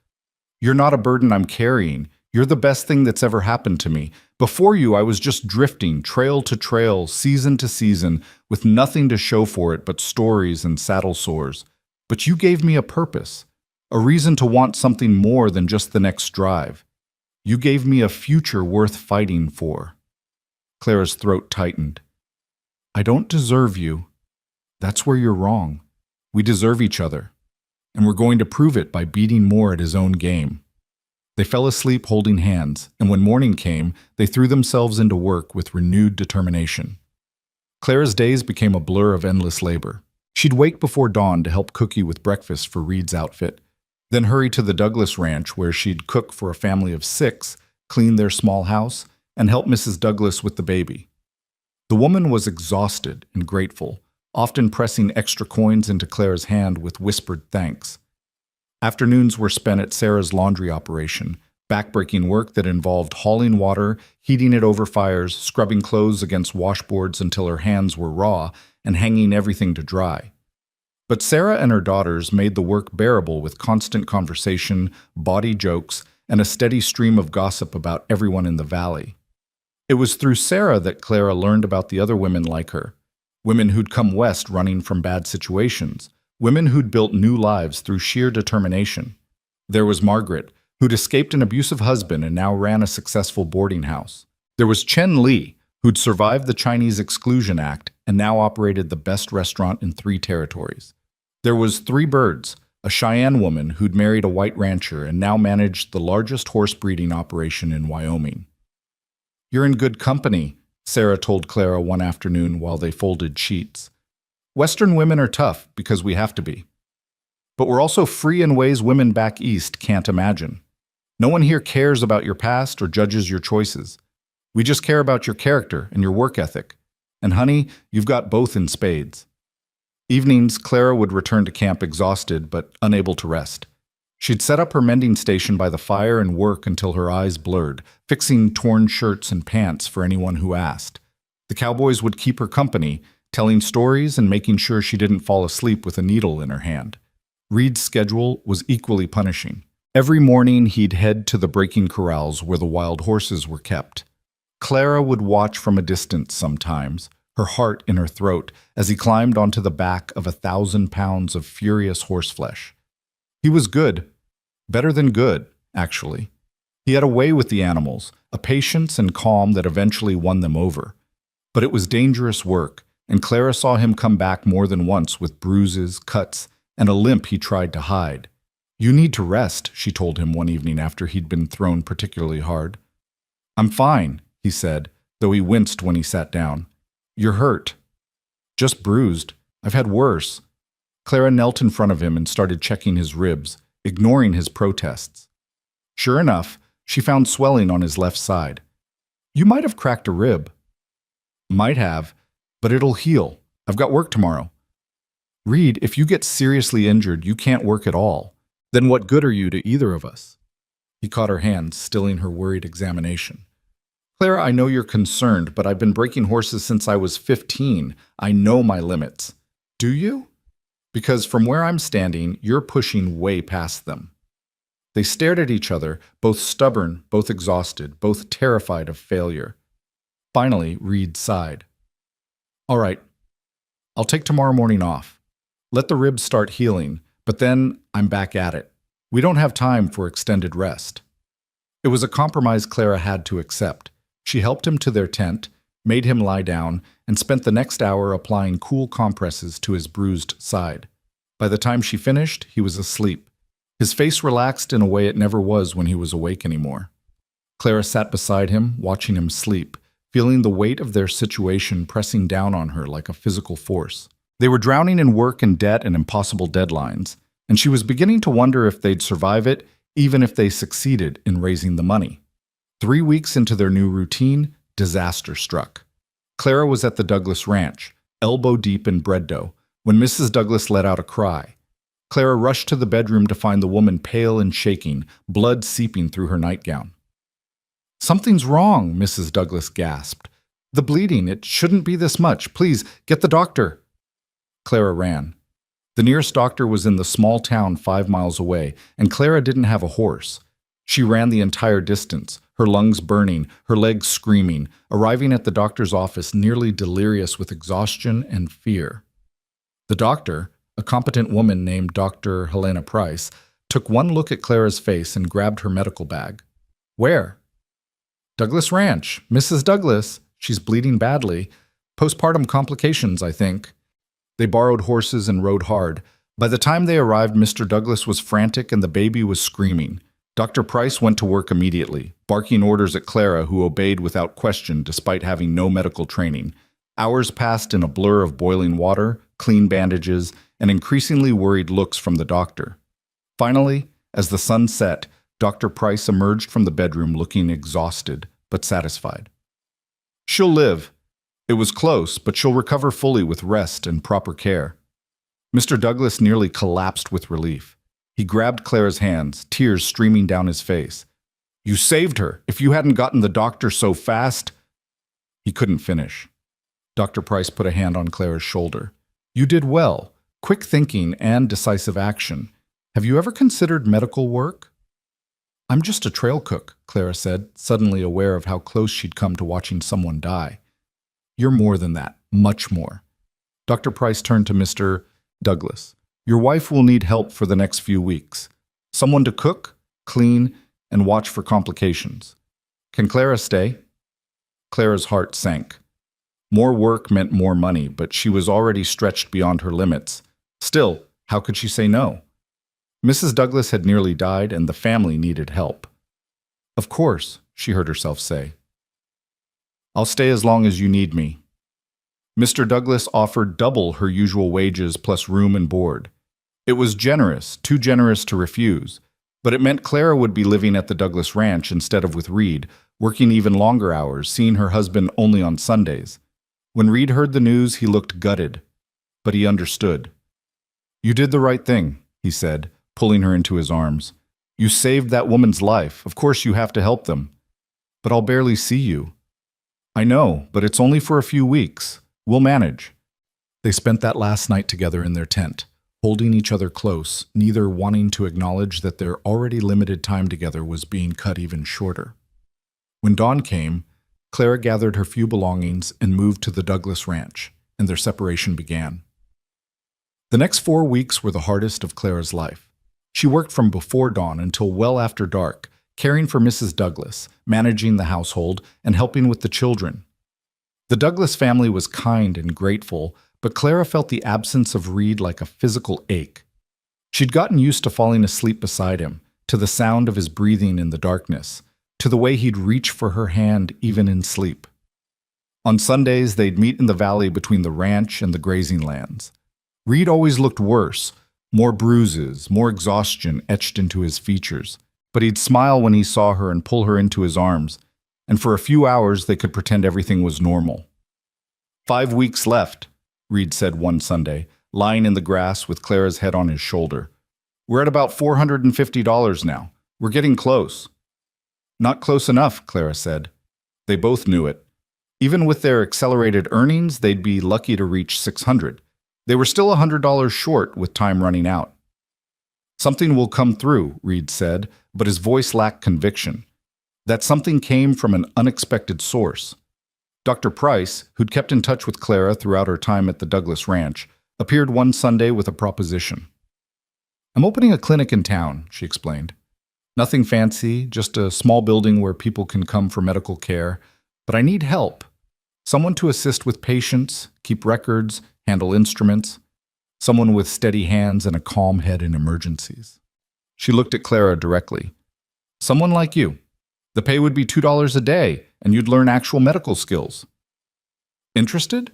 "You're not a burden I'm carrying. You're the best thing that's ever happened to me. Before you, I was just drifting, trail to trail, season to season, with nothing to show for it but stories and saddle sores. But you gave me a purpose, a reason to want something more than just the next drive. You gave me a future worth fighting for." Clara's throat tightened. "I don't deserve you. That's where you're wrong. We deserve each other. And we're going to prove it by beating Moore at his own game." They fell asleep holding hands, and when morning came, they threw themselves into work with renewed determination. Clara's days became a blur of endless labor. She'd wake before dawn to help Cookie with breakfast for Reed's outfit, then hurry to the Douglas ranch where she'd cook for a family of 6, clean their small house, and help Mrs. Douglas with the baby. The woman was exhausted and grateful, often pressing extra coins into Clara's hand with whispered thanks. Afternoons were spent at Sarah's laundry operation, backbreaking work that involved hauling water, heating it over fires, scrubbing clothes against washboards until her hands were raw, and hanging everything to dry. But Sarah and her daughters made the work bearable with constant conversation, bawdy jokes, and a steady stream of gossip about everyone in the valley. It was through Sarah that Clara learned about the other women like her, women who'd come west running from bad situations, women who'd built new lives through sheer determination. There was Margaret, who'd escaped an abusive husband and now ran a successful boarding house. There was Chen Li, who'd survived the Chinese Exclusion Act and now operated the best restaurant in 3 territories. There was Three Birds, a Cheyenne woman who'd married a white rancher and now managed the largest horse breeding operation in Wyoming. "You're in good company," Sarah told Clara one afternoon while they folded sheets. "Western women are tough because we have to be. But we're also free in ways women back east can't imagine. No one here cares about your past or judges your choices. We just care about your character and your work ethic. And honey, you've got both in spades." Evenings, Clara would return to camp exhausted but unable to rest. She'd set up her mending station by the fire and work until her eyes blurred, fixing torn shirts and pants for anyone who asked. The cowboys would keep her company, telling stories and making sure she didn't fall asleep with a needle in her hand. Reed's schedule was equally punishing. Every morning he'd head to the breaking corrals where the wild horses were kept. Clara would watch from a distance sometimes, her heart in her throat, as he climbed onto the back of 1,000 pounds of furious horseflesh. He was good. Better than good, actually. He had a way with the animals, a patience and calm that eventually won them over. But it was dangerous work, and Clara saw him come back more than once with bruises, cuts, and a limp he tried to hide. "You need to rest," she told him one evening after he'd been thrown particularly hard. "I'm fine," he said, though he winced when he sat down. "You're hurt." "Just bruised. I've had worse." Clara knelt in front of him and started checking his ribs, ignoring his protests. Sure enough, she found swelling on his left side. "You might have cracked a rib." "Might have, but it'll heal. I've got work tomorrow." "Reed, if you get seriously injured, you can't work at all. Then what good are you to either of us?" He caught her hand, stilling her worried examination. "Clara, I know you're concerned, but I've been breaking horses since I was 15. I know my limits." "Do you?" "Because from where I'm standing, you're pushing way past them." They stared at each other, both stubborn, both exhausted, both terrified of failure. Finally, Reed sighed. "All right, I'll take tomorrow morning off. Let the ribs start healing, but then I'm back at it. We don't have time for extended rest." It was a compromise Clara had to accept. She helped him to their tent, made him lie down, and spent the next hour applying cool compresses to his bruised side. By the time she finished, he was asleep. His face relaxed in a way it never was when he was awake anymore. Clara sat beside him, watching him sleep, feeling the weight of their situation pressing down on her like a physical force. They were drowning in work and debt and impossible deadlines, and she was beginning to wonder if they'd survive it, even if they succeeded in raising the money. 3 weeks into their new routine, disaster struck. Clara was at the Douglas Ranch, elbow deep in bread dough, when Mrs. Douglas let out a cry. Clara rushed to the bedroom to find the woman pale and shaking, blood seeping through her nightgown. "Something's wrong," Mrs. Douglas gasped. "The bleeding, it shouldn't be this much. Please, get the doctor." Clara ran. The nearest doctor was in the small town 5 miles away, and Clara didn't have a horse. She ran the entire distance, her lungs burning, her legs screaming, arriving at the doctor's office nearly delirious with exhaustion and fear. The doctor, a competent woman named Dr. Helena Price, took one look at Clara's face and grabbed her medical bag. "Where?" "Douglas Ranch. Mrs. Douglas. She's bleeding badly. Postpartum complications, I think." They borrowed horses and rode hard. By the time they arrived, Mr. Douglas was frantic and the baby was screaming. Dr. Price went to work immediately, barking orders at Clara, who obeyed without question despite having no medical training. Hours passed in a blur of boiling water, clean bandages, and increasingly worried looks from the doctor. Finally, as the sun set, Dr. Price emerged from the bedroom looking exhausted, but satisfied. "She'll live. It was close, but she'll recover fully with rest and proper care." Mr. Douglas nearly collapsed with relief. He grabbed Clara's hands, tears streaming down his face. "You saved her. If you hadn't gotten the doctor so fast—" He couldn't finish. Dr. Price put a hand on Clara's shoulder. "You did well. Quick thinking and decisive action. Have you ever considered medical work? I'm just a trail cook, Clara said, suddenly aware of how close she'd come to watching someone die. You're more than that, much more. Dr. Price turned to Mr. Douglas. Your wife will need help for the next few weeks. Someone to cook, clean, and watch for complications. Can Clara stay? Clara's heart sank. More work meant more money, but she was already stretched beyond her limits. Still, how could she say no? Mrs. Douglas had nearly died, and the family needed help. Of course, she heard herself say. I'll stay as long as you need me. Mr. Douglas offered double her usual wages plus room and board. It was generous, too generous to refuse, but it meant Clara would be living at the Douglas Ranch instead of with Reed, working even longer hours, seeing her husband only on Sundays. When Reed heard the news, he looked gutted, but he understood. You did the right thing, he said, pulling her into his arms. You saved that woman's life. Of course you have to help them. But I'll barely see you. I know, but it's only for a few weeks. We'll manage. They spent that last night together in their tent, holding each other close, neither wanting to acknowledge that their already limited time together was being cut even shorter. When dawn came, Clara gathered her few belongings and moved to the Douglas Ranch, and their separation began. The next 4 weeks were the hardest of Clara's life. She worked from before dawn until well after dark, caring for Mrs. Douglas, managing the household, and helping with the children. The Douglas family was kind and grateful, but Clara felt the absence of Reed like a physical ache. She'd gotten used to falling asleep beside him, to the sound of his breathing in the darkness, to the way he'd reach for her hand even in sleep. On Sundays, they'd meet in the valley between the ranch and the grazing lands. Reed always looked worse, more bruises, more exhaustion etched into his features, but he'd smile when he saw her and pull her into his arms, and for a few hours they could pretend everything was normal. 5 weeks left, Reed said one Sunday, lying in the grass with Clara's head on his shoulder. We're at about $450 now. We're getting close. Not close enough, Clara said. They both knew it. Even with their accelerated earnings, they'd be lucky to reach $600. They were still $100 short with time running out. Something will come through, Reed said, but his voice lacked conviction. That something came from an unexpected source. Dr. Price, who'd kept in touch with Clara throughout her time at the Douglas Ranch, appeared one Sunday with a proposition. I'm opening a clinic in town, she explained. Nothing fancy, just a small building where people can come for medical care, but I need help. Someone to assist with patients, keep records, handle instruments. Someone with steady hands and a calm head in emergencies. She looked at Clara directly. Someone like you. The pay would be $2 a day, and you'd learn actual medical skills. Interested?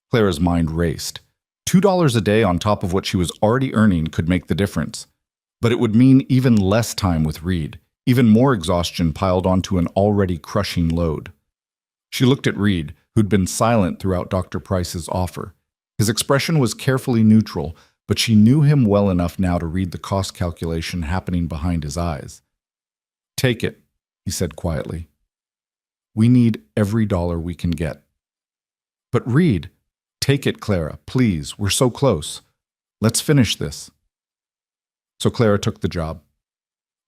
Clara's mind raced. $2 a day on top of what she was already earning could make the difference. But it would mean even less time with Reed, even more exhaustion piled onto an already crushing load. She looked at Reed, who'd been silent throughout Dr. Price's offer. His expression was carefully neutral, but she knew him well enough now to read the cost calculation happening behind his eyes. Take it, he said quietly. We need every dollar we can get. But Reed, take it, Clara, please, we're so close. Let's finish this. So Clara took the job.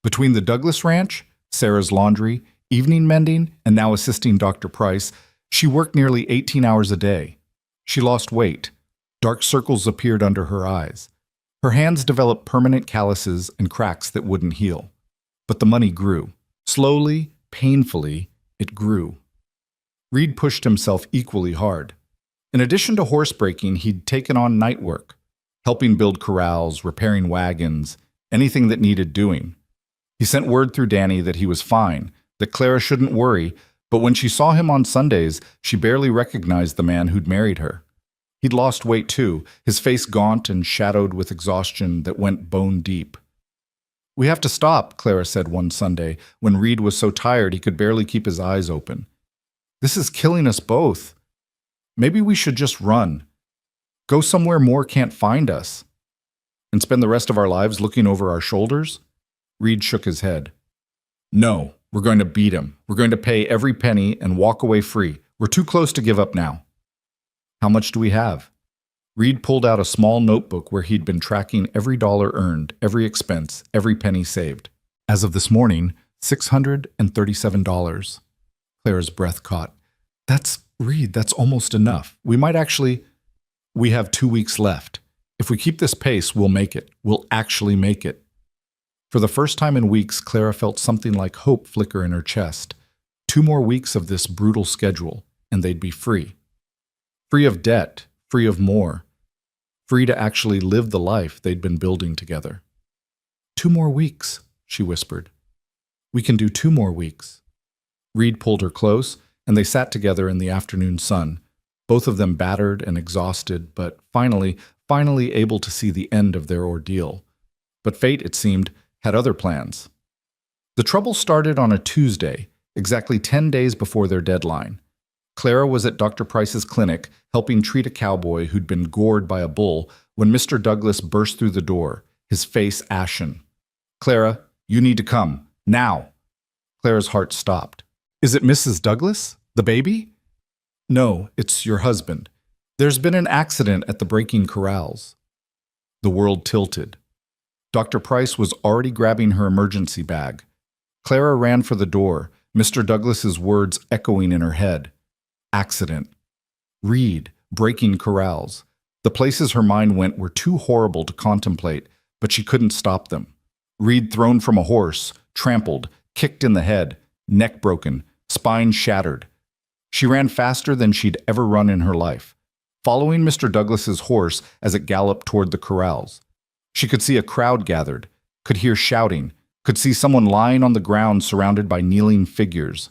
Between the Douglas Ranch, Sarah's laundry, evening mending, and now assisting Dr. Price, she worked nearly 18 hours a day. She lost weight. Dark circles appeared under her eyes. Her hands developed permanent calluses and cracks that wouldn't heal. But the money grew. Slowly, painfully, it grew. Reed pushed himself equally hard. In addition to horse breaking, he'd taken on night work, helping build corrals, repairing wagons, anything that needed doing. He sent word through Danny that he was fine, that Clara shouldn't worry, but when she saw him on Sundays, she barely recognized the man who'd married her. He'd lost weight too, his face gaunt and shadowed with exhaustion that went bone deep. We have to stop, Clara said one Sunday, when Reed was so tired he could barely keep his eyes open. This is killing us both. Maybe we should just run. Go somewhere more can't find us. And spend the rest of our lives looking over our shoulders? Reed shook his head. No, we're going to beat him. We're going to pay every penny and walk away free. We're too close to give up now. How much do we have? Reed pulled out a small notebook where he'd been tracking every dollar earned, every expense, every penny saved. As of this morning, $637. Clara's breath caught. Reed, that's almost enough. We have 2 weeks left. If we keep this pace, we'll make it. We'll actually make it. For the first time in weeks, Clara felt something like hope flicker in her chest. 2 more weeks of this brutal schedule, and they'd be free. Free of debt, free of more. Free to actually live the life they'd been building together. 2 more weeks, she whispered. We can do 2 more weeks. Reed pulled her close, and they sat together in the afternoon sun, both of them battered and exhausted, but finally able to see the end of their ordeal. But fate, it seemed, had other plans. The trouble started on a Tuesday, exactly 10 days before their deadline. Clara was at Dr. Price's clinic, helping treat a cowboy who'd been gored by a bull, when Mr. Douglas burst through the door, his face ashen. "Clara, you need to come. Now!" Clara's heart stopped. "Is it Mrs. Douglas? The baby?" "No, it's your husband. There's been an accident at the breaking corrals." The world tilted. Dr. Price was already grabbing her emergency bag. Clara ran for the door, Mr. Douglas's words echoing in her head. Accident. Reed, breaking corrals. The places her mind went were too horrible to contemplate, but she couldn't stop them. Reed thrown from a horse, trampled, kicked in the head, neck broken, spine shattered. She ran faster than she'd ever run in her life, following Mr. Douglas's horse as it galloped toward the corrals. She could see a crowd gathered, could hear shouting, could see someone lying on the ground surrounded by kneeling figures.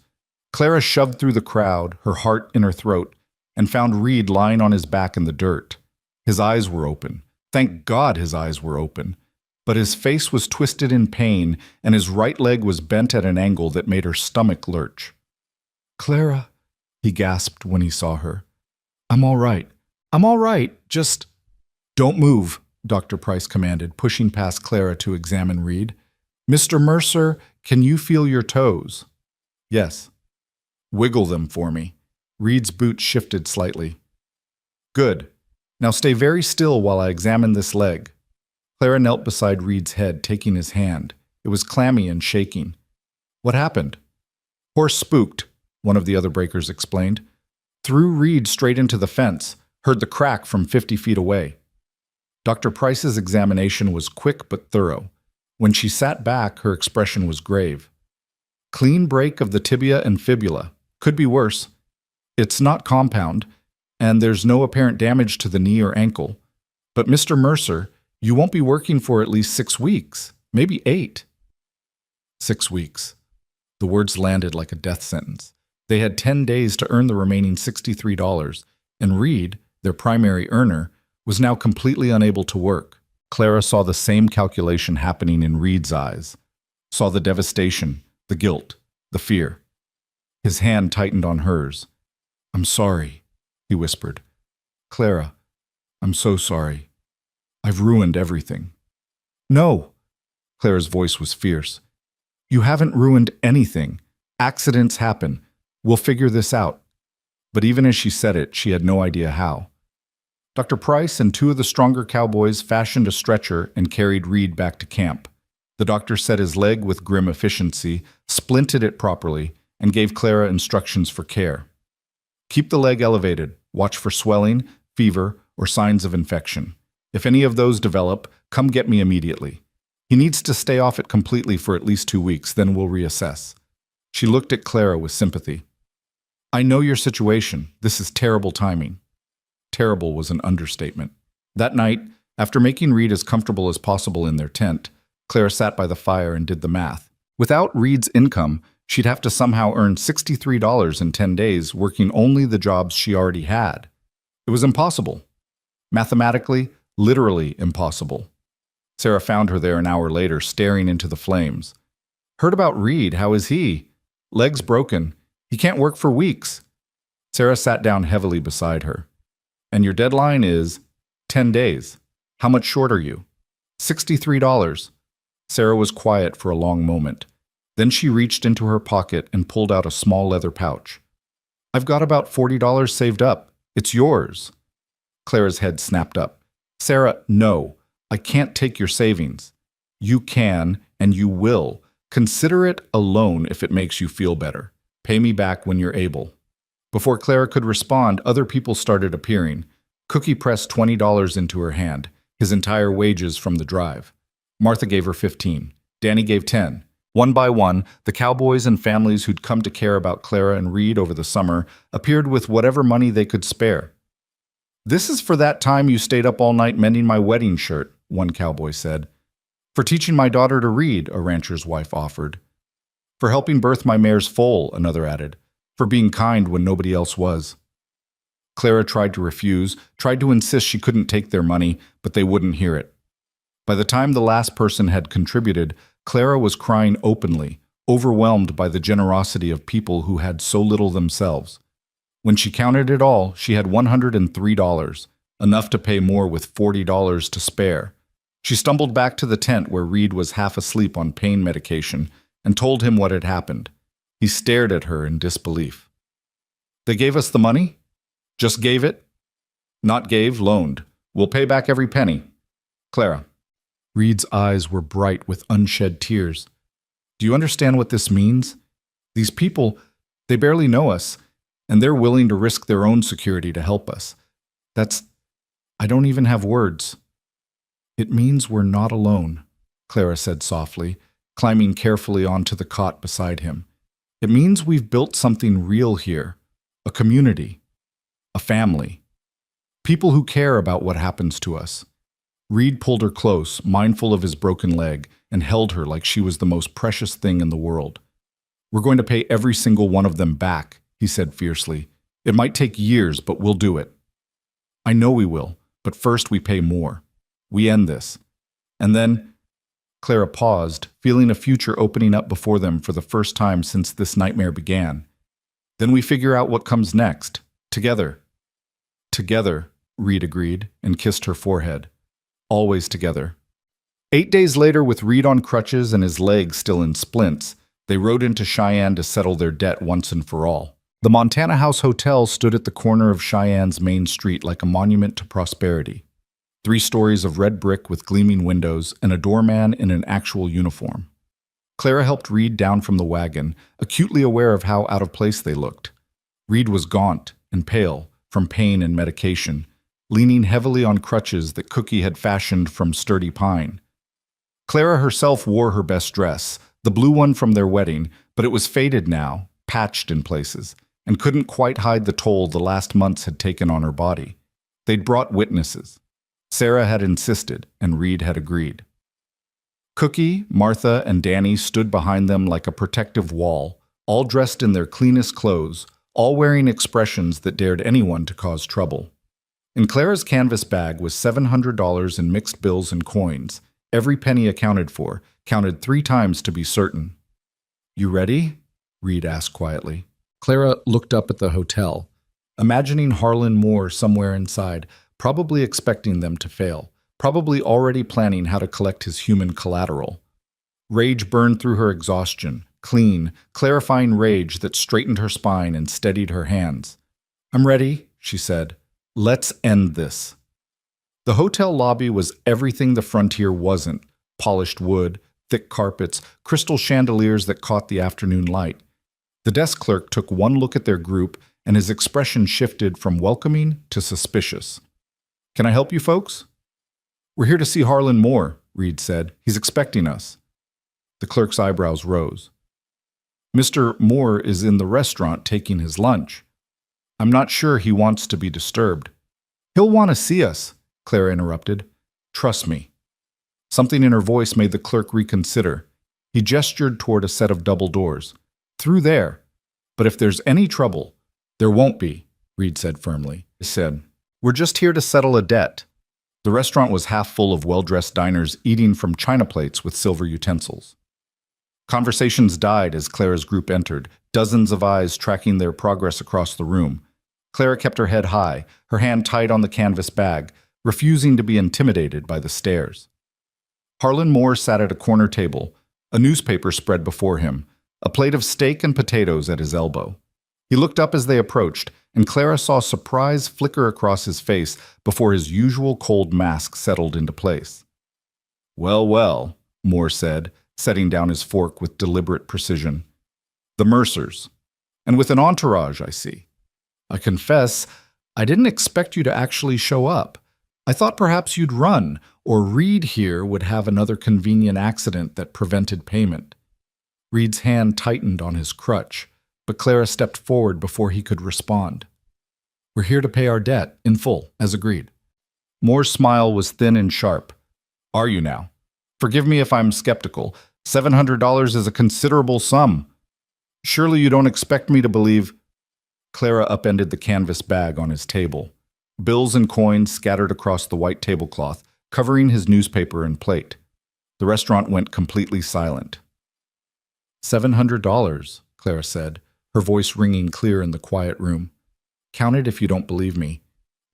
Clara shoved through the crowd, her heart in her throat, and found Reed lying on his back in the dirt. His eyes were open. Thank God his eyes were open. But his face was twisted in pain, and his right leg was bent at an angle that made her stomach lurch. "Clara," he gasped when he saw her. I'm all right. Just don't move," Dr. Price commanded, pushing past Clara to examine Reed. "Mr. Mercer, can you feel your toes?" "Yes." "Wiggle them for me." Reed's boot shifted slightly. "Good. Now stay very still while I examine this leg." Clara knelt beside Reed's head, taking his hand. It was clammy and shaking. "What happened?" "Horse spooked," one of the other breakers explained. "Threw Reed straight into the fence. Heard the crack from 50 feet away." Dr. Price's examination was quick but thorough. When she sat back, her expression was grave. "Clean break of the tibia and fibula. Could be worse. It's not compound, and there's no apparent damage to the knee or ankle. But Mr. Mercer, you won't be working for at least 6 weeks, maybe 8. 6 weeks. The words landed like a death sentence. They had 10 days to earn the remaining $63, and Reed, their primary earner, was now completely unable to work. Clara saw the same calculation happening in Reed's eyes, saw the devastation, the guilt, the fear. His hand tightened on hers. "I'm sorry," he whispered. "Clara, I'm so sorry. I've ruined everything." "No!" Clara's voice was fierce. "You haven't ruined anything. Accidents happen. We'll figure this out." But even as she said it, she had no idea how. Dr. Price and 2 of the stronger cowboys fashioned a stretcher and carried Reed back to camp. The doctor set his leg with grim efficiency, splinted it properly, and gave Clara instructions for care. "Keep the leg elevated. Watch for swelling, fever, or signs of infection. If any of those develop, come get me immediately. He needs to stay off it completely for at least 2 weeks, then we'll reassess." She looked at Clara with sympathy. "I know your situation. This is terrible timing." Terrible was an understatement. That night, after making Reed as comfortable as possible in their tent, Clara sat by the fire and did the math. Without Reed's income, she'd have to somehow earn $63 in 10 days, working only the jobs she already had. It was impossible. Mathematically, literally impossible. Sarah found her there an hour later, staring into the flames. "Heard about Reed. How is he?" "Leg's broken. He can't work for weeks." Sarah sat down heavily beside her. "And your deadline is 10 days. How much short are you?" $63. Sarah was quiet for a long moment. Then she reached into her pocket and pulled out a small leather pouch. "I've got about $40 saved up. It's yours." Clara's head snapped up. Sarah, no. I can't take your savings. You can, and you will. Consider it a loan if it makes you feel better. Pay me back when you're able. Before Clara could respond, other people started appearing. Cookie pressed $20 into her hand, his entire wages from the drive. Martha gave her 15. Danny gave 10. One by one, the cowboys and families who'd come to care about Clara and Reed over the summer appeared with whatever money they could spare. This is for that time you stayed up all night mending my wedding shirt, one cowboy said. For teaching my daughter to read, a rancher's wife offered. For helping birth my mare's foal, another added. For being kind when nobody else was. Clara tried to refuse, tried to insist she couldn't take their money, but they wouldn't hear it. By the time the last person had contributed, Clara was crying openly, overwhelmed by the generosity of people who had so little themselves. When she counted it all, she had $103, enough to pay more with $40 to spare. She stumbled back to the tent where Reed was half asleep on pain medication and told him what had happened. He stared at her in disbelief. They gave us the money? Just gave it? Not gave, loaned. We'll pay back every penny. Clara. Reed's eyes were bright with unshed tears. Do you understand what this means? These people, they barely know us, and they're willing to risk their own security to help us. I don't even have words. It means we're not alone, Clara said softly, climbing carefully onto the cot beside him. It means we've built something real here, a community, a family, people who care about what happens to us. Reed pulled her close, mindful of his broken leg, and held her like she was the most precious thing in the world. We're going to pay every single one of them back, he said fiercely. It might take years, but we'll do it. I know we will, but first we pay more. We end this. And then, Clara paused, feeling a future opening up before them for the first time since this nightmare began. Then we figure out what comes next. Together. Together, Reed agreed and kissed her forehead. Always together. 8 days later, with Reed on crutches and his legs still in splints, they rode into Cheyenne to settle their debt once and for all. The Montana House Hotel stood at the corner of Cheyenne's main street like a monument to prosperity. 3 stories of red brick with gleaming windows and a doorman in an actual uniform. Clara helped Reed down from the wagon, acutely aware of how out of place they looked. Reed was gaunt and pale from pain and medication, leaning heavily on crutches that Cookie had fashioned from sturdy pine. Clara herself wore her best dress, the blue one from their wedding, but it was faded now, patched in places, and couldn't quite hide the toll the last months had taken on her body. They'd brought witnesses. Sarah had insisted, and Reed had agreed. Cookie, Martha, and Danny stood behind them like a protective wall, all dressed in their cleanest clothes, all wearing expressions that dared anyone to cause trouble. In Clara's canvas bag was $700 in mixed bills and coins, every penny accounted for, counted 3 times to be certain. You ready? Reed asked quietly. Clara looked up at the hotel, imagining Harlan Moore somewhere inside, probably expecting them to fail, probably already planning how to collect his human collateral. Rage burned through her exhaustion, clean, clarifying rage that straightened her spine and steadied her hands. I'm ready, she said. Let's end this. The hotel lobby was everything the frontier wasn't: polished wood, thick carpets, crystal chandeliers that caught the afternoon light. The desk clerk took one look at their group, and his expression shifted from welcoming to suspicious. Can I help you folks? We're here to see Harlan Moore, Reed said. He's expecting us. The clerk's eyebrows rose. Mr. Moore is in the restaurant taking his lunch. I'm not sure he wants to be disturbed. He'll want to see us, Clara interrupted. Trust me. Something in her voice made the clerk reconsider. He gestured toward a set of double doors. Through there. But if there's any trouble, there won't be, Reed said firmly. He said, we're just here to settle a debt. The restaurant was half full of well-dressed diners eating from china plates with silver utensils. Conversations died as Clara's group entered, dozens of eyes tracking their progress across the room. Clara kept her head high, her hand tight on the canvas bag, refusing to be intimidated by the stares. Harlan Moore sat at a corner table, a newspaper spread before him, a plate of steak and potatoes at his elbow. He looked up as they approached, and Clara saw surprise flicker across his face before his usual cold mask settled into place. "Well, well," Moore said, setting down his fork with deliberate precision. "The Mercers. And with an entourage, I see. I confess, I didn't expect you to actually show up. I thought perhaps you'd run, or Reed here would have another convenient accident that prevented payment." Reed's hand tightened on his crutch, but Clara stepped forward before he could respond. "We're here to pay our debt, in full, as agreed." Moore's smile was thin and sharp. "Are you now? Forgive me if I'm skeptical. $700 is a considerable sum. Surely you don't expect me to believe—" Clara upended the canvas bag on his table. Bills and coins scattered across the white tablecloth, covering his newspaper and plate. The restaurant went completely silent. $700, Clara said, her voice ringing clear in the quiet room. "Count it if you don't believe me.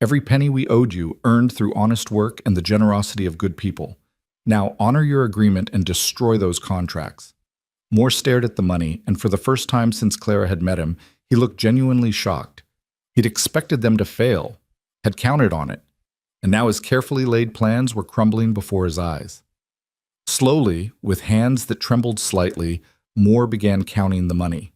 Every penny we owed you, earned through honest work and the generosity of good people. Now honor your agreement and destroy those contracts." Moore stared at the money, and for the first time since Clara had met him, he looked genuinely shocked. He'd expected them to fail, had counted on it, and now his carefully laid plans were crumbling before his eyes. Slowly, with hands that trembled slightly, Moore began counting the money.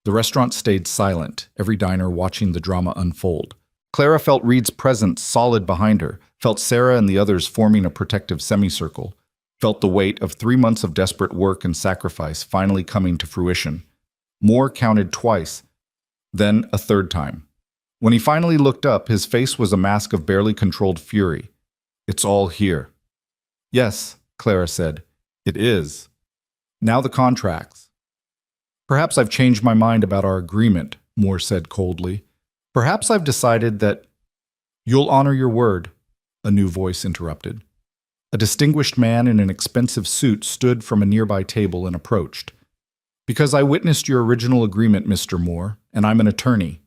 The restaurant stayed silent, every diner watching the drama unfold. Clara felt Reed's presence solid behind her, felt Sarah and the others forming a protective semicircle, felt the weight of 3 months of desperate work and sacrifice finally coming to fruition. Moore counted twice, then a third time. When he finally looked up, his face was a mask of barely controlled fury. "It's all here." "Yes," Clara said. "It is. Now the contracts." "Perhaps I've changed my mind about our agreement," Moore said coldly. "Perhaps I've decided that—" "You'll honor your word," a new voice interrupted. A distinguished man in an expensive suit stood from a nearby table and approached. "Because I witnessed your original agreement, Mr. Moore, and I'm an attorney.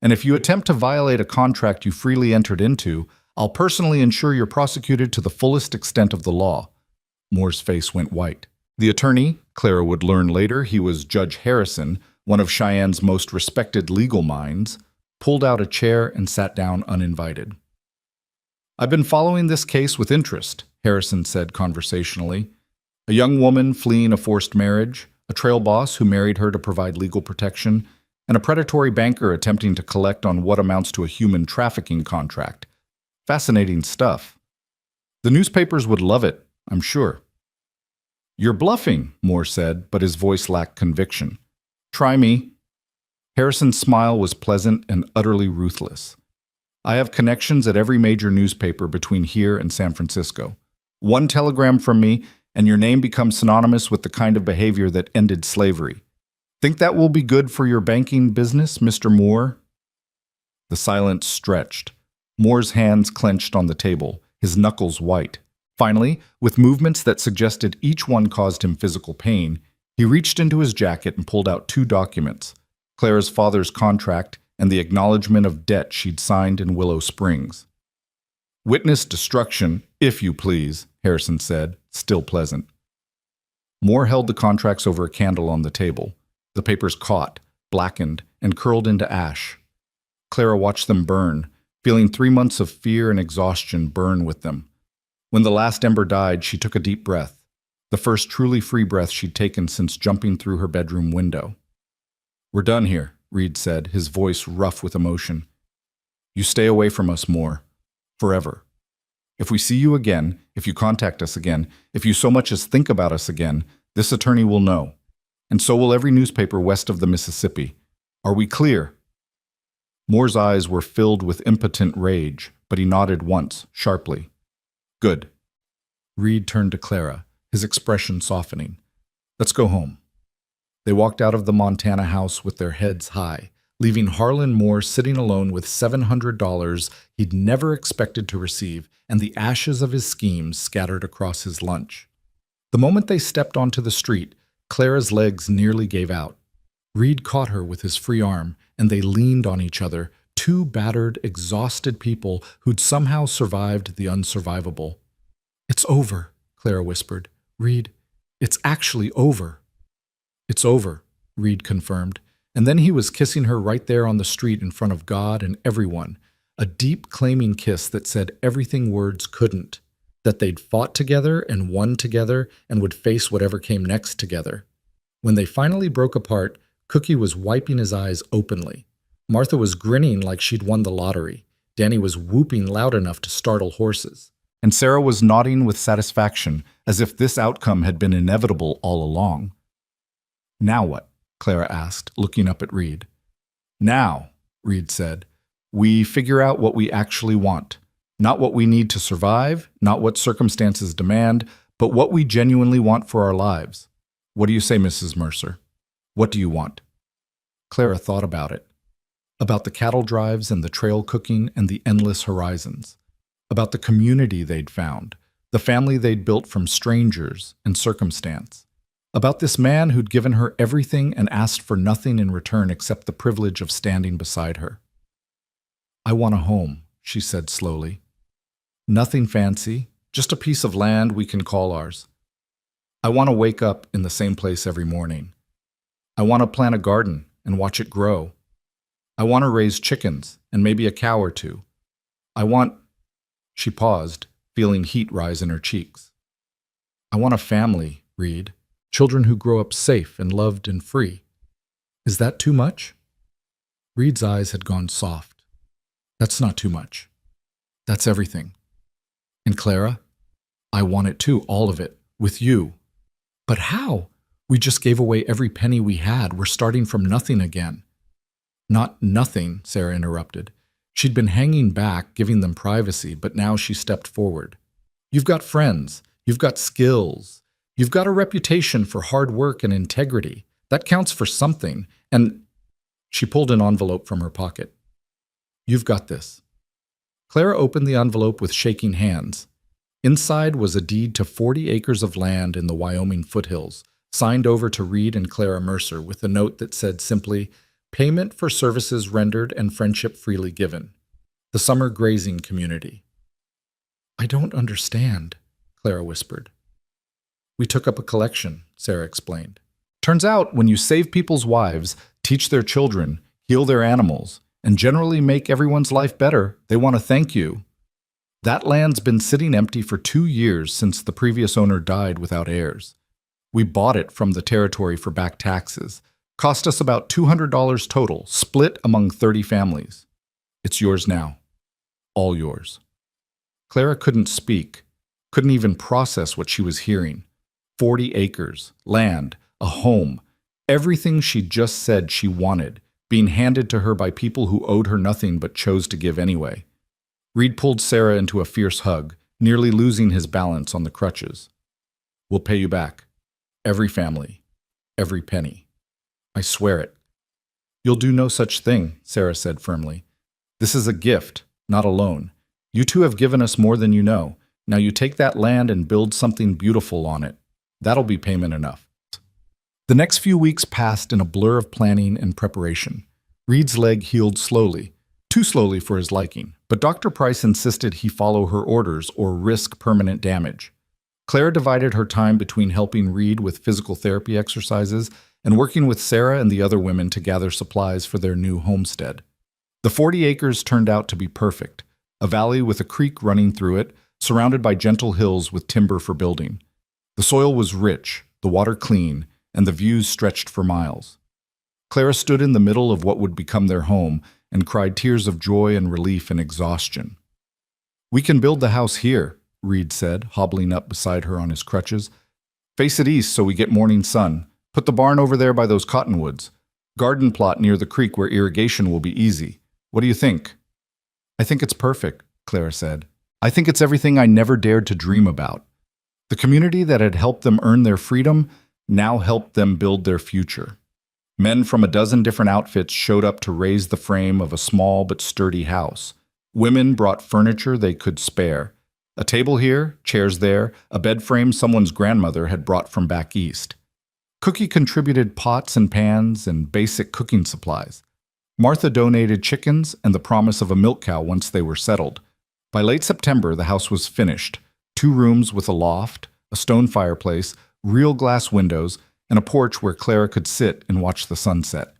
And if you attempt to violate a contract you freely entered into, I'll personally ensure you're prosecuted to the fullest extent of the law." Moore's face went white. The attorney, Clara would learn later he was Judge Harrison, one of Cheyenne's most respected legal minds, pulled out a chair and sat down uninvited. "I've been following this case with interest," Harrison said conversationally. "A young woman fleeing a forced marriage, a trail boss who married her to provide legal protection, and a predatory banker attempting to collect on what amounts to a human trafficking contract. Fascinating stuff. The newspapers would love it, I'm sure." "You're bluffing," Moore said, but his voice lacked conviction. "Try me." Harrison's smile was pleasant and utterly ruthless. "I have connections at every major newspaper between here and San Francisco. One telegram from me, and your name becomes synonymous with the kind of behavior that ended slavery. Think that will be good for your banking business, Mr. Moore?" The silence stretched. Moore's hands clenched on the table, his knuckles white. Finally, with movements that suggested each one caused him physical pain, he reached into his jacket and pulled out 2 documents, Clara's father's contract and the acknowledgement of debt she'd signed in Willow Springs. "Witness destruction, if you please," Harrison said, still pleasant. Moore held the contracts over a candle on the table. The papers caught, blackened, and curled into ash. Clara watched them burn, feeling 3 months of fear and exhaustion burn with them. When the last ember died, she took a deep breath, the first truly free breath she'd taken since jumping through her bedroom window. "We're done here," Reed said, his voice rough with emotion. "You stay away from us, Moore. Forever. If we see you again, if you contact us again, if you so much as think about us again, this attorney will know. And so will every newspaper west of the Mississippi. Are we clear?" Moore's eyes were filled with impotent rage, but he nodded once, sharply. "Good." Reed turned to Clara, his expression softening. "Let's go home." They walked out of the Montana house with their heads high, leaving Harlan Moore sitting alone with $700 he'd never expected to receive and the ashes of his schemes scattered across his lunch. The moment they stepped onto the street, Clara's legs nearly gave out. Reed caught her with his free arm, and they leaned on each other, 2 battered, exhausted people who'd somehow survived the unsurvivable. "It's over," Clara whispered. "Reed, it's actually over." "It's over," Reed confirmed, And then he was kissing her right there on the street in front of God and everyone, a deep, claiming kiss that said everything words couldn't, that they'd fought together and won together and would face whatever came next together. When they finally broke apart, Cookie was wiping his eyes openly. Martha was grinning like she'd won the lottery. Danny was whooping loud enough to startle horses. And Sarah was nodding with satisfaction, as if this outcome had been inevitable all along. "Now what?" Clara asked, looking up at Reed. "Now," Reed said, "we figure out what we actually want. Not what we need to survive, not what circumstances demand, but what we genuinely want for our lives. What do you say, Mrs. Mercer? What do you want?" Clara thought about it. About the cattle drives and the trail cooking and the endless horizons. About the community they'd found, the family they'd built from strangers and circumstance. About this man who'd given her everything and asked for nothing in return except the privilege of standing beside her. "I want a home," she said slowly. "Nothing fancy, just a piece of land we can call ours. I want to wake up in the same place every morning. I want to plant a garden and watch it grow. I want to raise chickens and maybe a cow or two. I want—" She paused, feeling heat rise in her cheeks. "I want a family, Reed. Children who grow up safe and loved and free. Is that too much?" Reed's eyes had gone soft. "That's not too much. That's everything. And Clara, I want it too, all of it, with you." "But how? We just gave away every penny we had. We're starting from nothing again." "Not nothing," Sarah interrupted. She'd been hanging back, giving them privacy, but now she stepped forward. "You've got friends. You've got skills. You've got a reputation for hard work and integrity. That counts for something. And—" She pulled an envelope from her pocket. "You've got this." Clara opened the envelope with shaking hands. Inside was a deed to 40 acres of land in the Wyoming foothills, signed over to Reed and Clara Mercer with a note that said simply, "Payment for services rendered and friendship freely given. The Summer Grazing Community." "I don't understand," Clara whispered. "We took up a collection," Sarah explained. "Turns out when you save people's wives, teach their children, heal their animals, and generally make everyone's life better, they want to thank you. That land's been sitting empty for 2 years since the previous owner died without heirs. We bought it from the territory for back taxes. Cost us about $200 total, split among 30 families. It's yours now. All yours." Clara couldn't speak, couldn't even process what she was hearing. 40 acres, land, a home, everything she'd just said she wanted, being handed to her by people who owed her nothing but chose to give anyway. Reed pulled Sarah into a fierce hug, nearly losing his balance on the crutches. "We'll pay you back. Every family. Every penny. I swear it." "You'll do no such thing," Sarah said firmly. "This is a gift, not a loan. You two have given us more than you know. Now you take that land and build something beautiful on it. That'll be payment enough." The next few weeks passed in a blur of planning and preparation. Reed's leg healed slowly, too slowly for his liking, but Dr. Price insisted he follow her orders or risk permanent damage. Claire divided her time between helping Reed with physical therapy exercises and working with Sarah and the other women to gather supplies for their new homestead. The 40 acres turned out to be perfect, a valley with a creek running through it, surrounded by gentle hills with timber for building. The soil was rich, the water clean, and the views stretched for miles. Clara stood in the middle of what would become their home and cried tears of joy and relief and exhaustion. "We can build the house here," Reed said, hobbling up beside her on his crutches. "Face it east so we get morning sun. Put the barn over there by those cottonwoods. Garden plot near the creek where irrigation will be easy. What do you think?" "I think it's perfect," Clara said. "I think it's everything I never dared to dream about." The community that had helped them earn their freedom now helped them build their future. Men from a dozen different outfits showed up to raise the frame of a small but sturdy house. Women brought furniture they could spare. A table here, chairs there, a bed frame someone's grandmother had brought from back east. Cookie contributed pots and pans and basic cooking supplies. Martha donated chickens and the promise of a milk cow once they were settled. By late September, the house was finished. 2 rooms with a loft, a stone fireplace, real glass windows, and a porch where Clara could sit and watch the sunset.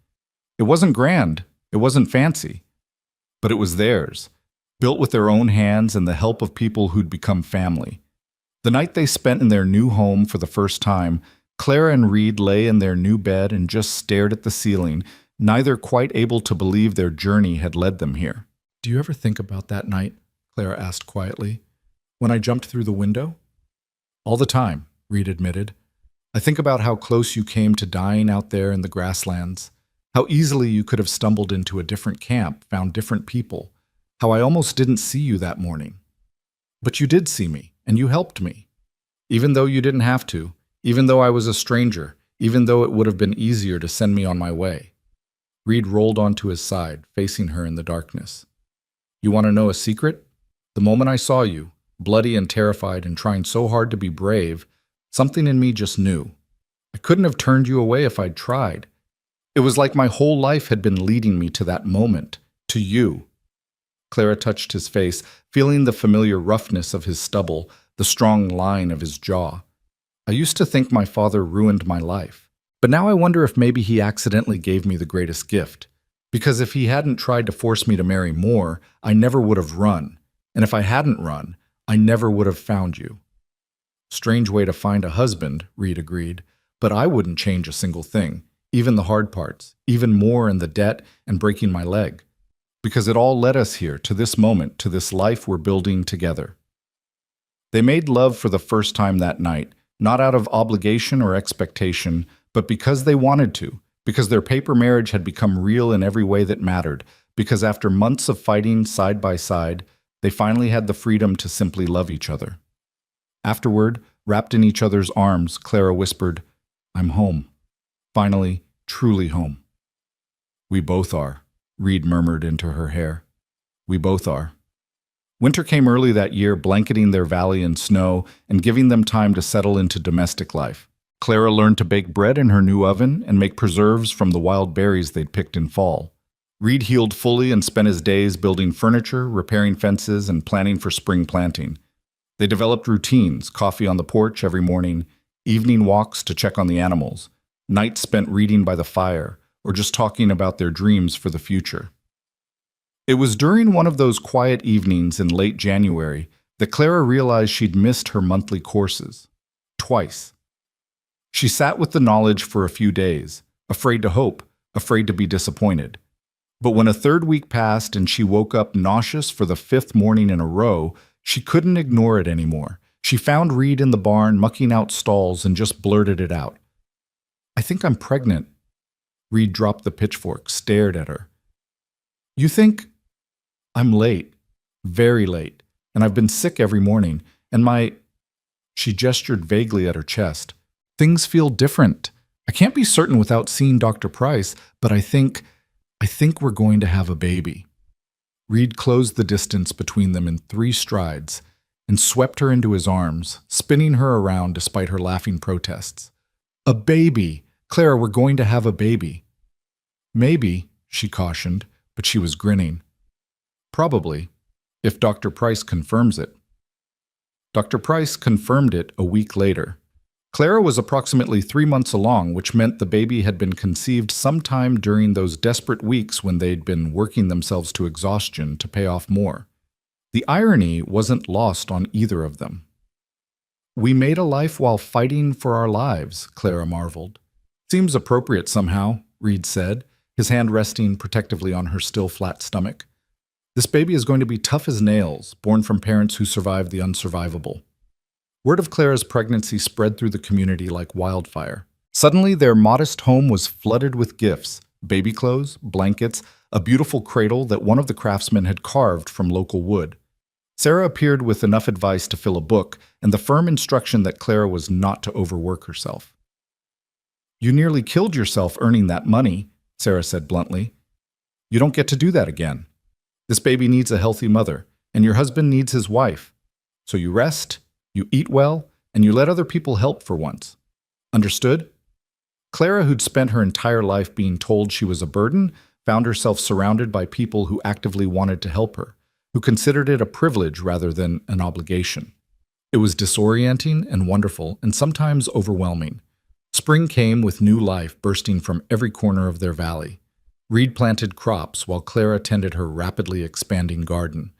It wasn't grand, it wasn't fancy, but it was theirs, built with their own hands and the help of people who'd become family. The night they spent in their new home for the first time, Clara and Reed lay in their new bed and just stared at the ceiling, neither quite able to believe their journey had led them here. "Do you ever think about that night?" Clara asked quietly. "When I jumped through the window?" "All the time," Reed admitted. "I think about how close you came to dying out there in the grasslands, how easily you could have stumbled into a different camp, found different people, how I almost didn't see you that morning. But you did see me, and you helped me. Even though you didn't have to, even though I was a stranger, even though it would have been easier to send me on my way." Reed rolled onto his side, facing her in the darkness. "You want to know a secret? The moment I saw you, bloody and terrified and trying so hard to be brave, something in me just knew. I couldn't have turned you away if I'd tried. It was like my whole life had been leading me to that moment, to you." Clara touched his face, feeling the familiar roughness of his stubble, the strong line of his jaw. "I used to think my father ruined my life, but now I wonder if maybe he accidentally gave me the greatest gift. Because if he hadn't tried to force me to marry more, I never would have run. And if I hadn't run, I never would have found you." "Strange way to find a husband," Reed agreed, "but I wouldn't change a single thing, even the hard parts, even more in the debt and breaking my leg. Because it all led us here, to this moment, to this life we're building together." They made love for the first time that night, not out of obligation or expectation, but because they wanted to, because their paper marriage had become real in every way that mattered, because after months of fighting side by side, they finally had the freedom to simply love each other. Afterward, wrapped in each other's arms, Clara whispered, "I'm home. Finally, truly home." "We both are," Reed murmured into her hair. "We both are." Winter came early that year, blanketing their valley in snow and giving them time to settle into domestic life. Clara learned to bake bread in her new oven and make preserves from the wild berries they'd picked in fall. Reed healed fully and spent his days building furniture, repairing fences, and planning for spring planting. They developed routines: coffee on the porch every morning, evening walks to check on the animals, nights spent reading by the fire, or just talking about their dreams for the future. It was during one of those quiet evenings in late January that Clara realized she'd missed her monthly courses. Twice. She sat with the knowledge for a few days, afraid to hope, afraid to be disappointed. But when a third week passed and she woke up nauseous for the fifth morning in a row, she couldn't ignore it anymore. She found Reed in the barn mucking out stalls and just blurted it out. "I think I'm pregnant." Reed dropped the pitchfork, stared at her. "You think?" "I'm late, very late, and I've been sick every morning, and She gestured vaguely at her chest. "Things feel different. I can't be certain without seeing Dr. Price, but I think we're going to have a baby." Reed closed the distance between them in 3 strides and swept her into his arms, spinning her around despite her laughing protests. "A baby! Clara, we're going to have a baby." "Maybe," she cautioned, but she was grinning. "Probably, if Dr. Price confirms it." Dr. Price confirmed it a week later. Clara was approximately 3 months along, which meant the baby had been conceived sometime during those desperate weeks when they'd been working themselves to exhaustion to pay off more. The irony wasn't lost on either of them. "We made a life while fighting for our lives," Clara marveled. "Seems appropriate somehow," Reed said, his hand resting protectively on her still flat stomach. "This baby is going to be tough as nails, born from parents who survived the unsurvivable." Word of Clara's pregnancy spread through the community like wildfire. Suddenly, their modest home was flooded with gifts: baby clothes, blankets, a beautiful cradle that one of the craftsmen had carved from local wood. Sarah appeared with enough advice to fill a book and the firm instruction that Clara was not to overwork herself. "You nearly killed yourself earning that money," Sarah said bluntly. "You don't get to do that again. This baby needs a healthy mother, and your husband needs his wife. So you rest, you eat well, and you let other people help for once. Understood?" Clara, who'd spent her entire life being told she was a burden, found herself surrounded by people who actively wanted to help her, who considered it a privilege rather than an obligation. It was disorienting and wonderful, and sometimes overwhelming. Spring came with new life bursting from every corner of their valley. Reed planted crops while Clara tended her rapidly expanding garden.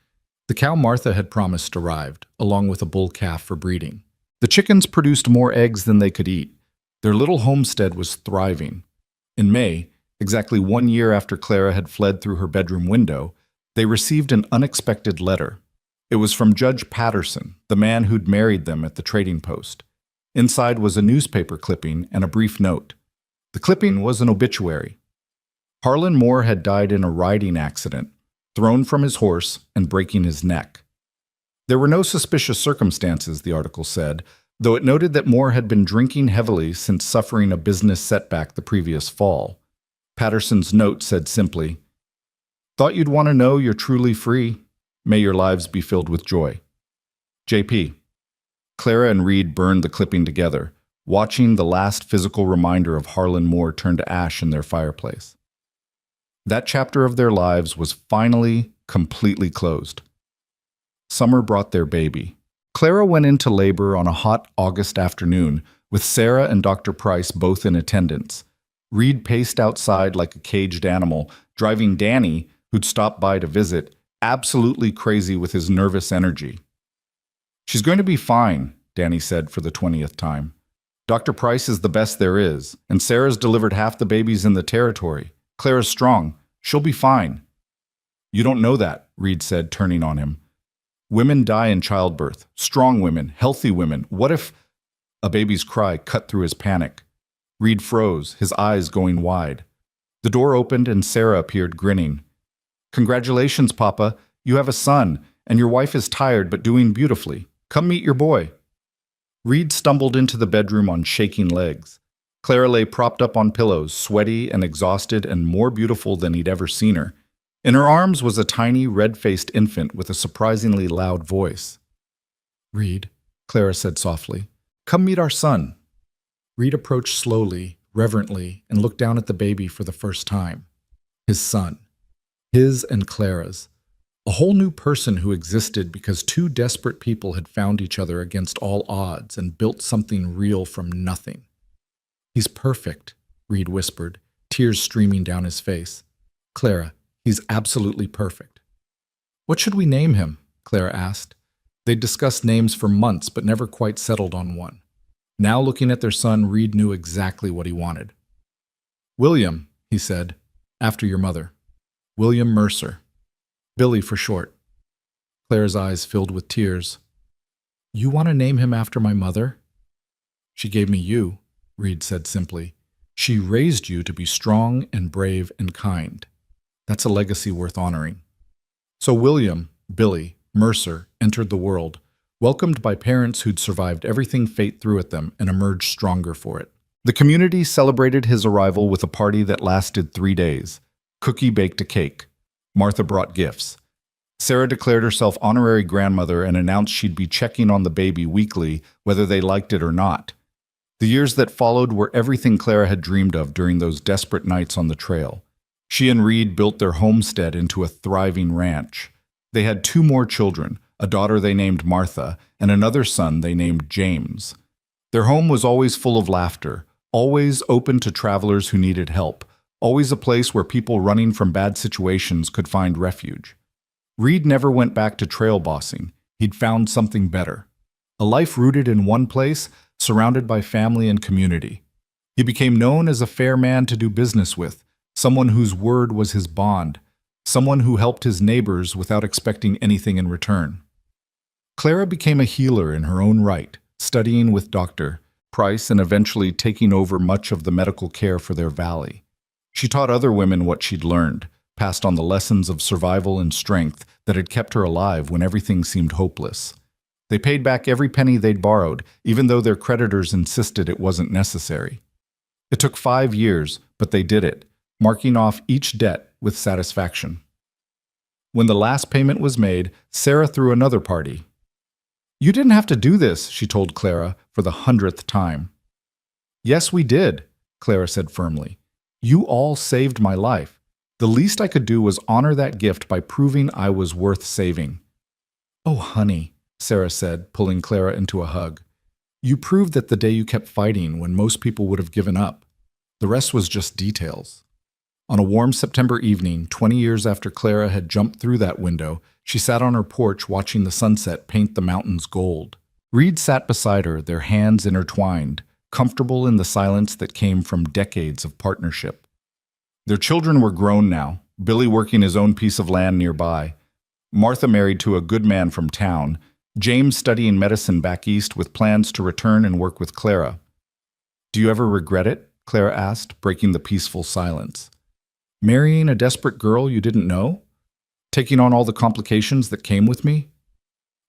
The cow Martha had promised arrived, along with a bull calf for breeding. The chickens produced more eggs than they could eat. Their little homestead was thriving. In May, exactly 1 year after Clara had fled through her bedroom window, they received an unexpected letter. It was from Judge Patterson, the man who'd married them at the trading post. Inside was a newspaper clipping and a brief note. The clipping was an obituary. Harlan Moore had died in a riding accident, thrown from his horse and breaking his neck. There were no suspicious circumstances, the article said, though it noted that Moore had been drinking heavily since suffering a business setback the previous fall. Patterson's note said simply, "Thought you'd want to know you're truly free. May your lives be filled with joy. JP." Clara and Reed burned the clipping together, watching the last physical reminder of Harlan Moore turn to ash in their fireplace. That chapter of their lives was finally completely closed. Summer brought their baby. Clara went into labor on a hot August afternoon, with Sarah and Dr. Price both in attendance. Reed paced outside like a caged animal, driving Danny, who'd stopped by to visit, absolutely crazy with his nervous energy. "She's going to be fine," Danny said for the 20th time. "Dr. Price is the best there is, and Sarah's delivered half the babies in the territory. Clara's strong. She'll be fine." "You don't know that," Reed said, turning on him. "Women die in childbirth. Strong women, healthy women. What if—" A baby's cry cut through his panic. Reed froze, his eyes going wide. The door opened and Sarah appeared, grinning. "Congratulations, Papa. You have a son, and your wife is tired but doing beautifully. Come meet your boy." Reed stumbled into the bedroom on shaking legs. Clara lay propped up on pillows, sweaty and exhausted and more beautiful than he'd ever seen her. In her arms was a tiny, red-faced infant with a surprisingly loud voice. "Reed," Clara said softly, "come meet our son." Reed approached slowly, reverently, and looked down at the baby for the first time. His son. His and Clara's. A whole new person who existed because two desperate people had found each other against all odds and built something real from nothing. "He's perfect," Reed whispered, tears streaming down his face. "Clara, he's absolutely perfect." "What should we name him?" Clara asked. They'd discussed names for months but never quite settled on one. Now looking at their son, Reed knew exactly what he wanted. "William," he said, "after your mother. William Mercer. Billy for short." Clara's eyes filled with tears. "You want to name him after my mother?" "She gave me you," Reed said simply. "She raised you to be strong and brave and kind. That's a legacy worth honoring." So William, Billy, Mercer entered the world, welcomed by parents who'd survived everything fate threw at them and emerged stronger for it. The community celebrated his arrival with a party that lasted 3 days. Cookie baked a cake. Martha brought gifts. Sarah declared herself honorary grandmother and announced she'd be checking on the baby weekly, whether they liked it or not. The years that followed were everything Clara had dreamed of during those desperate nights on the trail. She and Reed built their homestead into a thriving ranch. They had 2 more children, a daughter they named Martha, and another son they named James. Their home was always full of laughter, always open to travelers who needed help, always a place where people running from bad situations could find refuge. Reed never went back to trail bossing. He'd found something better. A life rooted in one place, surrounded by family and community. He became known as a fair man to do business with, someone whose word was his bond, someone who helped his neighbors without expecting anything in return. Clara became a healer in her own right, studying with Dr. Price and eventually taking over much of the medical care for their valley. She taught other women what she'd learned, passed on the lessons of survival and strength that had kept her alive when everything seemed hopeless. They paid back every penny they'd borrowed, even though their creditors insisted it wasn't necessary. It took 5 years, but they did it, marking off each debt with satisfaction. When the last payment was made, Sarah threw another party. "You didn't have to do this," she told Clara for the 100th time. "Yes, we did," Clara said firmly. "You all saved my life. The least I could do was honor that gift by proving I was worth saving." "Oh, honey," Sarah said, pulling Clara into a hug. "You proved that the day you kept fighting when most people would have given up. The rest was just details." On a warm September evening, 20 years after Clara had jumped through that window, she sat on her porch watching the sunset paint the mountains gold. Reed sat beside her, their hands intertwined, comfortable in the silence that came from decades of partnership. Their children were grown now, Billy working his own piece of land nearby, Martha married to a good man from town, James studying medicine back east with plans to return and work with Clara. "Do you ever regret it?" Clara asked, breaking the peaceful silence. "Marrying a desperate girl you didn't know? Taking on all the complications that came with me?"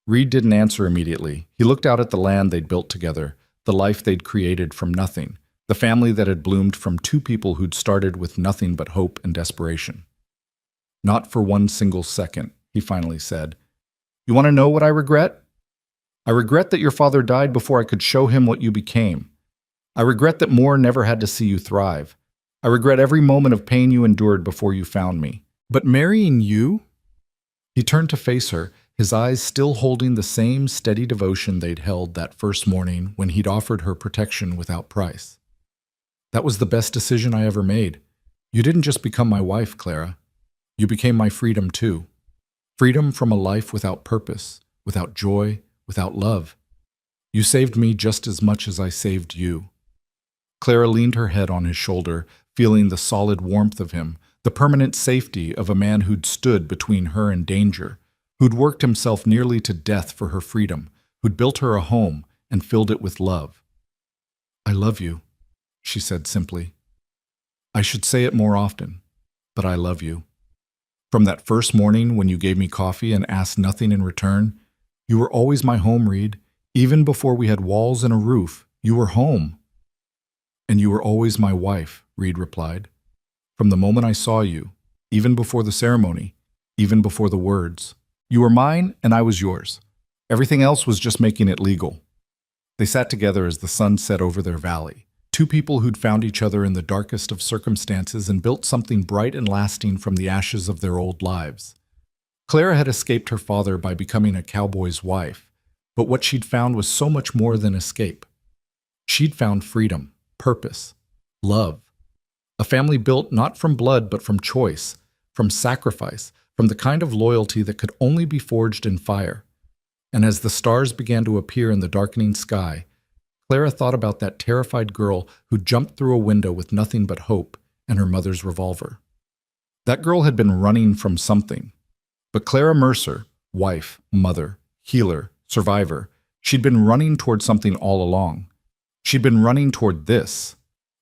Reed didn't answer immediately. He looked out at the land they'd built together, the life they'd created from nothing, the family that had bloomed from two people who'd started with nothing but hope and desperation. "Not for one single second," he finally said. "You want to know what I regret? I regret that your father died before I could show him what you became. I regret that Moore never had to see you thrive. I regret every moment of pain you endured before you found me. But marrying you?" He turned to face her, his eyes still holding the same steady devotion they'd held that first morning when he'd offered her protection without price. "That was the best decision I ever made. You didn't just become my wife, Clara. You became my freedom, too. Freedom from a life without purpose, without joy, without love. You saved me just as much as I saved you." Clara leaned her head on his shoulder, feeling the solid warmth of him, the permanent safety of a man who'd stood between her and danger, who'd worked himself nearly to death for her freedom, who'd built her a home and filled it with love. "I love you," she said simply. "I should say it more often, but I love you. From that first morning when you gave me coffee and asked nothing in return, you were always my home, Reed. Even before we had walls and a roof, you were home." "And you were always my wife," Reed replied. "From the moment I saw you, even before the ceremony, even before the words. You were mine and I was yours. Everything else was just making it legal." They sat together as the sun set over their valley, two people who'd found each other in the darkest of circumstances and built something bright and lasting from the ashes of their old lives. Clara had escaped her father by becoming a cowboy's wife, but what she'd found was so much more than escape. She'd found freedom, purpose, love. A family built not from blood but from choice, from sacrifice, from the kind of loyalty that could only be forged in fire. And as the stars began to appear in the darkening sky, Clara thought about that terrified girl who jumped through a window with nothing but hope and her mother's revolver. That girl had been running from something. But Clara Mercer, wife, mother, healer, survivor, she'd been running toward something all along. She'd been running toward this,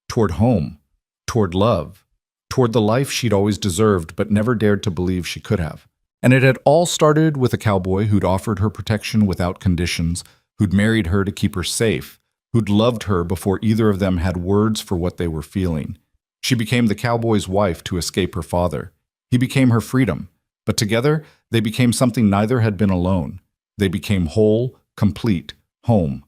toward home, toward love, toward the life she'd always deserved but never dared to believe she could have. And it had all started with a cowboy who'd offered her protection without conditions, who'd married her to keep her safe, who'd loved her before either of them had words for what they were feeling. She became the cowboy's wife to escape her father. He became her freedom, but together they became something neither had been alone. They became whole, complete, home.